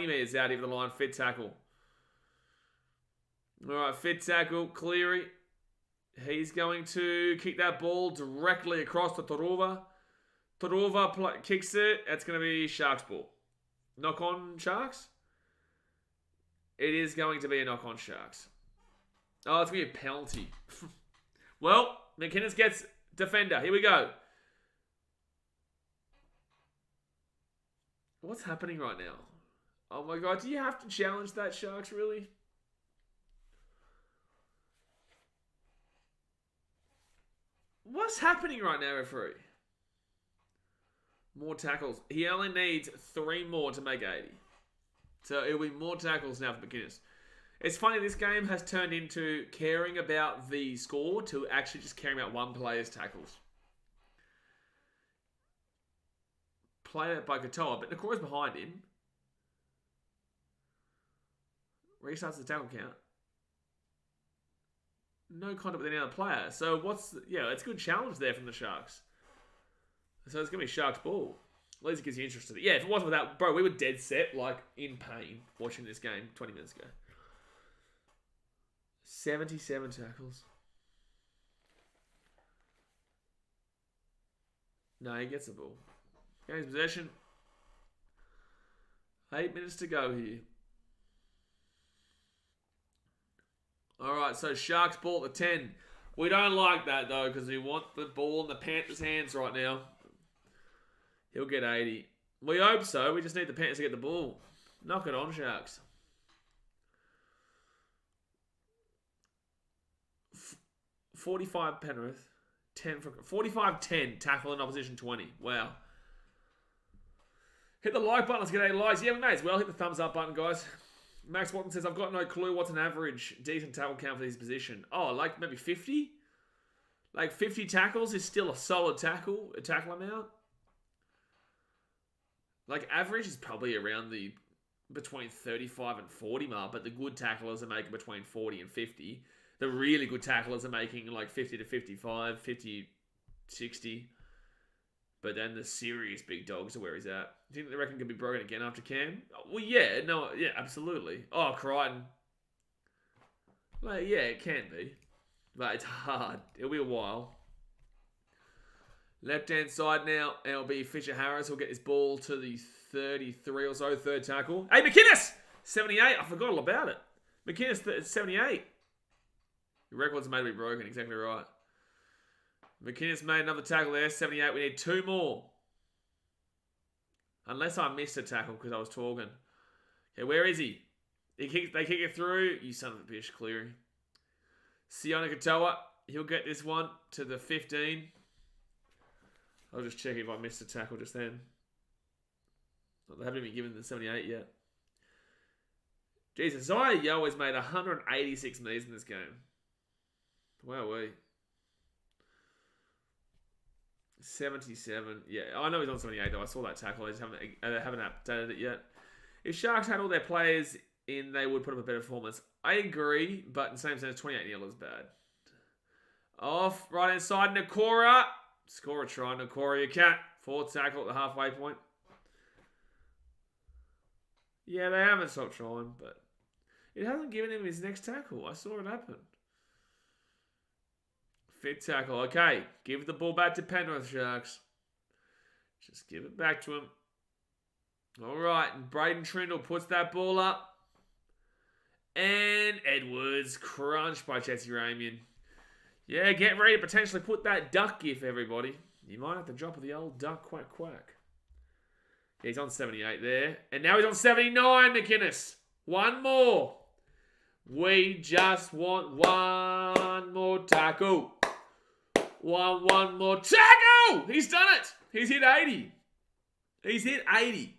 meters out here for the line. Fit tackle. All right, fit tackle. Cleary. He's going to kick that ball directly across to Taruva. Taruva kicks it. That's going to be Sharks ball. Knock on Sharks? It is going to be a knock on Sharks. Oh, it's going to be a penalty. Well, McInnes gets defender. Here we go. What's happening right now? Oh my God, do you have to challenge that, Sharks, really? What's happening right now, referee? More tackles. He only needs 3 more to make 80. So it'll be more tackles now for McInnes. It's funny, this game has turned into caring about the score to actually just caring about one player's tackles. Played out by Katoa, but Nakoro's behind him. Restarts the tackle count. No contact with any other player. So it's a good challenge there from the Sharks. So it's going to be Sharks ball. At least it gives you interest in it. Yeah, if it wasn't for that, bro, we were dead set, like in pain, watching this game 20 minutes ago. 77 tackles. No, he gets the ball. Game's possession. 8 minutes to go here. Alright, so Sharks ball at the 10. We don't like that, though, because we want the ball in the Panthers' hands right now. He'll get 80. We hope so. We just need the Panthers to get the ball. Knock it on, Sharks. 45 Penrith. 45-10. Tackle in opposition 20. Wow. Hit the like button. Let's get 8 likes. Yeah, we may as well. Hit the thumbs up button, guys. Max Watson says, I've got no clue what's an average decent tackle count for this position. Oh, like maybe 50? Like 50 tackles is still a solid tackle amount. Like average is probably around the between 35 and 40 mark, but the good tacklers are making between 40 and 50. The really good tacklers are making like 50 to 55, 50, 60. But then the serious big dogs are where he's at. Do you think they reckon can be broken again after Cam? Well, yeah, no, yeah, absolutely. Oh, Crichton. Like, yeah, it can be. But it's hard. It'll be a while. Left-hand side now, and it'll be Fisher Harris. He'll get his ball to the 33 or so, third tackle. Hey, McInnes! 78. I forgot all about it. McInnes, 78. Your record's made to be broken. Exactly right. McInnes made another tackle there. 78. We need 2 more. Unless I missed a tackle because I was talking. Okay, where is he? They kick it through. You son of a bitch, Cleary. Siona Katoa. He'll get this one to the 15. I'll just check if I missed a tackle just then. They haven't even given the 78 yet. Jesus, Zaya Yo has made 186 metres in this game. Wowee. 77. Yeah, I know he's on 78 though. I saw that tackle. I just haven't updated it yet. If Sharks had all their players in, they would put up a better performance. I agree, but in the same sense, 28-0 is bad. Off, right inside, Nakora. Score a try, Nakora. You can't. 4th tackle at the halfway point. Yeah, they haven't stopped trying, but it hasn't given him his next tackle. I saw it happen. 5th tackle. Okay, give the ball back to Penrith Sharks. Just give it back to him. All right, and Braden Trindle puts that ball up. And Edwards crunched by Jesse Ramian. Yeah, get ready to potentially put that duck gif, everybody. You might have to drop the old duck quack quack. Yeah, he's on 78 there. And now he's on 79, McInnes. 1 more. We just want 1 more tackle. One more tackle! He's done it. He's hit 80. He's hit 80.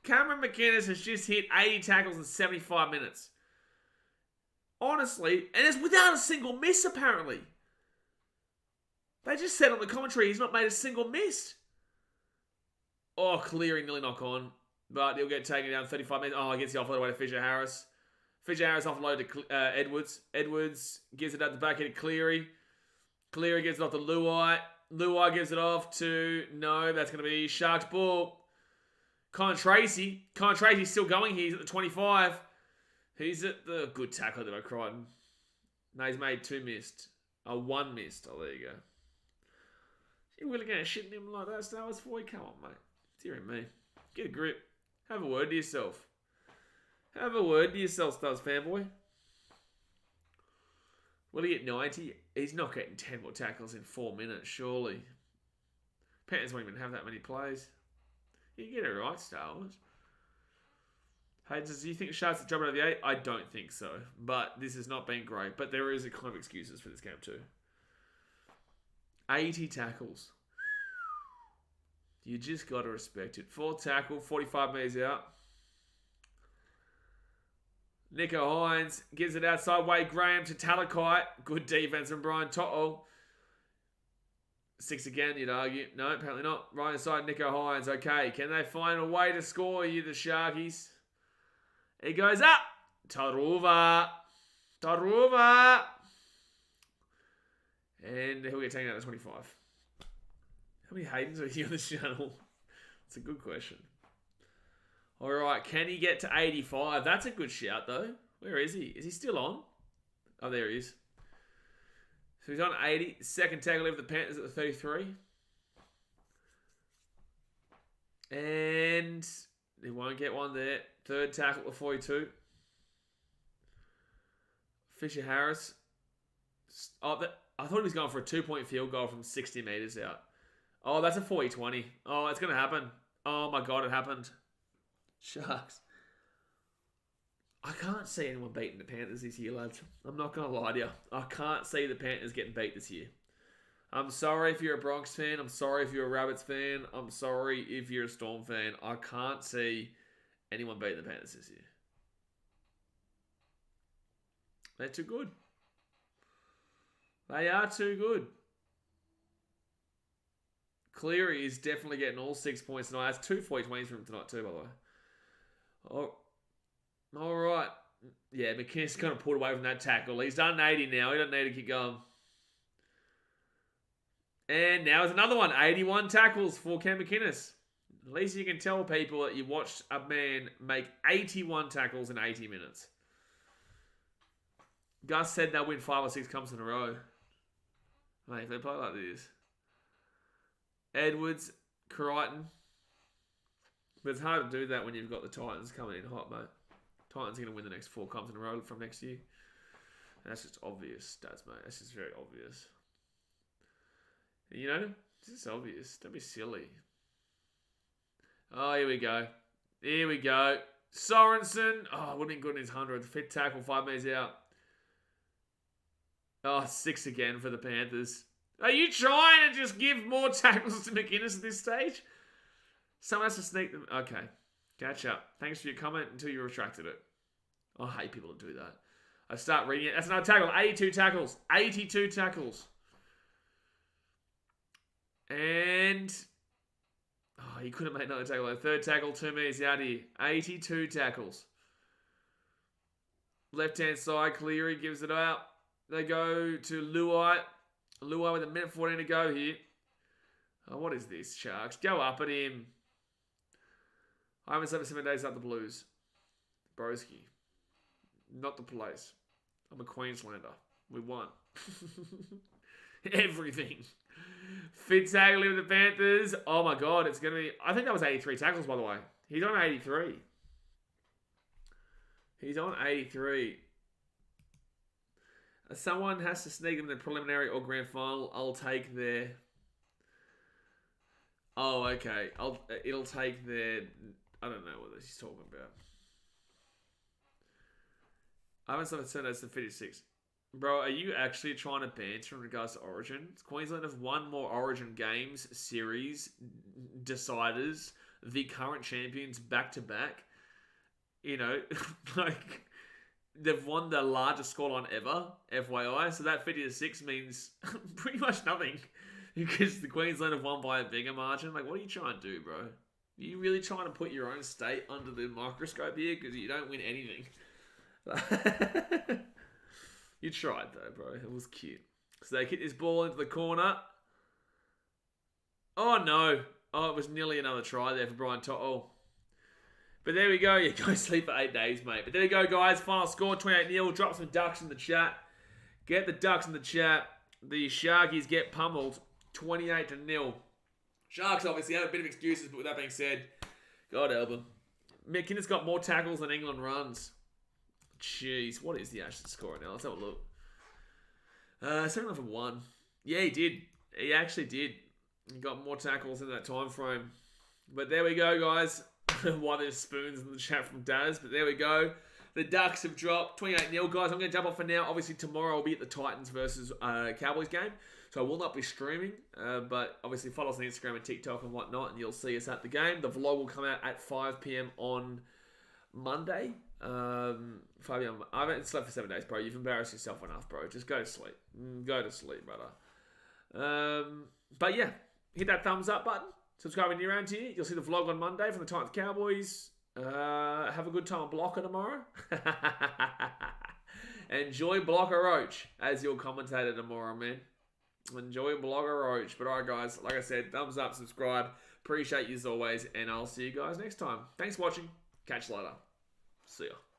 Cameron McInnes has just hit 80 tackles in 75 minutes. Honestly, and it's without a single miss, apparently. They just said on the commentary he's not made a single miss. Oh, Cleary nearly knock on. But he'll get taken down 35 minutes. Oh, he gets the offload away to Fisher Harris. Fisher Harris offload to Edwards. Edwards gives it at the back end to Cleary. Cleary gives it off to Luai. Luai gives it off to... No, that's going to be Sharks ball. Con Tracy. Con Tracy's still going here. He's at the 25. He's at the good tackle there by Crichton. No, he's made 2 missed. 1 missed. Oh, there you go. You're really going to shit in him like that, Star Wars 4? Come on, mate. Dear me. Get a grip. Have a word to yourself. Have a word to yourself, Stars fanboy. Will he get 90? He's not getting 10 more tackles in 4 minutes, surely. Panthers won't even have that many plays. You get it right, Star Wars. Hey, do you think Sharks will jump out of the 8? I don't think so. But this has not been great. But there is a kind of excuses for this game too. 80 tackles. You just got to respect it. 4th tackle, 45 metres out. Nico Hines gives it outside. Wade Graham to Talakai. Good defense from Brian To'o. 6 again, you'd argue. No, apparently not. Right inside, Nico Hines. Okay, can they find a way to score you, the Sharkies? It goes up. Taruva. And he'll get taken out at 25. How many Haydens are here on this channel? That's a good question. All right, can he get to 85? That's a good shout, though. Where is he? Is he still on? Oh, there he is. So he's on 80. 2nd tackle of the Panthers at the 33. And he won't get one there. 3rd tackle at the 42. Fisher Harris. Oh, I thought he was going for a 2-point field goal from 60 metres out. Oh, that's a 40-20. Oh, it's going to happen. Oh, my God, it happened. Sharks. I can't see anyone beating the Panthers this year, lads. I'm not going to lie to you. I can't see the Panthers getting beat this year. I'm sorry if you're a Bronx fan. I'm sorry if you're a Rabbits fan. I'm sorry if you're a Storm fan. I can't see anyone beating the Panthers this year. They're too good. They are too good. Cleary is definitely getting all 6 points tonight. That's 2 40-20s from him tonight too, by the way. Oh, all right. Yeah, McInnes kind of pulled away from that tackle. He's done 80 now. He doesn't need to keep going. And now is another one. 81 tackles for Cam McInnes. At least you can tell people that you watched a man make 81 tackles in 80 minutes. Gus said they'll win 5 or 6 comps in a row. Mate, if they play like this. Edwards, Crichton. But it's hard to do that when you've got the Titans coming in hot, mate. Titans are going to win the next 4 comps in a row from next year. And that's just obvious stats, mate. That's just very obvious. You know? It's just obvious. Don't be silly. Oh, here we go. Here we go. Sorensen. Oh, would have been good in his 100th. Fit tackle, 5 metres out. Oh, 6 again for the Panthers. Are you trying to just give more tackles to McInnes at this stage? Someone has to sneak them. Okay. Catch up. Thanks for your comment until you retracted it. I hate people that do that. I start reading it. That's another tackle. 82 tackles. 82 tackles. And... oh, he couldn't make another tackle. Third tackle, 2 metres out here. 82 tackles. Left-hand side, Cleary gives it out. They go to Luai. Luai with 1:14 to go here. Oh, what is this, Sharks? Go up at him. I haven't slept 7 days up the Blues. Broski. Not the place. I'm a Queenslander. We won. Everything. Fitzhagley with the Panthers. Oh my God, it's going to be... I think that was 83 tackles, by the way. He's on 83. He's on 83. Someone has to sneak him in the preliminary or grand final. I'll take their... oh, okay. It'll take their... I don't know what he's talking about. I haven't slept 7 days to 56. Bro, are you actually trying to banter in regards to Origin? Queensland have won more Origin games, series, deciders, the current champions back-to-back. You know, like, they've won the largest scoreline ever, FYI. So that 50-6 means pretty much nothing. Because the Queensland have won by a bigger margin. Like, what are you trying to do, bro? Are you really trying to put your own state under the microscope here? Because you don't win anything. You tried though, bro. It was cute. So they kick this ball into the corner. Oh no. Oh, it was nearly another try there for Brian Toto. But there we go. You go sleep for 8 days, mate. But there we go, guys. Final score, 28-0. Drop some ducks in the chat. Get the ducks in the chat. The Sharkies get pummeled 28-0. Sharks obviously have a bit of excuses, but with that being said, God help them. McInnes got more tackles than England runs. Jeez, what is the actual score now? Let's have a look. 7-1. Yeah, he did. He actually did. He got more tackles in that time frame. But there we go, guys. Why there's spoons in the chat from Daz. But there we go. The Ducks have dropped 28-0, guys. I'm going to jump off for now. Obviously, tomorrow I'll be at the Titans versus Cowboys game. So I will not be streaming. But obviously, follow us on Instagram and TikTok and whatnot. And you'll see us at the game. The vlog will come out at 5 p.m. on Monday. 5 p.m. I haven't slept for 7 days, bro. You've embarrassed yourself enough, bro. Just go to sleep. Go to sleep, brother. But yeah, hit that thumbs up button. Subscribe when you're around here. You'll see the vlog on Monday from the Titans Cowboys. Have a good time on Blocker tomorrow. Enjoy Blocker Roach as your commentator tomorrow, man. Enjoy Blocker Roach. But alright, guys, like I said, thumbs up, subscribe. Appreciate you as always, and I'll see you guys next time. Thanks for watching. Catch you later. See ya.